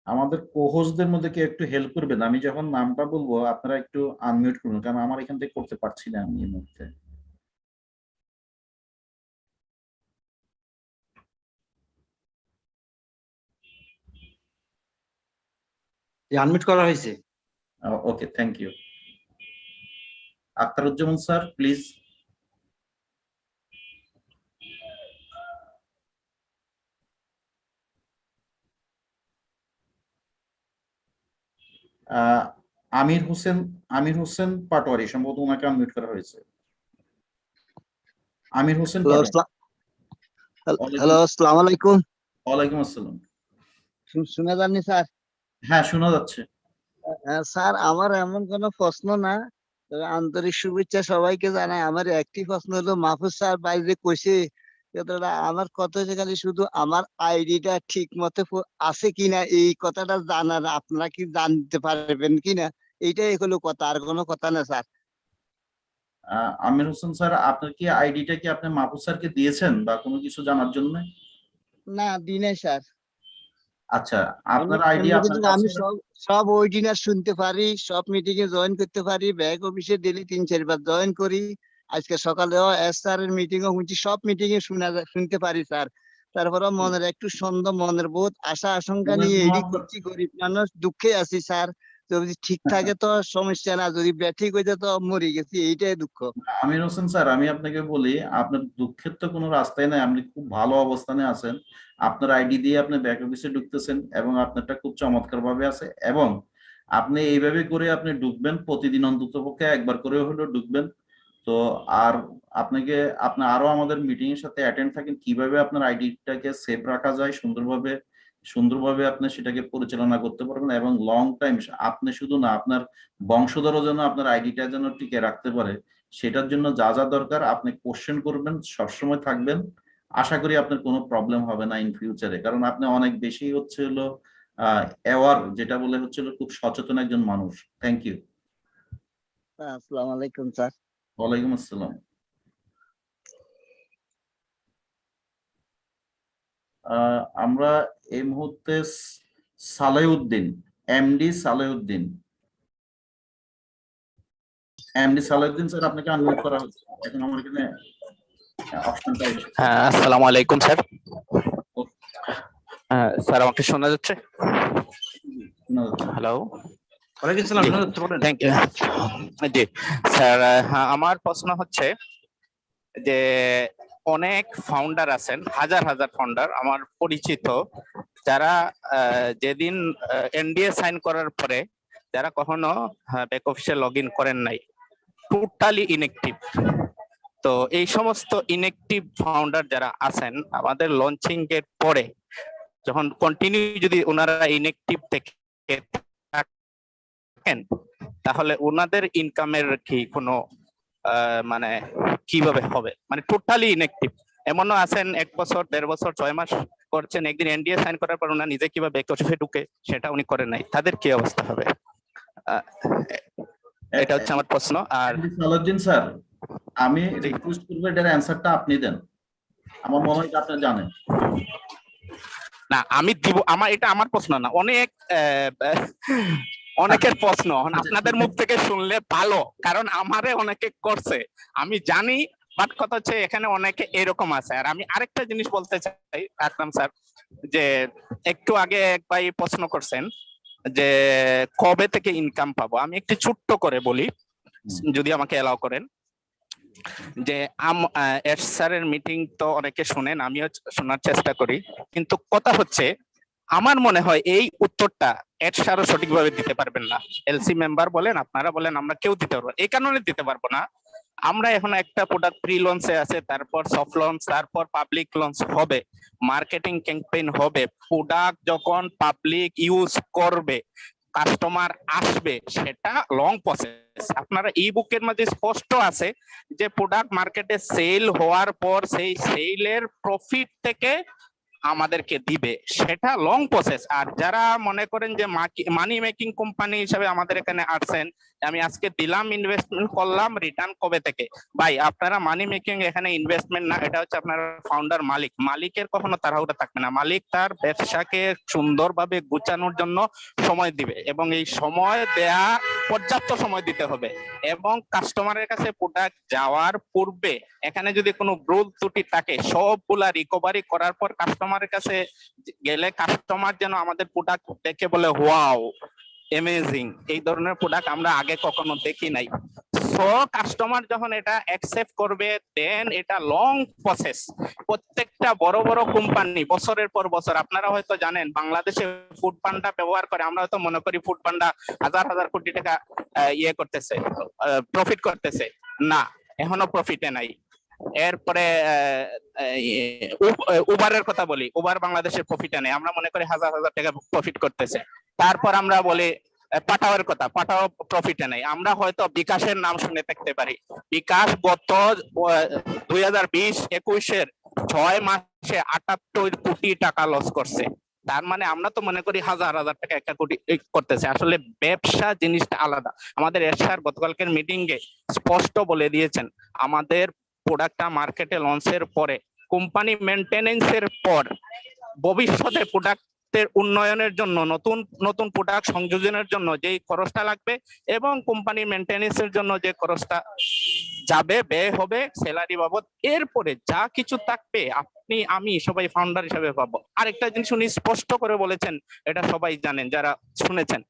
Speaker 6: আমাদের কোহোস্টদের মধ্যে কি একটু হেল্প করবেন? আমি যখন নামটা বলবো আপনারা একটু আনমিউট করুন, কারণ আমার এখান থেকে করতে পারছি না আমি এই মুহূর্তে।
Speaker 9: আনমিউট করা হয়েছে।
Speaker 6: Okay, thank you. Aktaruzzaman sir please. Amir Hossain Patwari, সম্ভবত ওনাকে আনমিউট করা হয়েছে। আমির হোসেন পাটোয়ারি।
Speaker 12: হ্যালো, আসসালামু আলাইকুম।
Speaker 6: ওয়ালাইকুম আসসালাম।
Speaker 12: শোনা যাননি স্যার?
Speaker 6: হ্যাঁ, শোনা যাচ্ছে।
Speaker 12: স্যার, আমার এমন কোনো প্রশ্ন না, তবে আন্তরিক শুভেচ্ছা সবাইকে জানাই। আমার একটি প্রশ্ন হলো, মাহফুজ স্যার বাইরে কইছে কথাটা, আমার কথা হচ্ছে খালি শুধু আমার আইডিটা ঠিক মতো আছে কিনা এই কথাটা জানার, আপনারা কি জানতে পারবেন কিনা, এইটাই হলো কথা, আর কোনো কথা না স্যার।
Speaker 6: আমির হোসেন স্যার, আপনার কি আইডিটা কি আপনি মাহফুজ স্যারকে দিয়েছেন বা কোনো কিছু জানার জন্য?
Speaker 12: না, দিই নাই স্যার।
Speaker 6: আচ্ছা, আপনার আইডি
Speaker 12: এমনি
Speaker 6: আপনার
Speaker 12: কিন্তু আমি
Speaker 6: কাছে?
Speaker 12: সব ওয়েবিনার শুনতে পারি, সব মিটিং এ জয়েন করতে পারি, ব্যাক অফিসে ডেলি 3-4 বার জয়েন করি। আজকে সকালেও এস স্যার এর মিটিং ও শুনছি, সব মিটিং এ শুনতে পারি স্যার। তারপরে মনের একটু সন্দেহ, মনের বোধ, আশা আশঙ্কা নিয়ে এডি করছি, গরিব মানুষ, দুঃখে আছি স্যার। যদি ঠিক থাকে তো সমস্যা না, যদি ব্যাঠিক হইতে তো মরে গেছি, এইটাই দুঃখ।
Speaker 6: আমির হোসেন স্যার, আমি আপনাকে বলি, আপনার দুঃখের তো কোনো রাস্তাই নাই, আপনি খুব ভালো অবস্থানে আছেন। আপনার আইডি দিয়ে আপনি ব্যাক অফিসে ঢুকতেছেন এবং আপনারটা খুব চমৎকার ভাবে আছে, এবং আপনি এইভাবে করে আপনি ঢুকবেন, প্রতিদিন অন্তত পক্ষে একবার করে হলেও ঢুকবেন। তো আর আপনাকে আরো আমাদের মিটিং এর সাথে অ্যাটেন্ড থাকেন, কিভাবে আপনার আইডিটাকে সেভ রাখা যায় সুন্দরভাবে আপনি সেটাকে পরিচালনা করতে পারবেন, এবং লং টাইম আপনি শুধু না, আপনার বংশধরও যেন আপনার আইডিটা যেন টিকে রাখতে পারে, সেটার জন্য যা যা দরকার আপনি কোশ্চেন করবেন, সবসময় থাকবেন। আশা করি আপনার কোনো প্রবলেম হবে না ইন ফিউচারে, কারণ আপনি অনেক বেশি হচ্ছে হলো অ্যাওয়ার, যেটা বলে হচ্ছে হলো খুব সচেতন একজন মানুষ। Thank you.
Speaker 12: আসসালামু আলাইকুম স্যার।
Speaker 6: ওয়ালাইকুম আসসালাম। আমরা এই মুহূর্তে সালেউদ্দিন, এমডি সালেউদ্দিন স্যার, আপনাকে আনমিউট করা হচ্ছে। এখন আমার এখানে অপশনটা এসেছে।
Speaker 13: হ্যাঁ, আসসালামু আলাইকুম স্যার। স্যার, আমাকে শোনা যাচ্ছে? হ্যালো,
Speaker 9: ওয়ালাইকুম আসসালাম, শোনা যাচ্ছে, বলেন।
Speaker 13: Thank you. জি স্যার, আমার প্রশ্ন হচ্ছে যে অনেক ফাউন্ডার আছেন, হাজার হাজার ফাউন্ডার আমার পরিচিত, যারা যেদিন এনডিএ সাইন করার পরে যারা কখনো ব্যাক অফিসে লগ ইন করেন নাই, টোটালি ইনএক্টিভ। তো এই সমস্ত ইনএক্টিভ ফাউন্ডার যারা আছেন, আমাদের লঞ্চিং এর পরে যখন কন্টিনিউ যদি ওনারা ইনএক্টিভ থাকেন, তাহলে ওনাদের ইনকামের কি কোনো মানে কিভাবে হবে? মানে টোটালি ইনএক্টিভ এমনও আছেন 1 বছর, 1.5 বছর, 6 মাস করছেন, একদিন এনডিএ সাইন করার পর ওনারা নিজে কিভাবে ব্যাক অফিসে ঢুকে সেটা উনি করেন নাই, তাদের কি অবস্থা হবে? এটা হচ্ছে আমার প্রশ্ন। আর
Speaker 6: সালাউদ্দিন স্যার, আমি রিকোয়েস্ট করব এটার অ্যানসারটা আপনি দেন, আমার মনে হয় আপনি জানেন।
Speaker 13: না, আমি দিব, এটা আমার প্রশ্ন না। অনেক অনেকের প্রশ্ন আপনাদের মুখ থেকে শুনলে ভালো, কারণ আমারে অনেকে করছে আমি জানি, বাট কথা হচ্ছে এখানে অনেকে এরকম আছে। আর আমি আরেকটা জিনিস বলতে চাই আকরাম স্যার, যে একটু আগে এক ভাই প্রশ্ন করছেন যে কবে থেকে ইনকাম পাবো। আমি একটু ছোট্ট করে বলি, যদি আমাকে এলাও করেন, যে এস স্যারের মিটিং তো অনেকে শুনেন, আমিও শোনার চেষ্টা করি, কিন্তু কথা হচ্ছে আমার মনে হয় এই উত্তরটা এস স্যারও সঠিকভাবে দিতে পারবেন না। এলসি মেম্বার বলেন, আপনারা বলেন, আমরা কেউ দিতে পারবো, এই কারণে দিতে পারবো না, আমরা এখন একটা প্রোডাক্ট প্রি লঞ্চে আছে, তারপর সফট লঞ্চ, তারপর পাবলিক লঞ্চ হবে, মার্কেটিং ক্যাম্পেইন হবে, প্রোডাক্ট যখন পাবলিক ইউজ করবে, কাস্টমার আসবে, সেটা লং প্রসেস। আপনারা ই বুকের মধ্যে স্পষ্ট আছে যে প্রোডাক্ট মার্কেটে সেল হওয়ার পর সেই সেলের প্রফিট থেকে আমাদেরকে দিবে, সেটা লং প্রসেস। আর যারা মনে করেন যে মানি মেকিং কোম্পানি হিসেবে আমাদের এখানে আসছেন, আমি আজকে দিলাম, ইনভেস্টমেন্ট করলাম, রিটার্ন কবে থেকে, ভাই আপনারা মানি মেকিং এখানে ইনভেস্টমেন্ট না, এটা হচ্ছে আপনার ফাউন্ডার মালিকের কখনো তাড়াহুড়া থাকবে না। মালিক তার ব্যবসাকে সুন্দরভাবে গুছানোর জন্য সময় দিবে, এবং এই সময় দেয়া পর্যাপ্ত সময় দিতে হবে, এবং কাস্টমারের কাছে প্রোডাক্ট যাওয়ার পূর্বে এখানে যদি কোনো ভুল ত্রুটি থাকে সবগুলা রিকভারি করার পর কাস্টমারের কাছে গেলে কাস্টমার যেন আমাদের প্রোডাক্ট দেখে বলে ওয়াও অ্যামেজিং, এই ধরনের প্রোডাক্ট আমরা আগে কখনো দেখি নাই। সো কাস্টমার যখন এটা অ্যাকসেপ্ট করবে, দেন এটা লং প্রসেস। প্রত্যেকটা বড় বড় কোম্পানি বছরের পর বছর, আপনারা হয়তো জানেন বাংলাদেশে ফুড পান্ডা ব্যবহার করে, আমরা হয়তো মনে করি ফুড পান্ডা হাজার হাজার কোটি টাকা ইয়ে করতেছে, প্রফিট করতেছে, না, এখনো প্রফিটে নাই। এরপরে উবারের কথা বলি, উবার বাংলাদেশের প্রফিটে নেই, আমরা মনে করি হাজার হাজার টাকা প্রফিট করতেছে। তারপর আমরা বলি পাঠাওয়ের কথা, পাঠাও প্রফিটে নেই, আমরা হয়তো বিকাশের নাম শুনে থাকতে পারি। বিকাশ গত 2020-21-এর 6 মাসে 78 কোটি টাকা লস করছে। তার মানে আমরা তো মনে করি হাজার হাজার টাকা একটা কোটি করতেছে, আসলে ব্যবসা জিনিসটা আলাদা। আমাদের এরশাদ গতকালকের মিটিং এ স্পষ্ট বলে দিয়েছেন, আমাদের প্রোডাক্টটা মার্কেটে লঞ্চের পরে, কোম্পানি মেইনটেনেন্সের পর, ভবিষ্যতে প্রোডাক্টের উন্নয়নের জন্য, নতুন নতুন প্রোডাক্ট সংযোজনের জন্য যেই খরচটা লাগবে, এবং কোম্পানি মেইনটেনেন্সের জন্য যে খরচটা যাবে, ব্যয় হবে স্যালারি বাবদ, এরপরে যা কিছু থাকবে আপনি আমি সবাই ফাউন্ডার হিসেবে পাবো। আরেকটা জিনিস উনি স্পষ্ট করে বলেছেন, এটা সবাই জানেন যারা শুনেছেন,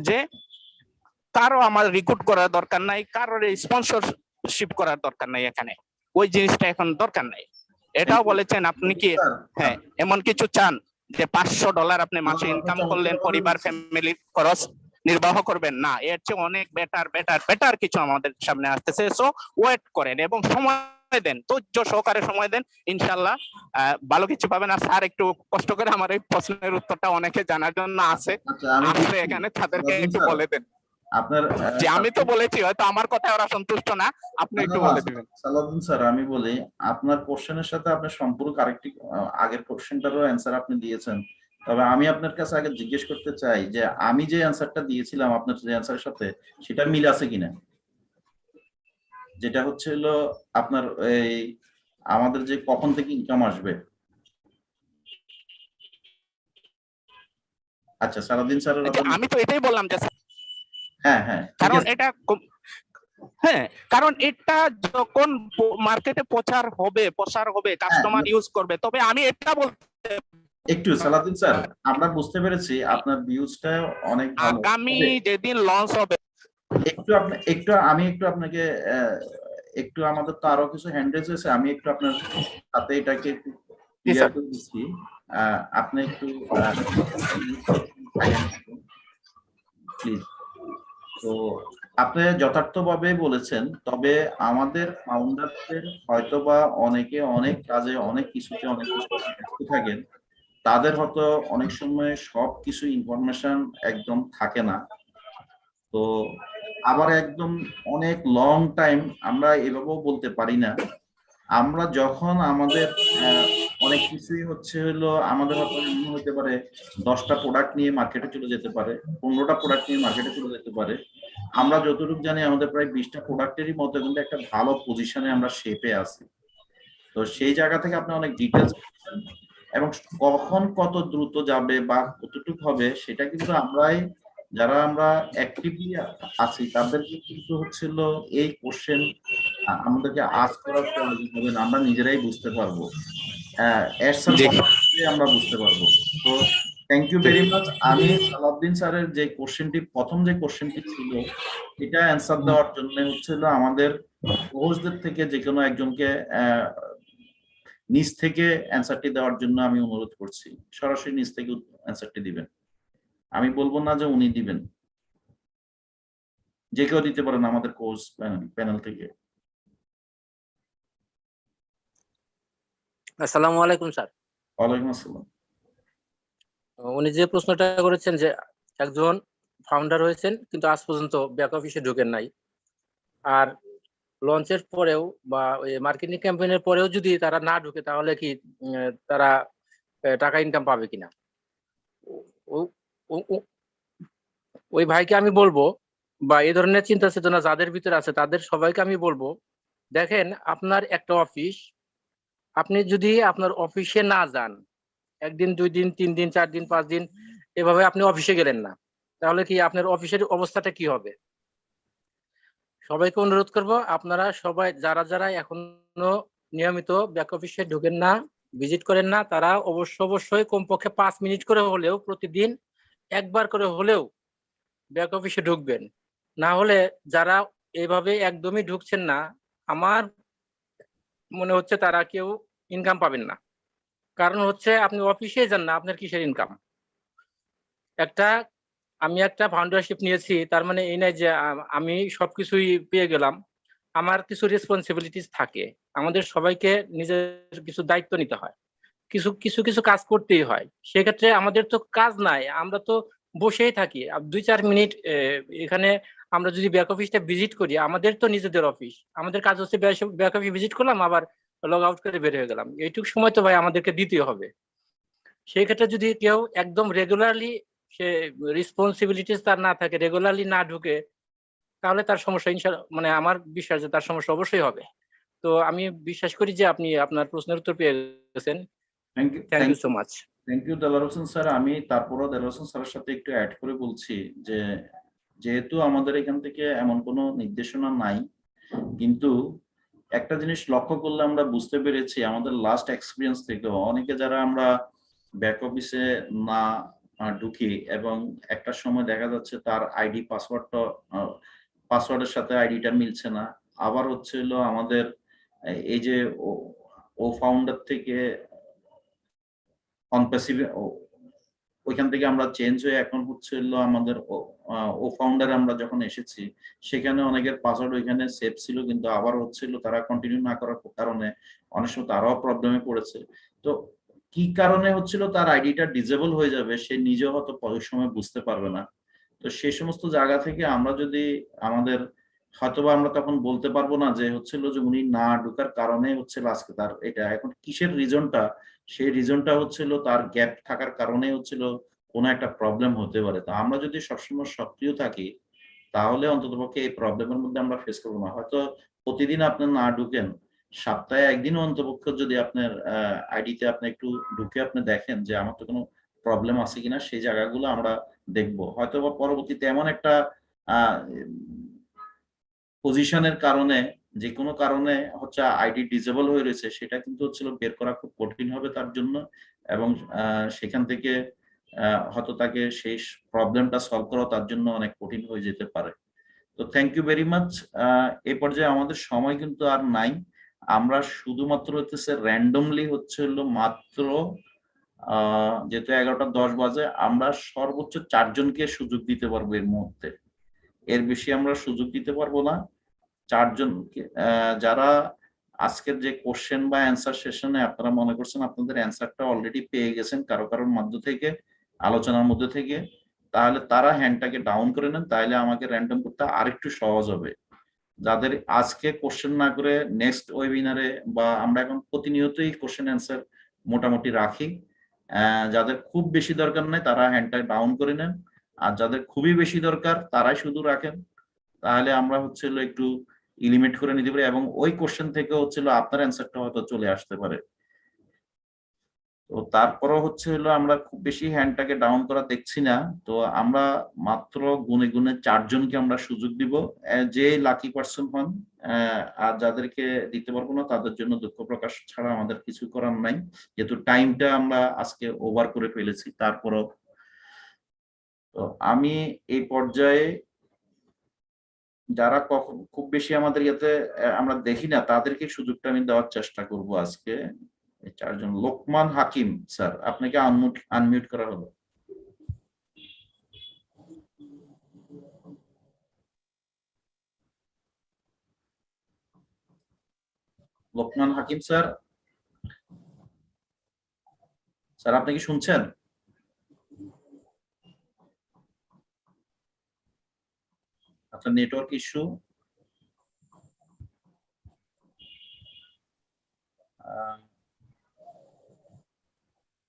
Speaker 13: যে কারো আমার রিক্রুট করার দরকার নাই, কারোর স্পন্সরশিপ করার দরকার নাই, এখানে ওই জিনিসটা এখন দরকার নাই। এটাও বলেছেন আপনি কি হ্যাঁ এমন কিছু চান যে $500 আপনি মাসে ইনকাম করলেন, পরিবার ফ্যামিলির খরচ নির্বাহ করবেন, না, এর চেয়ে অনেক বেটার কিছু আমাদের সামনে আসতেছে। সো ওয়েট করেন এবং সময় দেন, ধৈর্য সহকারে সময় দেন, ইনশাল্লাহ ভালো কিছু পাবেন। আর স্যার একটু কষ্ট করে আমার এই প্রশ্নের উত্তরটা অনেকে জানার জন্য আছে এখানে, তাদেরকে একটু বলে দেন।
Speaker 6: আপনার
Speaker 13: যে আমি তো বলেছি, হয়তো আমার কথায় ওরা সন্তুষ্ট না, আপনি একটু বলে দিবেন।
Speaker 6: সালাউদ্দিন স্যার, আমি বলি, আপনার কোশ্চেনের সাথে আপনার সম্পূর্ণ আরেকটি আগের কোশ্চেনটারও অ্যান্সার আপনি দিয়েছেন, তবে আমি আপনার কাছে আগে জিজ্ঞেস করতে চাই যে আমি যে অ্যান্সারটা দিয়েছিলাম আপনার যে অ্যান্সারের সাথে, সেটা মিল আছে কিনা? যেটা হচ্ছে হলো আপনার এই আমাদের যে কখন থেকে ইনকাম আসবে। আচ্ছা সালাউদ্দিন স্যার,
Speaker 13: আমি তো এটাই বললাম যে
Speaker 6: হ্যাঁ হ্যাঁ,
Speaker 13: কারণ এটা কারণ এটা যখন মার্কেটে প্রচার হবে, কাস্টমার ইউজ করবে, তবে আমি এটা বলতে
Speaker 6: একটু সালাউদ্দিন স্যার, আমরা বুঝতে পেরেছি আপনার ভিউজটা অনেক ভালো,
Speaker 13: আগামী যেদিন লঞ্চ হবে
Speaker 6: আমি একটু আপনাকে একটু, আমাদের তো আরো কিছু হ্যান্ডেজ হয়েছে, আমি একটু আপনার সাথে এটাকে একটু ক্লিয়ার করে দিচ্ছি। আপনি একটু প্লিজ। তো আপনি যথার্থভাবে বলেছেন, তবে আমাদের ফাউন্ডারদের হয়তোবা অনেকে অনেক কাজে, অনেক কিছুতে অনেক কিছু ব্যস্ত থাকেন, তাদের হয়তো অনেক সময় সব কিছু ইনফরমেশন একদম থাকে না। তো আবার একদম অনেক লং টাইম আমরা এভাবেও বলতে পারি না। আমরা যখন আমাদের অনেক কিছুই হচ্ছে হলো, আমাদের হয়তো এমন হতে পারে 10টা প্রোডাক্ট নিয়ে মার্কেটে চলে যেতে পারে, 15টা প্রোডাক্ট নিয়ে মার্কেটে চলে যেতে পারে। আমরা যতটুকু জানি আমাদের প্রায় 20টা প্রোডাক্টেরই মধ্যে কিন্তু একটা ভালো পজিশনে আমরা শেপে আছি। তো সেই জায়গা থেকে আপনি অনেক ডিটেলস, এবং কখন কত দ্রুত যাবে বা কতটুকু হবে সেটা কিন্তু আমরাই যারা আমরা অ্যাক্টিভলি আছি তাদেরকে কিন্তু হচ্ছিল এই কোশ্চেন আমাদেরকে আজ করার প্রয়োজন হবে না, আমরা নিজেরাই বুঝতে পারবো, অ্যান্সার আমরা বুঝতে পারবো। তো থ্যাংক ইউ ভেরি মাচ। আমি সালাউদ্দিন স্যারের যে কোশ্চেনটি, প্রথম যে কোশ্চেনটি ছিল, এটা অ্যান্সার দেওয়ার জন্য হচ্ছিল আমাদের হোস্টদের থেকে যে কোনো একজনকে নিজ থেকে অ্যান্সারটি দেওয়ার জন্য আমি অনুরোধ করছি। সরাসরি নিজ থেকে অ্যান্সারটি দিবেন, আমি বলবো না যে উনি দিবেন, যে কেউ দিতে পারেন আমাদের কোর্স প্যানেল থেকে।
Speaker 4: আসসালামু আলাইকুম স্যার।
Speaker 6: ওয়ালাইকুম আসসালাম।
Speaker 4: উনি যে প্রশ্নটা করেছেন যে একজন ফাউন্ডার হয়েছেন কিন্তু আজ পর্যন্ত ব্যাক অফিসে ঢোকেন নাই, আর লঞ্চের পরেও বা ওই মার্কেটিং ক্যাম্পেইনের পরেও যদি তারা না ঢুকে তাহলে কি তারা টাকা ইনকাম পাবে কিনা, ওই ভাইকে আমি বলবো, বা এই ধরনের চিন্তা চেতনা যাদের ভিতরে আছে তাদের সবাইকে আমি বলবো, দেখেন আপনার একটা অফিস, আপনি যদি আপনার অফিসে না যান, একদিন 2 দিন 3 দিন 4 দিন 5 দিন এভাবে আপনি অফিসে গেলেন না, তাহলে কি আপনার অফিসের অবস্থাটা কি হবে? সবাইকে অনুরোধ করব, আপনারা সবাই যারা যারা এখনো নিয়মিত ব্যাক অফিসে ঢোকেন না, ভিজিট করেন না, তারা অবশ্যই কমপক্ষে 5 মিনিট করে হলেও প্রতিদিন একবার করে হলেও ব্যাক অফিসে ঢুকবেন। না হলে যারা এভাবে একদমই ঢুকছেন না, আমার মনে হচ্ছে তারা কেউ ইনকাম পাবেন না। কারণ হচ্ছে আপনি অফিসে যান না, আপনার কিসের ইনকাম? আমি একটা ফাউন্ডারশিপ নিয়েছি, তার মানে এই নয় যে আমি সবকিছুই পেয়ে গেলাম। আমার কিছু রেসপন্সিবিলিটিস থাকে, আমাদের সবাইকে নিজের কিছু দায়িত্ব নিতে হয়, কিছু কাজ করতেই হয়। সেক্ষেত্রে আমাদের তো কাজ নাই, আমরা তো বসেই থাকি। 2-4 মিনিট এখানে আমরা যদি ব্যাক অফিসটা ভিজিট করি, আমাদের তো নিজেদের অফিস, আমাদের কাজ হচ্ছে ব্যাক অফিস ভিজিট করলাম, আবার লগ আউট করে বের হয়ে গেলাম। এইটুকু সময় তো ভাই আমাদেরকে দিতে হবে। সেই ক্ষেত্রে যদি কেউ একদম রেগুলারলি সে রেসপন্সিবিলিটিস তার না থাকে, রেগুলারলি না ঢুকে, তাহলে তার সমস্যা মানে আমার বিশ্বাস যে তার সমস্যা অবশ্যই হবে। তো আমি বিশ্বাস করি যে আপনি আপনার প্রশ্নের উত্তর পেয়ে গেছেন। Thank you so much.
Speaker 6: Thank you Delwar Hossain sir. আমি তারপরও দেলোয়ার হোসেন স্যারের সাথে একটু অ্যাড করে বলছি যে যেহেতু আমাদের এখান থেকে এমন কোনো নির্দেশনা নাই, কিন্তু একটা জিনিস লক্ষ্য করলে আমরা বুঝতে পেরেছি আমাদের লাস্ট এক্সপিরিয়েন্স থেকে, অনেকে যারা আমরা ব্যাক অফিসে না ঢুকি এবং একটা সময় দেখা যাচ্ছে তার আইডি পাসওয়ার্ডের সাথে আইডিটা মিলছে না, আবার হচ্ছে হলো আমাদের এই যে ও ফাউন্ডার থেকে ওইখান থেকে আমরা চেঞ্জ হয়ে এখন হচ্ছে হলো আমাদের ও ফাউন্ডার আমরা যখন এসেছি, সেখানে অনেকের পাসওয়ার্ড ওইখানে সেভ ছিল, কিন্তু আবার হচ্ছিল তারা কন্টিনিউ না করার কারণে অনেক সময় তারাও প্রবলেমে পড়েছে। তো কি কারণে হচ্ছিল তার আইডিটা ডিজেবল হয়ে যাবে, সে নিজেও হয়তো ওই সময় বুঝতে পারবে না। তো সেই সমস্ত জায়গা থেকে আমরা যদি আমাদের হয়তোবা আমরা তখন বলতে পারবো না যে হচ্ছিল যে উনি না ঢোকার কারণে হচ্ছিল আজকে তার এটা, এখন কিসের রিজনটা, সেই রিজনটা হচ্ছিল তার গ্যাপ থাকার কারণে হচ্ছিল কোনো একটা প্রবলেম হতে পারে। তো আমরা যদি সবসময় সক্রিয় থাকি তাহলে অন্ততপক্ষে এই প্রবলেমের মধ্যে আমরা ফেস করবো না। হয়তো প্রতিদিন আপনি না ঢুকেন, সপ্তাহে একদিন অন্ততপক্ষে যদি আপনার আইডিতে আপনি একটু ঢুকে আপনি দেখেন যে আমার তো কোনো প্রবলেম আছে কিনা, সেই জায়গাগুলো আমরা দেখবো। হয়তো বা পরবর্তীতে এমন একটা পজিশনের কারণে, যে কোনো কারণে হচ্ছে আইডি ডিসেবল হয়ে রয়েছে, সেটা কিন্তু হচ্ছিল বের করা খুব কঠিন হবে তার জন্য, এবং সেখান থেকে হয়তো তাকে সেই প্রবলেমটা সলভ করা তার জন্য অনেক কঠিন হয়ে যেতে পারে। তো থ্যাংক ইউ ভেরি মাচ। এই পর্যায়ে আমাদের সময় কিন্তু আর নাই, আমরা শুধুমাত্র হচ্ছে র্যান্ডমলি হচ্ছে হলো মাত্র যেহেতু 11:10 বাজে, আমরা সর্বোচ্চ 4 জনকে সুযোগ দিতে পারবো এর মুহূর্তে, এর বেশি আমরা সুযোগ দিতে পারবো না। 4 জনকে যারা আজকের যে কোশ্চেন বা অ্যান্সার সেশনে আপনারা মনে করছেন আপনাদের অ্যান্সারটা অলরেডি পেয়ে গেছেন কারোর মধ্য থেকে, আলোচনার মধ্যে থেকে, তাহলে তারা হ্যান্ডটাকে ডাউন করে নেন, তাহলে আমাকে র্যান্ডম করতে আরেকটু সহজ হবে। যাদের আজকে কোশ্চেন না করে নেক্সট ওয়েবিনারে, বা আমরা এখন প্রতিনিয়তই কোশ্চেন অ্যান্সার মোটামুটি রাখি, যাদের খুব বেশি দরকার নাই তারা হ্যান্ডটা ডাউন করে নেন, আর যাদের খুবই বেশি দরকার তারাই শুধু রাখেন, তাহলে আমরা হচ্ছিল একটু এলিমিট করে নিতে পারি এবং ওই কোশ্চেন থেকে হচ্ছিল আপনার অ্যান্সারটা হয়তো চলে আসতে পারে। তো তারপরও হচ্ছে হলো আমরা খুব বেশি হ্যান্ডটাকে ডাউন করা দেখছি না। তো আমরা মাত্র গুনে গুনে 4 জনকে আমরা সুযোগ দিব, যে লাকি পার্সন হন। আর যাদেরকে দিতে পারবো না তাদের জন্য দুঃখ প্রকাশ ছাড়া আমাদের কিছু করার নাই, যেহেতু টাইমটা আমরা আজকে ওভার করে ফেলেছি। তারপরও তো আমি এই পর্যায়ে যারা খুব বেশি আমাদের ইয়েতে আমরা দেখি না তাদেরকে সুযোগটা আমি দেওয়ার চেষ্টা করব আজকে। এই 4 জন। লোকমান হাকিম স্যার, আপনাকে আনমিউট করা হলো। লোকমান হাকিম স্যার, স্যার আপনি কি শুনছেন? আচ্ছা, network issue.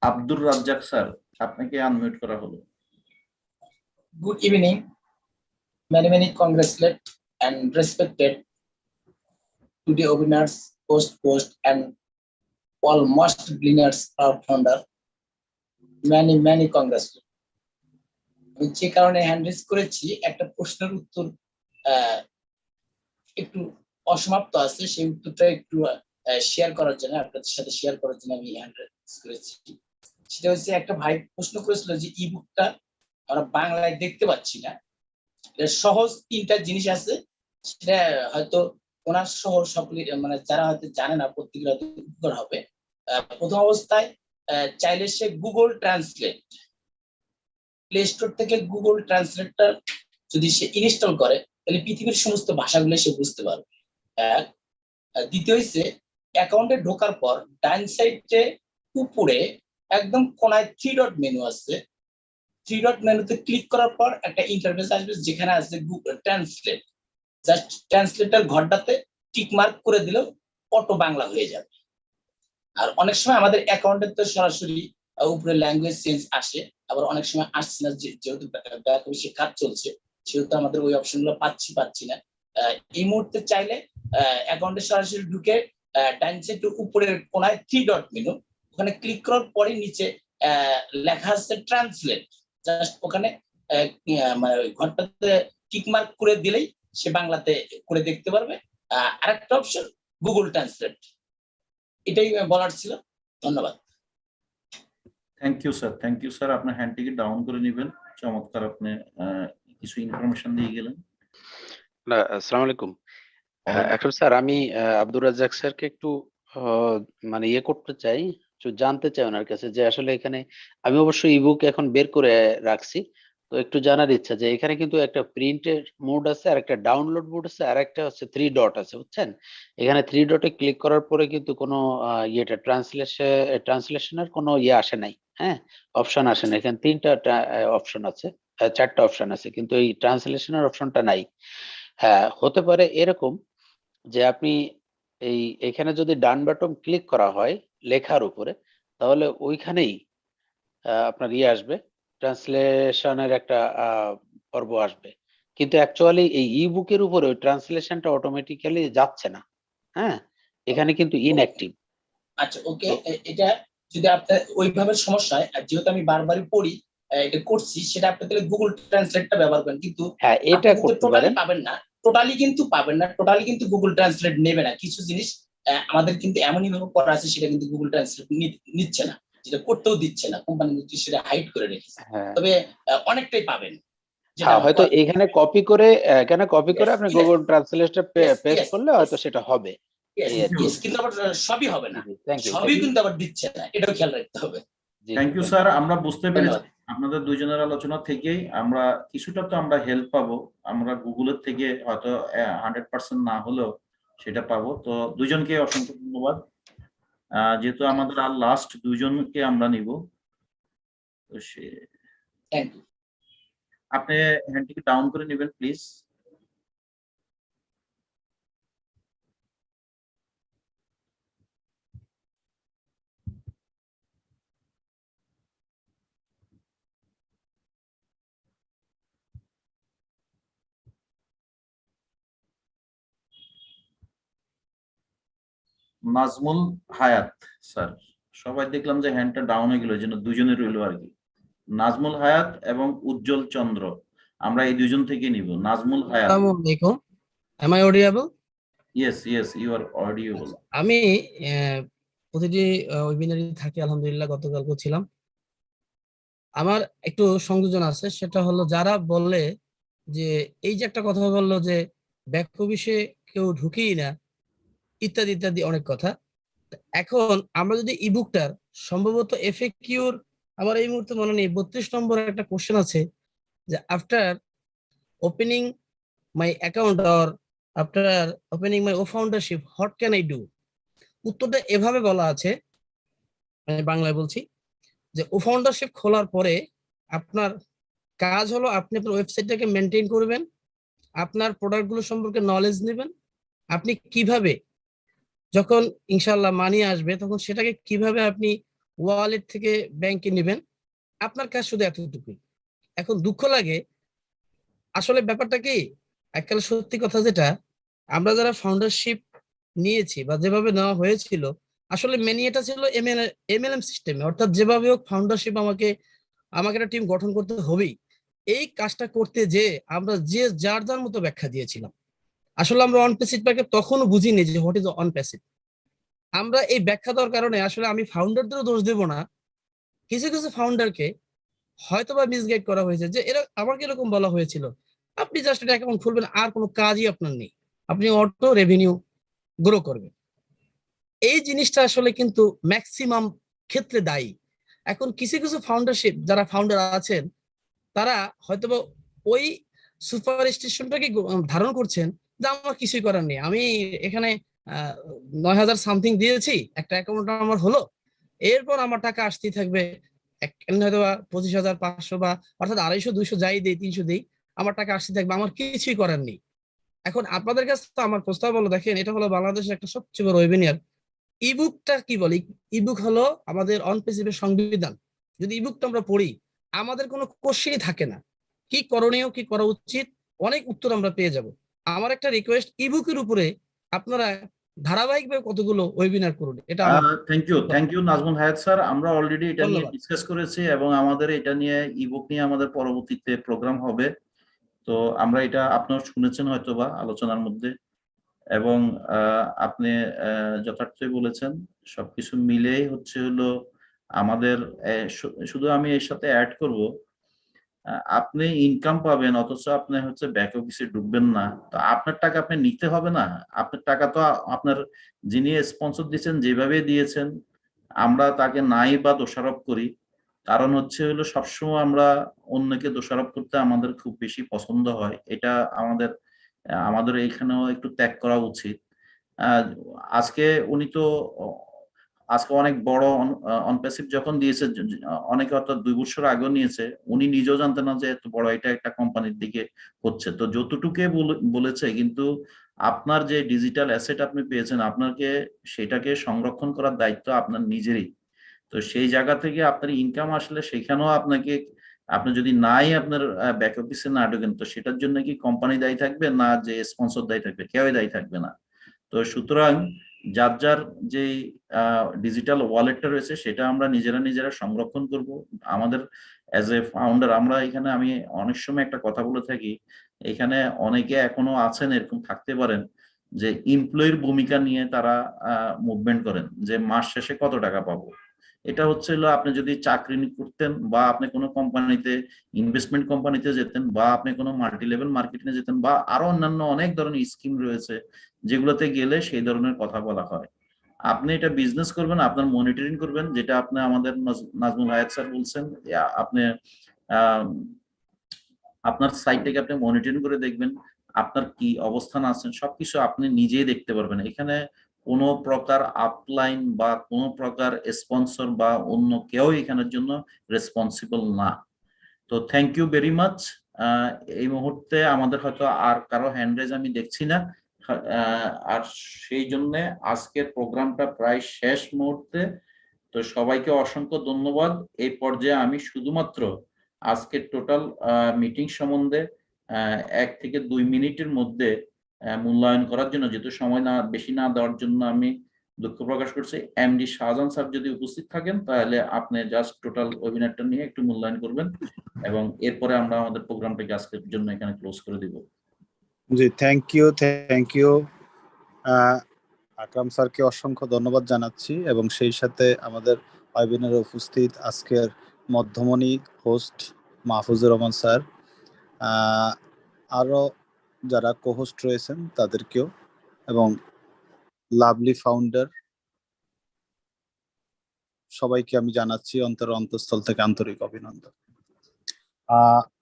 Speaker 6: Abdur Razzak sir, আপনাকে আনমিউট করা হলো।
Speaker 14: Good evening. Many congratulated and respected to the winners, post and almost winners of founder. Many congratulations. আমি যে কারণে হ্যান্ড রেজ করেছি, একটা প্রশ্নের উত্তর একটু অসমাপ্ত আছে, সেই উত্তরটা একটু শেয়ার করার জন্য, আপনাদের সাথে শেয়ার করার জন্য আমি হ্যান্ড রেজ করেছি। সেটা হচ্ছে, একটা ভাই প্রশ্ন করেছিল যে ই বুকটা আমরা বাংলায় দেখতে পাচ্ছি না। সহজ 3টা জিনিস আছে, সেটা হয়তো ওনার সহ সকলে মানে যারা হয়তো জানে না প্রত্যেকের হয়তো উপকার হবে। প্রথম অবস্থায় চাইলে সে গুগল ট্রান্সলেট, প্লে স্টোর থেকে গুগল ট্রান্সলেটটা যদি সে ইনস্টল করে, তাহলে পৃথিবীর সমস্ত ভাষাগুলো সে বুঝতে পারবে। দ্বিতীয় হচ্ছে, অ্যাকাউন্টে ঢোকার পর ডান সাইডে উপরে একদম কোনায় 3 ডট মেনু আছে। 3 ডট মেনুতে ক্লিক করার পর একটা ইন্টারফেস আসবে, যেখানে আছে গুগল ট্রান্সলেট। জাস্ট ট্রান্সলেটর ঘরটাতে টিক মার্ক করে দিলেও অটো বাংলা হয়ে যাবে। আর অনেক সময় আমাদের অ্যাকাউন্টে তো সরাসরি উপরে ল্যাঙ্গুয়েজ চেঞ্জ আসে, আবার অনেক সময় আসছে না, যেহেতু ব্যাক অফিসে কাজ চলছে সেহেতু আমাদের ওই অপশনগুলো পাচ্ছি না। এই মুহূর্তে চাইলে অ্যাকাউন্টে সরাসরি ঢুকে ডান সাইড উপরের কোনায় 3 ডট মেনু, ওখানে ক্লিক করার পরে নিচে লেখা আছে ট্রান্সলেট। জাস্ট ওখানে মানে ওই ঘরটাতে টিক মার্ক করে দিলেই সে বাংলাতে করে দেখতে পারবে। আরেকটা অপশন গুগল ট্রান্সলেট। এটাই বলার ছিল। ধন্যবাদ।
Speaker 6: থ্যাংক ইউ স্যার, আপনার হ্যান্ডটিকে ডাউন করে নেবেন। চমৎকার, আপনি কিছু ইনফরমেশন দিয়ে গেলেন।
Speaker 1: আসসালামু আলাইকুম। এখন স্যার আমি আব্দুর রাজ্জাক স্যারকে একটু মানে ইয়ে করতে চাই, একটু জানতে চাই ওনার কাছে যে আসলে এখানে আমি অবশ্যই ইবুক এখন বের করে রাখছি, তো একটু জানার ইচ্ছা যে এখানে কিন্তু একটা প্রিন্টের মোড আছে, আর একটা ডাউনলোড মোড আছে, আর একটা হচ্ছে 3 ডট আছে, বুঝছেন? এখানে 3 ডটে ক্লিক করার পরে কিন্তু কোনো ইয়েটা ট্রান্সলেশনের কোনো ইয়ে আসে নাই, হ্যাঁ, অপশন আসে না। এখানে 3টা অপশন আছে, 4টা অপশন আছে, কিন্তু এই ট্রান্সলেশনের অপশনটা নাই। হ্যাঁ, হতে পারে এরকম যে আপনি এখানে যদি ডান বাটন ক্লিক করা হয় লেখার উপরে, তাহলে ওইখানেই আপনার ইয়ে আসবে, ট্রান্সলেশনের একটা পর্ব আসবে, কিন্তু অ্যাকচুয়ালি এই ই বুকের উপরে ওই ট্রান্সলেশনটা অটোমেটিক্যালি যাচ্ছে না। হ্যাঁ, এখানে কিন্তু ইনঅ্যাক্টিভ।
Speaker 14: আচ্ছা, ওকে। এটা যদি আপনার ওইভাবে সমস্যা হয়, আর যেহেতু আমি বারবারই পড়ি, এটা করছি, সেটা আপনি তাহলে গুগল ট্রান্সলেটটা ব্যবহার করেন। কিন্তু
Speaker 1: হ্যাঁ, এটা করতে পারেন।
Speaker 14: টোটালি কিন্তু গুগল ট্রান্সলেট নেবে না। কিছু জিনিস আমাদের কিন্তু এমনই ভাবে করা আছে, সেটা কিন্তু গুগল ট্রান্সলেট নিচ্ছে না, যেটা করতেও দিচ্ছে না, কোম্পানি কিন্তু সেটা হাইড করে রেখেছে। তবে অনেকটাই পাবেন।
Speaker 1: হ্যাঁ, হয়তো এখানে কপি করে আপনি গুগল ট্রান্সলেটে পেস্ট করলে হয়তো সেটা হবে।
Speaker 14: কিন্তু আবার সবই হবে না, সবই কিন্তু আবার দিচ্ছে না, এটাও খেয়াল রাখতে হবে।
Speaker 6: থ্যাংক ইউ স্যার, আমরা বুঝতে পেরেছি আপনাদের দুইজনের আলোচনা থেকেই আমরা কিছুটা তো আমরা হেল্প পাবো। আমরা গুগলের থেকে হয়তো 100% না হলেও সেটা পাবো। তো দুইজনকে অসংখ্য ধন্যবাদ। যেহেতু আমাদের আর লাস্ট দুইজনকে আমরা নিব, তো আপনি হ্যান্ডটিকে ডাউন করে নেবেন প্লিজ। নাজমুল হায়াত স্যার, সবাই দেখলাম যে হ্যান্ডটা ডাউন হয়ে গেল, এই জন্য দুজনে রইলো আর কি। নাজমুল হায়াত এবং উজ্জ্বল চন্দ্র, আমরা এই দুজন থেকে নিব। নাজমুল হায়াত।
Speaker 15: আসসালামু আলাইকুম, am I audible?
Speaker 6: Yes yes, you are audible.
Speaker 15: আমি প্রতিটি ওয়েবিনারে থাকি, আলহামদুলিল্লাহ গতকালকে ছিলাম। আমার একটু সংযোজন আছে, সেটা হলো যারা বললে যে এই যে একটা কথা বললো যে ব্যাক অফিসে কেউ ঢুকেই না, ইত্যাদি ইত্যাদি অনেক কথা। এখন আমরা যদি ইবুকটার সম্ভবত এফএকিউর, আমার এই মুহূর্তে মনে নেই, 32 নম্বর একটা কোশ্চেন আছে যে after opening my account or after opening my ও foundership what can I do. উত্তরটা এভাবে বলা আছে, আমি বাংলায় বলছি, যে ও ফাউন্ডারশিপ খোলার পরে আপনার কাজ হলো আপনি আপনার ওয়েবসাইটটাকে মেনটেন করবেন, আপনার প্রোডাক্টগুলো সম্পর্কে নলেজ নেবেন, আপনি কিভাবে যখন ইনশাল্লাহ মানি আসবে তখন সেটাকে কিভাবে আপনি ওয়ালেট থেকে ব্যাংকে নেবেন, আপনার কাজ শুধু এতটুকুই। এখন দুঃখ লাগে, আসলে ব্যাপারটা কি, এককালে সত্যি কথা যেটা, আমরা যারা ফাউন্ডারশিপ নিয়েছি বা যেভাবে নেওয়া হয়েছিল, আসলে মেনিয়াটা ছিল এমএলএম সিস্টেমে, অর্থাৎ যেভাবে হোক ফাউন্ডারশিপ আমাকে একটা টিম গঠন করতে হবেই। এই কাজটা করতে যে আমরা যে যার যার মতো ব্যাখ্যা দিয়েছিলাম, আসলে আমরা অন প্যাসিভ টাকে তখনও বুঝিনি যে হোয়াট ইজ অন প্যাসিভ। আমরা এই ব্যাখ্যা দেওয়ার কারণে আসলে আমি ফাউন্ডারদেরও দোষ দেব না, কিছু কিছু ফাউন্ডারকে হয়তোবা মিসগাইড করা হয়েছে, যে এরা আমাকে এরকম বলা হয়েছিল আপনি জাস্ট একটা অ্যাকাউন্ট খুলবেন, আর কোনো কাজই আপনার নেই, আপনি অটো রেভিনিউ গ্রো করবেন। এই জিনিসটা আসলে কিন্তু ম্যাক্সিমাম ক্ষেত্রে দায়ী। এখন কিছু কিছু ফাউন্ডারশিপ যারা ফাউন্ডার আছেন, তারা হয়তোবা ওই সুপার স্টেশনটাকে ধারণ করছেন যে আমার কিছুই করার নেই, আমি এখানে 9,000 সামথিং দিয়েছি, একটা অ্যাকাউন্ট আমার হলো, এরপর আমার টাকা আসতেই থাকবে, হয়তো 25,500 বা অর্থাৎ 250, 200 যাই দেই, 300 দেই, আমার টাকা আসতে থাকবে, আমার কিছুই করার নেই। এখন আপনাদের কাছে তো আমার প্রস্তাব হলো, দেখেন এটা হলো বাংলাদেশের একটা সবচেয়ে বড় ওয়েবিনার, ইবুকটা কি বলে, ইবুক হলো আমাদের অন প্যাসিভের সংবিধান। যদি ইবুকটা আমরা পড়ি, আমাদের কোনো কোশ্চেনই থাকে না, কি করণীয়, কি করা উচিত, অনেক উত্তর আমরা পেয়ে যাব। আমার একটা রিকোয়েস্ট, ইবুকের উপরে আপনারা ধারাবাহিকভাবে কতগুলো ওয়েবিনার করুন, এটা আমার।
Speaker 6: থ্যাংক ইউ নাজমুল হায়াত স্যার, আমরা অলরেডি এটা নিয়ে
Speaker 15: ধন্যবাদ।
Speaker 6: ডিসকাস করেছি এবং আমাদের এটা নিয়ে ইবুক নিয়ে আমাদের পরবর্তীতে প্রোগ্রাম হবে। তো আমরা এটা আপনারা শুনেছেন হয়তোবা আলোচনার মধ্যে, এবং আপনি যথার্থই বলেছেন, সবকিছু মিলেই হচ্ছে হলো আমাদের শুধু আমি এর সাথে অ্যাড করব, আপনি ইনকাম পাবেন অথচ আপনি হচ্ছে ব্যাক অফিসে ঢুকবেন না, তো আপনার টাকা আপনি নিতে হবে না? আপনার টাকা তো আপনার যিনি স্পন্সর দিয়েছেন যেভাবে দিয়েছেন, আমরা তাকে নাই বা দোষারোপ করি, কারণ হচ্ছে হলো সবসময় আমরা অন্যকে দোষারোপ করতে আমাদের খুব বেশি পছন্দ হয়, এটা আমাদের এইখানেও একটু ত্যাগ করা উচিত। আজকে উনি তো আজকে অনেক বড় অনপ্যাসিভ যখন দিয়েছে, অনেকে অর্থাৎ 2 বছর আগেও নিয়েছে, উনি নিজেও জানতেন না যে এত বড় এটা একটা কোম্পানির দিকে হচ্ছে। তো যতটুকু বলেছে, কিন্তু আপনার যে ডিজিটাল অ্যাসেট আপনি পেয়েছেন, আপনাকে সেটাকে সংরক্ষণ করার দায়িত্ব আপনার নিজেরই। তো সেই জায়গা থেকে আপনার ইনকাম আসলে সেখানেও আপনাকে, আপনি যদি নাই আপনার ব্যাক অফিসে না ঢোকেন, তো সেটার জন্য কি কোম্পানি দায়ী থাকবে না, যে স্পন্সর দায়ী থাকবে? কেউই দায়ী থাকবে না। তো সুতরাং যার যার যে ডিজিটাল ওয়ালেটটা রয়েছে সেটা আমরা নিজেরা সংরক্ষণ করব। আমাদের অ্যাজ এ ফাউন্ডার, আমরা এখানে, আমি অনেক সময় একটা কথা বলে থাকি, এখানে অনেকে এখনো আছেন, এরকম থাকতে পারেন যে এমপ্লয়ির ভূমিকা নিয়ে তারা মুভমেন্ট করেন যে মাস শেষে কত টাকা পাবো। এটা হচ্ছে হলো, আপনি যদি চাকরি করতেন বা আপনি কোনো কোম্পানিতে, ইনভেস্টমেন্ট কোম্পানিতে যেতেন, বা আপনি কোনো মাল্টি লেভেল মার্কেটিংয়ে যেতেন, বা আরো অন্যান্য অনেক ধরনের স্কিম রয়েছে যেগুলোতে গেলে সেই ধরনের কথা বলা হয়। আপনি এটা বিজনেস করবেন, আপনার মনিটরিং করবেন, যেটা আপনি আমাদের নাজমুল হায়াত স্যার বলছেন, আপনি আপনার সাইটটাকে আপনি মনিটরিং করে দেখবেন আপনার কি অবস্থান আছেন, সবকিছু আপনি নিজেই দেখতে পারবেন। এখানে কোনো প্রকার আপলাইন বা কোনো প্রকার স্পন্সর বা অন্য কেউ এখানের জন্য রেসপন্সিবল না। তো থ্যাংক ইউ ভেরি মাচ। এই মুহূর্তে আমাদের হয়তো আর কারো হ্যান্ড রেজ আমি দেখছি না, আর সেই জন্য আজকের প্রোগ্রামটা প্রায় শেষ মুহূর্তে। তো সবাইকে অসংখ্য ধন্যবাদ। এই পর্যায়ে আমি শুধুমাত্র আজকের টোটাল মিটিং সম্বন্ধে 1 থেকে 2 মিনিটের মধ্যে মূল্যায়ন করার জন্য, যেহেতু সময় না বেশি না দেওয়ার জন্য, আমি দুঃখ প্রকাশ করছি। এমডি শাহজাহান স্যার যদি উপস্থিত থাকেন তাহলে আপনি জাস্ট টোটাল ওয়েবিনারটা নিয়ে একটু মূল্যায়ন করবেন এবং এরপরে আমরা আমাদের প্রোগ্রামটাকে আজকের জন্য এখানে ক্লোজ করে দিব।
Speaker 11: জি, থ্যাংক ইউ। আকরাম স্যারকে অসংখ্য ধন্যবাদ জানাচ্ছি এবং সেই সাথে আমাদের ওয়েবিনারে উপস্থিত আজকের মধ্যমণি হোস্ট মাহফুজুর রহমান স্যার, আরো যারা কোহোস্ট রয়েছেন তাদেরকেও, এবং লাভলি ফাউন্ডার সবাইকে আমি জানাচ্ছি অন্তঃস্থল থেকে আন্তরিক অভিনন্দন।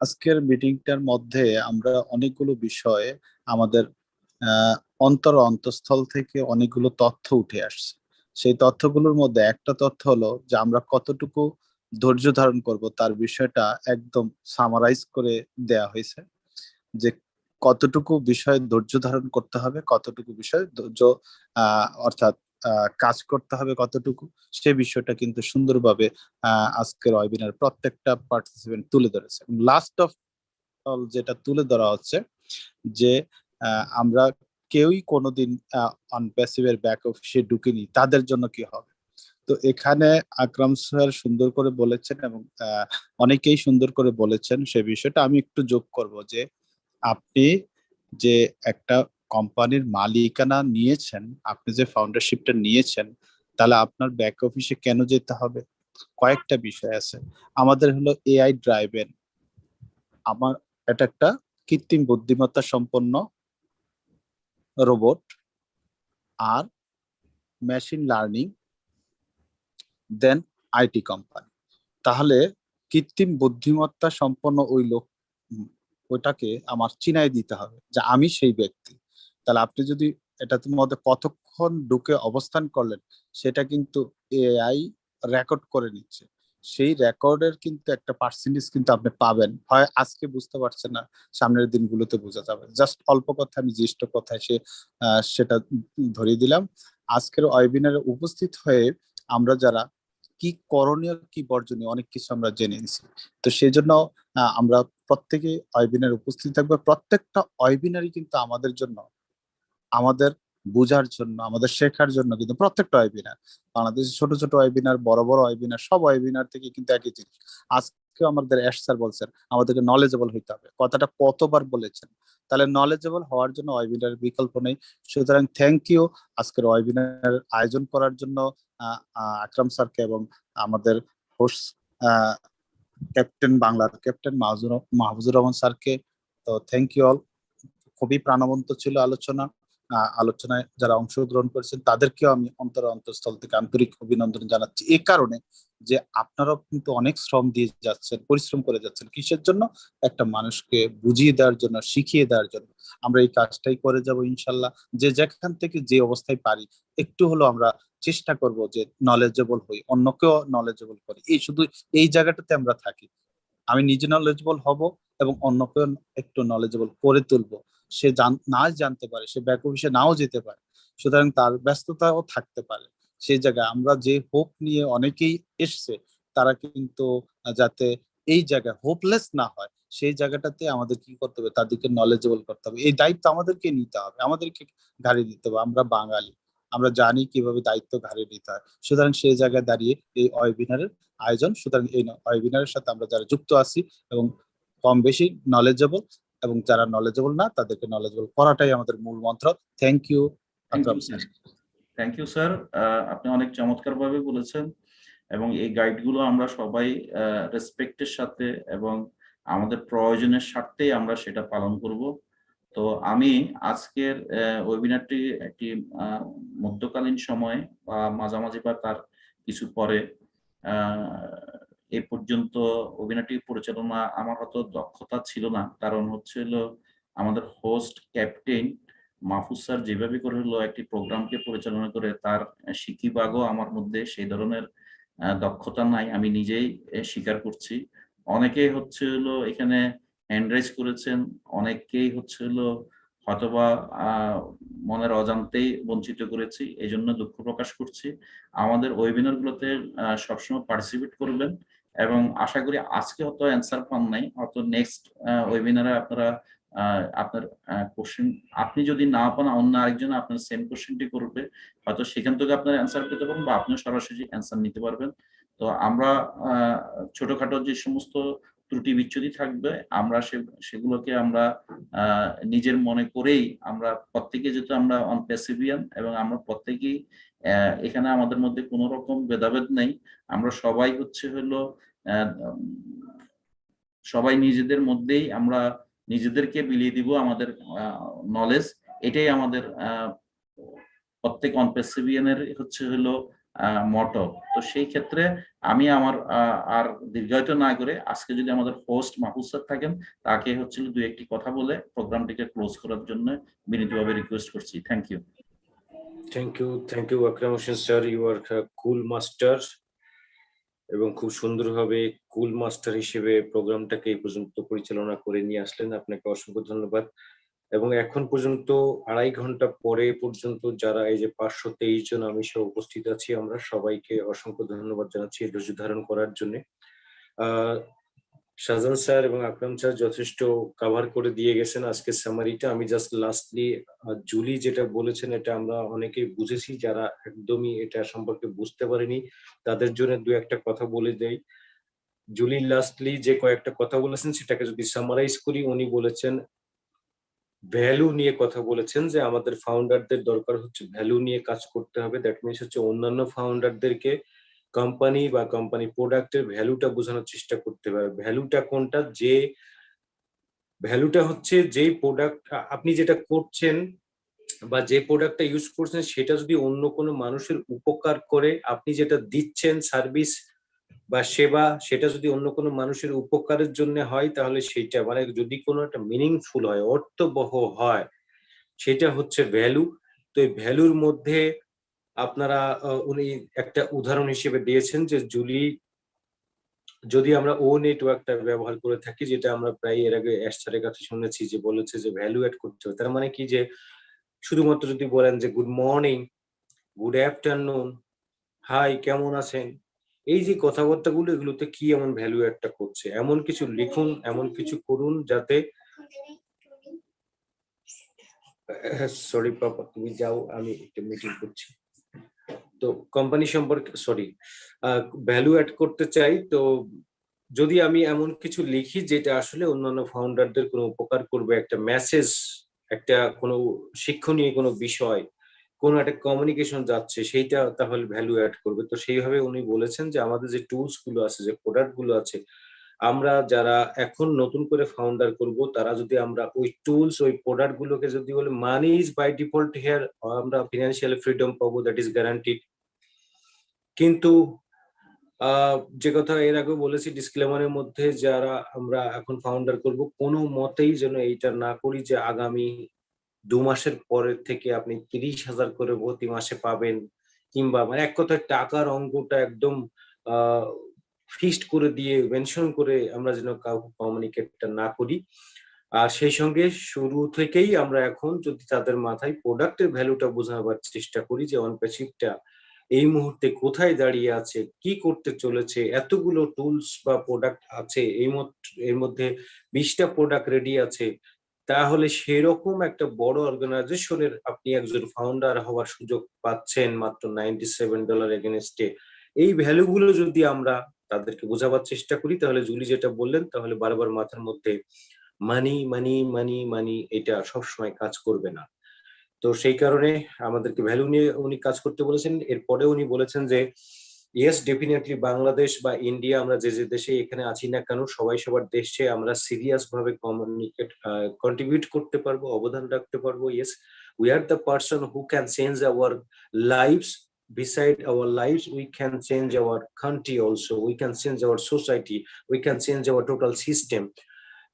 Speaker 11: আজকের মিটিংটার মধ্যে আমরা অনেকগুলো বিষয়ে আমাদের অন্তঃস্থল থেকে অনেকগুলো তথ্য উঠে আসছে। সেই তথ্যগুলোর মধ্যে একটা তথ্য হলো যে আমরা কতটুকু ধৈর্য ধারণ করব তার বিষয়টা একদম সামারাইজ করে দেয়া হয়েছে, যে কতটুকু বিষয় ধৈর্য ধারণ করতে হবে, কতটুকু বিষয় ধৈর্য অর্থাৎ কাজ করতে হবে কতটুকু, সে বিষয়টা কিন্তু সুন্দরভাবে আজকের ওয়েবিনার প্রত্যেকটা পার্টিসিপেন্ট তুলে ধরেছে। লাস্ট অফ অল যেটা তুলে ধরা হচ্ছে যে আমরা কেউই কোনোদিন অনপ্যাসিভের ব্যাক অফিসে ঢুকিনি, তাদের জন্য কি হবে। তো এখানে আকরাম স্যার সুন্দর করে বলেছেন এবং অনেকেই সুন্দর করে বলেছেন সে বিষয়টা আমি একটু যোগ করব যে আপনি যে একটা কোম্পানির মালিকানা নিয়েছেন, আপনি যে ফাউন্ডারশিপটা নিয়েছেন, তাহলে আপনার ব্যাক অফিসে কেন যেতে হবে? কয়েকটা বিষয় আছে। আমাদের হলো এআই ড্রাইভেন, আমার এটা একটা কৃত্রিম বুদ্ধিমত্তা সম্পন্ন রোবট, আর machine learning, then IT company. তাহলে কৃত্রিম বুদ্ধিমত্তা সম্পন্ন ওইটাকে আমার চিনাই দিতে হবে যে আমি সেই ব্যক্তি। তাহলে আপনি যদি এটার মধ্যে কতক্ষণ ঢুকে অবস্থান করলেন সেটা কিন্তু এআই রেকর্ড করে নিচ্ছে। সেই রেকর্ডের কিন্তু একটা পার্সেন্টেজ কিন্তু আপনি পাবেন, হয় আজকে বুঝতে পারছেন না, সামনের দিনগুলোতে বোঝা যাবে। জাস্ট অল্প কথা আমি জ্যেষ্ঠ কথায় সেটা ধরিয়ে দিলাম। আজকের ওয়েবিনারে উপস্থিত হয়ে আমরা যারা কি করণীয় কি বর্জনীয় অনেক কিছু আমরা জেনে নিছি। তো সেই জন্য আমরা প্রত্যেকে ওয়েবিনারে উপস্থিত থাকবো। প্রত্যেকটা ওয়েবিনারই কিন্তু আমাদের জন্য, আমাদের বোঝার জন্য, আমাদের শেখার জন্য, কিন্তু প্রত্যেকটা ওয়েবিনার, বাংলাদেশের ছোট ছোট ওয়েবিনার, বড় বড় ওয়েবিনার, সব ওয়েবিনার থেকে কিন্তু একই জিনিস। আজকে আমাদের এস স্যার বলছেন আমাদেরকে নলেজেবল হইতে হবে, কথাটা কতবার বলেছেন। তাহলে নলেজেবল হওয়ার জন্য ওয়েবিনারের বিকল্প নেই। সুতরাং থ্যাংক ইউ আজকের ওয়েবিনার আয়োজন করার জন্য আকরাম স্যারকে এবং আমাদের হোস্ট ক্যাপ্টেন বাংলার ক্যাপ্টেন মাহফুজুর রহমান স্যারকে। তো থ্যাংক ইউ অল। খুবই প্রাণবন্ত ছিল আলোচনায় যারা অংশগ্রহণ করেছেন তাদেরকেও আমি অন্তঃস্থল থেকে আন্তরিক অভিনন্দন জানাচ্ছি, এই কারণে যে আপনারাও কিন্তু অনেক শ্রম দিয়ে যাচ্ছেন, পরিশ্রম করে যাচ্ছেন। কিসের জন্য? একটা মানুষকে বুঝিয়ে দেওয়ার জন্য, শিখিয়ে দেওয়ার জন্য। আমরা এই কাজটাই করে যাব ইনশাল্লাহ। যে যেখান থেকে যে অবস্থায় পারি একটু হলো আমরা চেষ্টা করব যে নলেজেবল হই, অন্যকেও নলেজেবল করি। শুধু এই জায়গাটাতে আমরা থাকি। আমি নিজে নলেজেবল হব এবং অন্যকেও একটু নলেজেবল করে তুলবো। সে না জানতে পারে, সে ব্যাক অফিসে নাও যেতে পারে, সুতরাং তার ব্যস্ততাও থাকতে পারে। সেই জায়গায় আমরা যে হোপ নিয়ে অনেকেই এসছে, তারা কিন্তু যাতে এই জায়গায় হোপলেস না হয়, সেই জায়গাটাতে আমাদের কি করতে হবে, তাদেরকে নলেজেবল করতে হবে। এই দায়িত্ব আমাদেরকে নিতে হবে, আমাদেরকে ঘাড়ে দিতে হবে। আমরা বাঙালি, আমরা জানি কিভাবে দায়িত্ব ঘাড়ে নিতে হয়। সুতরাং সেই জায়গায় দাঁড়িয়ে এই ওয়েবিনারের আয়োজন। সুতরাং এই ওয়েবিনারের সাথে আমরা যারা যুক্ত আছি এবং কম বেশি নলেজেবল, এবং যারা নলেজেবল না তাদেরকে নলেজেবল করাটাই আমাদের মূল মন্ত্র। Thank you.
Speaker 6: Thank you sir, আপনি অনেক চমৎকার ভাবে বলেছেন এবং এই গাইডগুলো আমরা সবাই রেসপেক্টের সাথে এবং আমাদের প্রয়োজনের স্বার্থেই আমরা সেটা পালন করব। তো আমি আজকের ওয়েবিনারটি একটি মধ্যকালীন সময় বা মাঝামাঝি বা তার কিছু পরে এই পর্যন্ত ওয়েবিনারটি পরিচালনা আমার অত দক্ষতা ছিল না, কারণ হচ্ছিল আমাদের হোস্ট ক্যাপ্টেন মাহফুজ স্যার যেভাবে করে হলো একটি প্রোগ্রামকে পরিচালনা করে, তার শিকিবাগও আমার মধ্যে সেই ধরনের দক্ষতা নাই, আমি নিজেই স্বীকার করছি। অনেকেই হচ্ছে হলো এখানে হ্যান্ড রাইজ করেছেন, অনেকেই হচ্ছে হলো হয়তোবা মনের অজান্তেই বঞ্চিত করেছি, এই জন্য দুঃখ প্রকাশ করছি। আমাদের ওয়েবিনার গুলোতে সবসময় পার্টিসিপেট করবেন এবং আশা করি আজকে হয়তো অ্যান্সার পান নাই, হয়তো নেক্সট ওয়েবিনারে আপনারা আপনার কোশ্চেন আপনি যদি না পান অন্য আরেকজন আপনার সেম কোশ্চেনটি করবে, হয়তো সেখান থেকে আপনার অ্যান্সার পেতে পারেন বা আপনিও সরাসরি অ্যান্সার নিতে পারবেন। তো আমরা ছোটখাটো যে সমস্ত ত্রুটি বিচ্যুতি থাকবে আমরা সেগুলোকে আমরা নিজের মনে করেই আমরা প্রত্যেকে, যেহেতু আমরা অন প্যাসিভিয়ান এবং আমরা প্রত্যেকেই এখানে আমাদের মধ্যে কোনো রকম ভেদাভেদ নেই, আমরা সবাই হচ্ছে হলো সবাই নিজেদের মধ্যেই আমরা নিজেদেরকে বিলিয়ে দিব আমাদের নলেজ। এটাই আমাদের প্রত্যেক অনপেসিভিয়ানের হচ্ছে হলো মটো। তো সেই ক্ষেত্রে আমি আমার আর দীর্ঘায়িত না করে আজকে যদি আমাদের হোস্ট মাহফুজ স্যার থাকেন, তাকে হচ্ছে দুই একটি কথা বলে প্রোগ্রামটিকে ক্লোজ করার জন্য বিনীতভাবে রিকোয়েস্ট করছি। Thank you.
Speaker 2: Thank you Akram Hossain sir, you are cool master এবং খুব সুন্দরভাবে কুল মাস্টার হিসেবে প্রোগ্রামটাকে এই পর্যন্ত পরিচালনা করে নিয়ে আসলেন। আপনাকে অসংখ্য ধন্যবাদ। এবং এখন পর্যন্ত 2.5 ঘন্টা পরে পর্যন্ত যারা এই যে 523 জন আমি সহ উপস্থিত আছি, আমরা সবাইকে অসংখ্য ধন্যবাদ জানাচ্ছি ধৈর্য ধারণ করার জন্য। শাহজাহান স্যার এবং আকরাম স্যার যথেষ্ট কভার করে দিয়ে গেছেন আজকে সামারিটা। আমি জাস্ট লাস্টলি জুলি যেটা বলেছেন এটা আমরা অনেকেই বুঝেছি, যারা একদমই এটা সম্পর্কে বুঝতে পারেনি তাদের জন্য দু একটা কথা বলে দেই। জুলি লাস্টলি যে কয়েকটা কথা বলেছেন সেটাকে যদি সামারাইজ করি, উনি বলেছেন ভ্যালু নিয়ে কথা বলেছেন, যে আমাদের ফাউন্ডারদের দরকার হচ্ছে ভ্যালু নিয়ে কাজ করতে হবে। দ্যাট মিনস হচ্ছে অন্যান্য ফাউন্ডারদেরকে কোম্পানি বা কোম্পানি প্রোডাক্টের ভ্যালুটা বোঝানোর চেষ্টা করতে হবে। ভ্যালুটা কোনটা? যে ভ্যালুটা হচ্ছে যেই প্রোডাক্ট আপনি যেটা করছেন বা যে প্রোডাক্টটা ইউজ করছেন সেটা যদি অন্য কোনো মানুষের উপকার করে, আপনি যেটা দিচ্ছেন সার্ভিস বা সেবা সেটা যদি অন্য কোনো মানুষের উপকারের জন্য হয়, তাহলে সেইটা মানে যদি কোনো একটা মিনিংফুল হয়, অর্থবহ হয়, সেটা হচ্ছে ভ্যালু। তো এই ভ্যালুর মধ্যে আপনারা উনি একটা উদাহরণ হিসেবে দিয়েছেন যে জুলি যদি আমরা ও নেটওয়ার্কটা ব্যবহার করে থাকি, যেটা আমরা প্রায় এর আগে স্যারের কাছে শুনেছি যে বলেছে যে ভ্যালু অ্যাড করতে হবে। তার মানে কি যে শুধুমাত্র যদি বলেন যে good morning, good afternoon, hi কেমন আছেন, এই যে কথাবার্তাগুলো এগুলোতে কি এমন ভ্যালু অ্যাডটা করছে, এমন কিছু লিখুন, এমন কিছু করুন যাতে সরি পাপা তুমি যাও, আমি একটা মিটিং করছি। তো কোম্পানি সম্পর্কে ভ্যালু অ্যাড করতে চাই। তো যদি আমি এমন কিছু লিখি যেটা আসলে অন্যান্য ফাউন্ডারদের কোনো উপকার করবে, একটা মেসেজ, একটা কোনো শিক্ষণীয় কোনো বিষয়, কোনো একটা কমিউনিকেশন যাচ্ছে, সেইটা তাহলে ভ্যালু অ্যাড করবে। তো সেইভাবে উনি বলেছেন যে আমাদের যে টুলস গুলো আছে, যে প্রোডাক্ট গুলো আছে, আমরা যারা এখন নতুন করে ফাউন্ডার করব তারা যদি আমরা ওই টুলস ওই প্রোডাক্ট গুলোকে যদি বলে money is by default here, আমরা ফিনান্সিয়াল ফ্রিডম পাবো, দ্যাট ইজ গ্যারান্টিড। কিন্তু যে কথা এর আগেও বলেছি ডিসক্লেমারের মধ্যে, যারা আমরা এখন ফাউন্ডার করব কোনো মতেই যেন এইটা না করি যে আগামী 2 মাসের পরের থেকে আপনি 30,000 করে প্রতি মাসে পাবেন, কিংবা মানে এক কথায় টাকার অঙ্কটা একদম ফিক্সড করে দিয়ে মেনশন করে আমরা যেন কাউকে কমিউনিকেটটা না করি। আর সেই সঙ্গে শুরু থেকেই আমরা এখন যদি তাদের মাথায় প্রোডাক্টের ভ্যালুটা বোঝাবার চেষ্টা করি, যে অনপ্যাসিভটা এই মুহূর্তে কোথায় দাঁড়িয়ে আছে, কি করতে চলেছে, এতগুলো টুলস বা প্রোডাক্ট আছে, এর মধ্যে 20টা প্রোডাক্ট রেডি আছে, তাহলে সেরকম একটা বড় অর্গানাইজেশনের আপনি একজন ফাউন্ডার হওয়ার সুযোগ পাচ্ছেন মাত্র $97 এগেনস্টে। এই ভ্যালুগুলো যদি আমরা তাদেরকে বোঝাবার চেষ্টা করি, তাহলে জুলি যেটা বললেন, তাহলে বারবার মাথার মধ্যে মানি মানি মানি মানি এটা সবসময় কাজ করবে না। তো সেই কারণে আমাদেরকে ভ্যালু নিয়ে উনি কাজ করতে বলেছেন। এরপরে উনি বলেছেন যে ইয়েস ডেফিনেটলি বাংলাদেশ বা ইন্ডিয়া, আমরা যে যে দেশে এখানে আছি না কেন, সবাই সবার দেশে আমরা সিরিয়াস ভাবে কন্ট্রিবিউট করতে পারবো, অবদান রাখতে পারবো। Yes, we are the person who can change our lives, beside our lives we can change our country also, we can change our society, we can change our total system.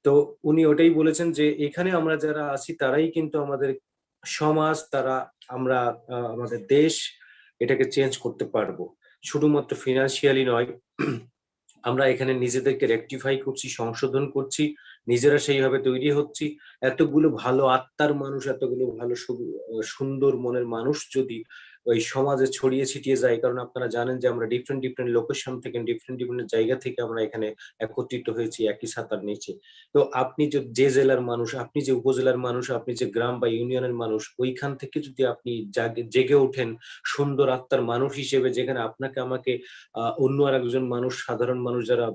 Speaker 2: তো উনি ওটাই বলেছেন যে এখানে আমরা যারা আছি তারাই কিন্তু আমাদের সমাজ, তারা আমরা আমাদের দেশ এটাকে চেঞ্জ করতে পারবো, শুধুমাত্র ফিনান্সিয়ালি নয়। আমরা এখানে নিজেদেরকে রেকটিফাই করছি, সংশোধন করছি, নিজেরা সেইভাবে তৈরি হচ্ছি। এতগুলো ভালো আত্মার মানুষ, এতগুলো ভালো সুন্দর মনের মানুষ যদি ওই সমাজে ছড়িয়ে ছিটিয়ে যায়, কারণ আপনারা জানেন যে আমরা ডিফারেন্ট ডিফারেন্ট লোকেশন থেকে ডিফারেন্ট ডিফারেন্ট জায়গা থেকে আমরা এখানে একত্রিত হয়েছি একই ছাতার নিচে। তো আপনি যে জেলার মানুষ, আপনি যে উপজেলার মানুষ, আপনি যে গ্রাম বা ইউনিয়নের মানুষ, ওইখান থেকে যদি আপনি জেগে ওঠেন সুন্দর আত্মার মানুষ হিসেবে, যেখানে আপনাকে আমাকে অন্য আর একজন মানুষ, সাধারণ মানুষ যারা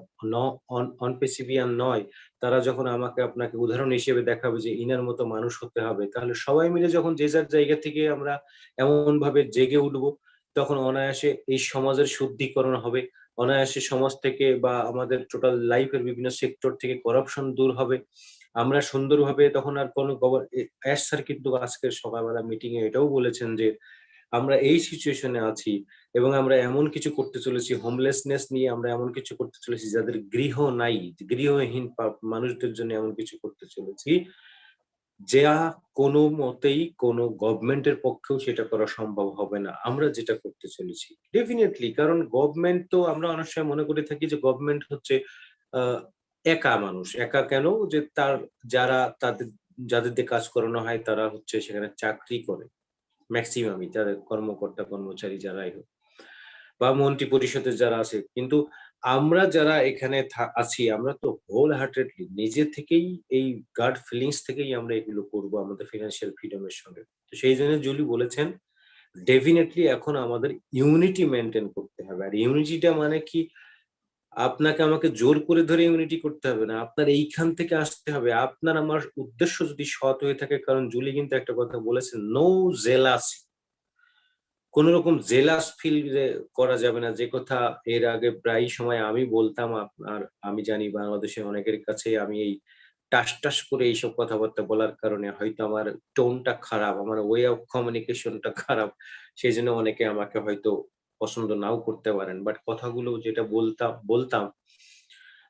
Speaker 2: অনপেসিভিয়ান নয়, তারা যখন আমাকে আপনাকে উদাহরণ হিসেবে দেখাবে যে ইনার মতো মানুষ হতে হবে, তাহলে সবাই মিলে যখন যে যার জায়গা থেকে আমরা এমন ভাবে জেগে উঠবো, তখন অনায়াসে এই সমাজের শুদ্ধিকরণ হবে, অনায়াসে সমাজ থেকে বা আমাদের টোটাল লাইফের বিভিন্ন সেক্টর থেকে করাপশন দূর হবে। আমরা সুন্দরভাবে তখন আর কোনো অ্যাশ স্যার কিন্তু আজকের সকালবেলা মিটিং এ এটাও বলেছেন যে আমরা এই সিচুয়েশনে আছি এবং আমরা এমন কিছু করতে চলেছি, হোমলেসনেস নিয়ে আমরা এমন কিছু করতে চলেছি, যাদের গৃহ নাই, গৃহহীন মানুষদের জন্য এমন কিছু করতে চলেছি যা কোনো মতেই কোনো গভর্নমেন্টের পক্ষেও সেটা করা সম্ভব হবে না। আমরা যেটা করতে চলেছি ডেফিনেটলি, কারণ গভর্নমেন্ট তো আমরা অনেক সময় মনে করে থাকি যে গভর্নমেন্ট হচ্ছে একা মানুষ। একা কেন? যে যাদের দিয়ে কাজ করানো হয় তারা হচ্ছে সেখানে চাকরি করে, ম্যাক্সিমামই যারা কর্মকর্তা কর্মচারী যারাই হোক, বা মন্ত্রী পরিষদের যারা আছে। কিন্তু আমরা যারা এখানে আছি, আমরা তো হোল হার্টেডলি নিজে থেকেই এই গার্ড ফিলিংস থেকেই আমরা এগুলো করবো আমাদের ফিনান্সিয়াল ফ্রিডমের সঙ্গে। তো সেই জন্য জুলি বলেছেন ডেফিনেটলি এখন আমাদের ইউনিটি মেনটেন করতে হবে। আর ইউনিটিটা মানে কি, আপনাকে আমাকে জোর করে ধরে ইউনিটি করতে হবে না, আপনার এইখান থেকে আসতে হবে। আপনার আমার উদ্দেশ্য যদি সৎ হয়ে থাকে, কারণ জুলি কিন্তু একটা কথা বলেছেন, নো জেলাসি, কোন রকম জেলাস ফিল করা যাবে না, যে কথা এর আগে প্রায় সময় আমি বলতাম। আপনার আমি জানি বাংলাদেশের অনেকের কাছে আমি এই টাস টাস করে এইসব কথাবার্তা বলার কারণে হয়তো আমার টোনটা খারাপ, আমার ওয়ে অফ কমিউনিকেশনটা খারাপ, সেই জন্য অনেকে আমাকে হয়তো পছন্দ নাও করতে পারেন, বাট কথাগুলো যেটা বলতাম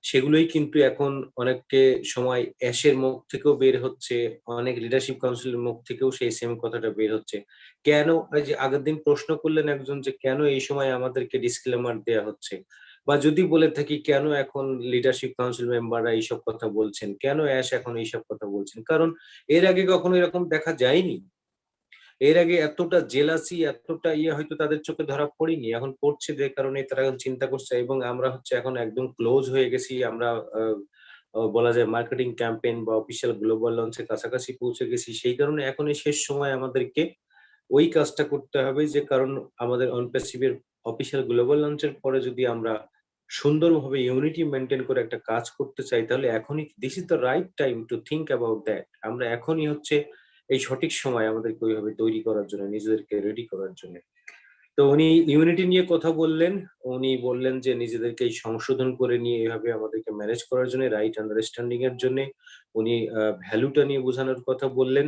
Speaker 2: সেগুলোই কিন্তু এখন অনেককে সময় অ্যাশের মুখ থেকেও বের হচ্ছে, অনেক লিডারশিপ কাউন্সিলের মুখ থেকেও সেই সেম কথাটা বের হচ্ছে। কেন, এই যে আগের দিন প্রশ্ন করলেন একজন যে কেন এই সময় আমাদেরকে ডিসক্লেমার দেয়া হচ্ছে, বা যদি বলে থাকি কেন এখন লিডারশিপ কাউন্সিল মেম্বাররা এইসব কথা বলছেন, কেন অ্যাশ এখন এইসব কথা বলছেন, কারণ এর আগে কখনো এরকম দেখা যায়নি। এর আগে এতটা জেলাসি, এতটা হয়তো তাদের চোখে ধরা পড়েনি, এখন পড়ছে, যে কারণে তারা এখন চিন্তা করছে। এবং আমরা হচ্ছে এখন একদম ক্লোজ হয়ে গেছি, আমরা বলা যায় মার্কেটিং ক্যাম্পেইন বা অফিসিয়াল গ্লোবাল লঞ্চের কাছাকাছি পৌঁছে গেছি। সেই কারণে এখন এই শেষ সময় আমাদেরকে ওই কাজটা করতে হবে, যে কারণ আমাদের অনপ্যাসিভের অফিসিয়াল গ্লোবাল লঞ্চের পরে যদি আমরা সুন্দরভাবে ইউনিটি মেনটেন করে একটা কাজ করতে চাই, তাহলে এখনই this is the right time to think about that. আমরা এখনই হচ্ছে এই সঠিক সময় আমাদেরকে ওইভাবে তৈরি করার জন্য, নিজেদেরকে রেডি করার জন্য। তো উনি ইউনিটি নিয়ে কথা বললেন, উনি বললেন যে নিজেদেরকে এই সংশোধন করে নিয়ে এইভাবে আমাদেরকে ম্যানেজ করার জন্য, রাইট আন্ডারস্ট্যান্ডিং এর জন্য উনি ভ্যালুটা নিয়ে বোঝানোর কথা বললেন।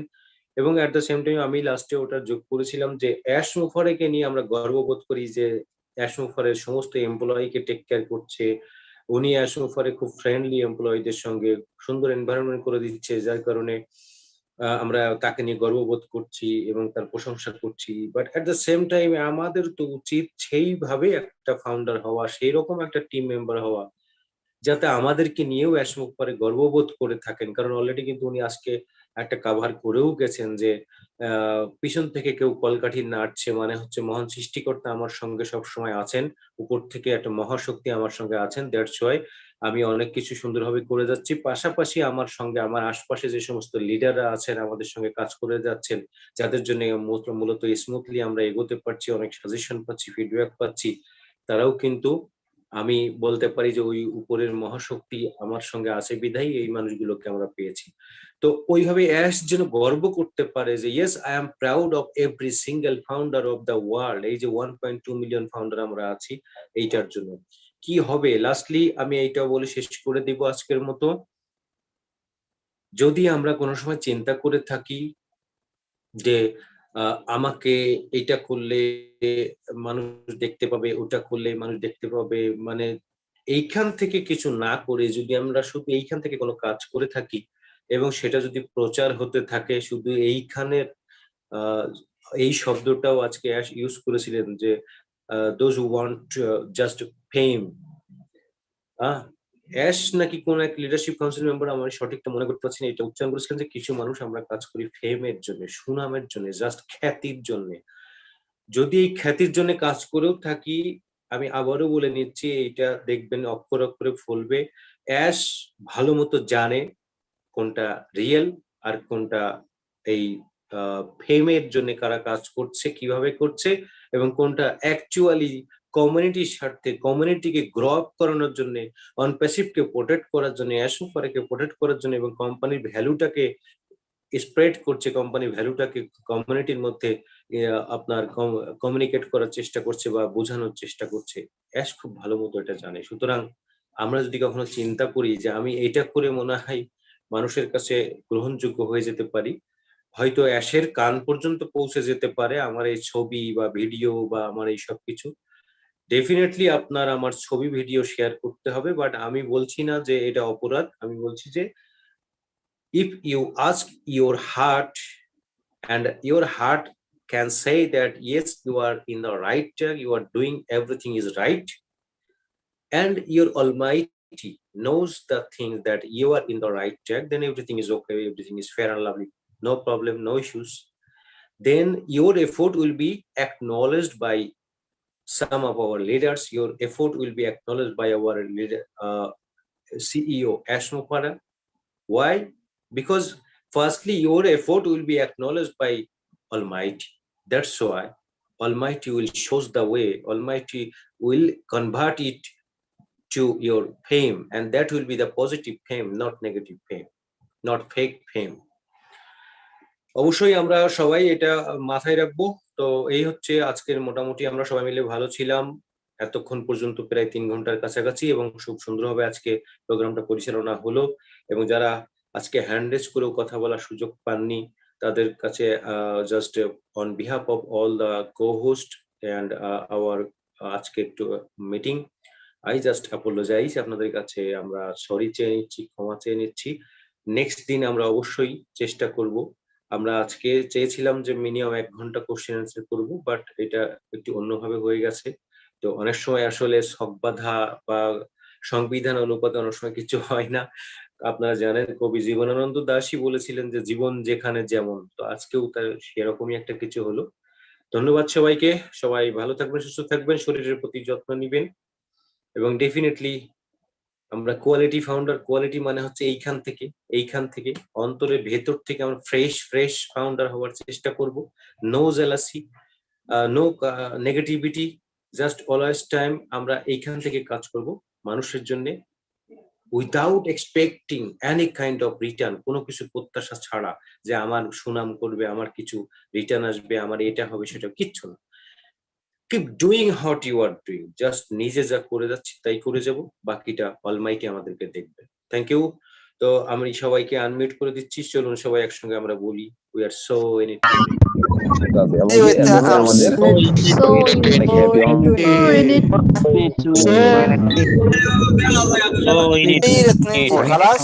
Speaker 2: এবং এট দ্য সেম টাইম আমি লাস্টে ওটা যোগ করেছিলাম যে অ্যাশ মুফারেকে নিয়ে আমরা গর্ববোধ করি যে অ্যাশ মুফারের সমস্ত এমপ্লয়িকে টেক কেয়ার করছে। উনি অ্যাশ মুফারে খুব ফ্রেন্ডলি এমপ্লয়ীদের সঙ্গে সুন্দর এনভায়রনমেন্ট করে দিচ্ছে, যার কারণে আমরা তাকে নিয়ে গর্ববোধ করছি এবং তার প্রশংসা করছি। But at the same time আমাদের তো উচিত সেইভাবে একটা ফাউন্ডার হওয়া, সেই রকম একটা টিম মেম্বার হওয়া, যাতে আমাদেরকে নিয়েও অ্যাশমুখ পরে গর্ববোধ করে থাকেন। কারণ অলরেডি কিন্তু উনি আজকে একটা কাভার করেও গেছেন যে পিছন থেকে কেউ কলকাঠি নাড়ছে মানে হচ্ছে মহান সৃষ্টিকর্তা আমার সঙ্গে সবসময় আছেন, উপর থেকে একটা মহাশক্তি আমার সঙ্গে আছেন, দ্যাটস ওয়াই আমি অনেক কিছু সুন্দরভাবে করে যাচ্ছি। পাশাপাশি আমার সঙ্গে আমার আশপাশে যে সমস্ত লিডাররা আছেন আমাদের সঙ্গে কাজ করে যাচ্ছেন, যাদের জন্য মূলত স্মুথলি আমরা এগোতে পারছি, অনেক সাজেশন পাচ্ছি, ফিডব্যাক পাচ্ছি, তারাও কিন্তু আমি বলতে পারি যে ওই উপরের মহাশক্তি আমার সঙ্গে আছে বিধায় এই মানুষগুলোকে আমরা পেয়েছি। তো ওইভাবে অ্যাশ যেন গর্ব করতে পারে যে yes I am proud of every single founder of the world. এই যে 1.2 মিলিয়ন ফাউন্ডার আমরা আছি, এইটার জন্য কি হবে, লাস্টলি আমি এইটা বলে শেষ করে দিব আজকের মতো। যদি আমরা কোনো সময় চিন্তা করে থাকি যে আমাকে এইটা করলে মানুষ দেখতে পাবে, ওটা করলে মানুষ দেখতে পাবে, মানে এইখান থেকে কিছু না করে যদি আমরা শুধু এইখান থেকে কোনো কাজ করে থাকি এবং সেটা যদি প্রচার হতে থাকে শুধু এইখানের, এই শব্দটাও আজকে ইউজ করেছিলেন যে those who want just fame, ash নাকি কোন এক লিডারশিপ কাউন্সিল মেম্বার, আমার সঠিকটা মনে করতে পারছি না, এটা উচ্চারণ করেছিলেন যে কিছু মানুষ আমরা কাজ করি ফেমের জন্য, সুনামের জন্য, জাস্ট খ্যাতির জন্য। যদি এই খ্যাতির জন্য কাজ করেও থাকি, আমি আবারও বলে নিচ্ছি, এইটা দেখবেন অক্ষর অক্ষরে ফলবে। অ্যাশ ভালো মতো জানে কোনটা রিয়েল আর কোনটা এই ফেমের জন্য কারা কাজ করছে, কিভাবে করছে, এবং কোনটা অ্যাকচুয়ালি কমিউনিটির স্বার্থে, কমিউনিটিকে গ্রো আপ করানোর জন্য, অনপ্যাসিভকে প্রোটেক্ট করার জন্য, অ্যাসোফারকে প্রোটেক্ট করার জন্য, এবং কোম্পানির ভ্যালুটাকে স্প্রেড করছে, কোম্পানির ভ্যালুটাকে কমিউনিটির মধ্যে আপনার কমিউনিকেট করার চেষ্টা করছে বা বোঝানোর চেষ্টা করছে। অ্যাশ খুব ভালো মতো এটা জানে। সুতরাং আমরা যদি কখনো চিন্তা করি যে আমি এটা করে মনে হয় মানুষের কাছে গ্রহণযোগ্য হয়ে যেতে পারি, হয়তো অ্যাশের কান পর্যন্ত পৌঁছে যেতে পারে আমার এই ছবি বা ভিডিও বা আমার এই সব কিছু। ডেফিনেটলি আপনার আমার ছবি ভিডিও শেয়ার করতে হবে, বাট আমি বলছি না যে এটা অপরাধ। আমি বলছি যে if you ask your heart and your heart can say that yes, you are in the right track, you are doing everything is right, and your almighty knows the thing that you are in the right track, then everything is okay, everything is fair and lovely, no problem, no issues. Then your effort will be acknowledged by some of our leaders, your effort will be acknowledged by our leader, CEO Ashmopara. Why? Because firstly your effort will be acknowledged by Almighty. That's why Almighty will shows the way, Almighty will convert it to your fame, and that will be the positive fame, not negative fame, not fake fame. অবশ্যই আমরা সবাই এটা মাথায় রাখবো। তো এই হচ্ছে আজকের, মোটামুটি আমরা সবাই মিলে ভালো ছিলাম এতক্ষণ পর্যন্ত, প্রায় 3 ঘন্টার কাছাকাছি, এবং খুব সুন্দরভাবে আজকে প্রোগ্রামটা পরিচালনা হলো। এবং যারা আজকে হ্যান্ড রেজ করেও কথা বলার সুযোগ পাননি, তাদের কাছে just on behalf of all the cohost and our আজকে একটু মিটিং, আই জাস্ট অ্যাপোলোজাইজ, আপনাদের কাছে আমরা সরি চেয়ে নিচ্ছি, ক্ষমা চেয়ে নিচ্ছি। নেক্সট দিন আমরা অবশ্যই চেষ্টা করব। আমরা আজকে চেয়েছিলাম যে মিনিমাম 1 ঘন্টা কোশ্চেন অ্যান্সার করবো, বাট এটা একটু অন্যভাবে হয়ে গেছে। তো অনেক সময় আসলে বাধা বা সংবিধান অনুপাতে অনেক সময় কিছু হয় না। আপনারা জানেন কবি জীবনানন্দ দাশই বলেছিলেন যে জীবন যেখানে যেমন, তো আজকেও তার সেরকমই একটা কিছু হলো। ধন্যবাদ সবাইকে, সবাই ভালো থাকবেন, সুস্থ থাকবেন, শরীরের প্রতি যত্ন নিবেন, এবং ডেফিনেটলি আমরা কোয়ালিটি ফাউন্ডার, কোয়ালিটি মানে হচ্ছে এইখান থেকে অন্তরের ভেতর থেকে আমরা ফ্রেশ ফাউন্ডার হওয়ার চেষ্টা করব। No jealousy, no negativity, just always time আমরা এইখান থেকে কাজ করব মানুষের জন্য, without expecting any kind of return, কোনো কিছু প্রত্যাশা ছাড়া যে আমার সুনাম করবে, আমার কিছু রিটার্ন আসবে, আমার এটা হবে, সেটা কিচ্ছু না। Keep doing what you are doing, just নিজে যা করে যাচ্ছি তাই করে যাব, বাকিটা অলমাইটি আমাদেরকে দেখবে। Thank you. তো আমি সবাইকে আনমিউট করে দিচ্ছি, চলুন সবাই একসঙ্গে আমরা বলি, we are so in it.
Speaker 16: خلاص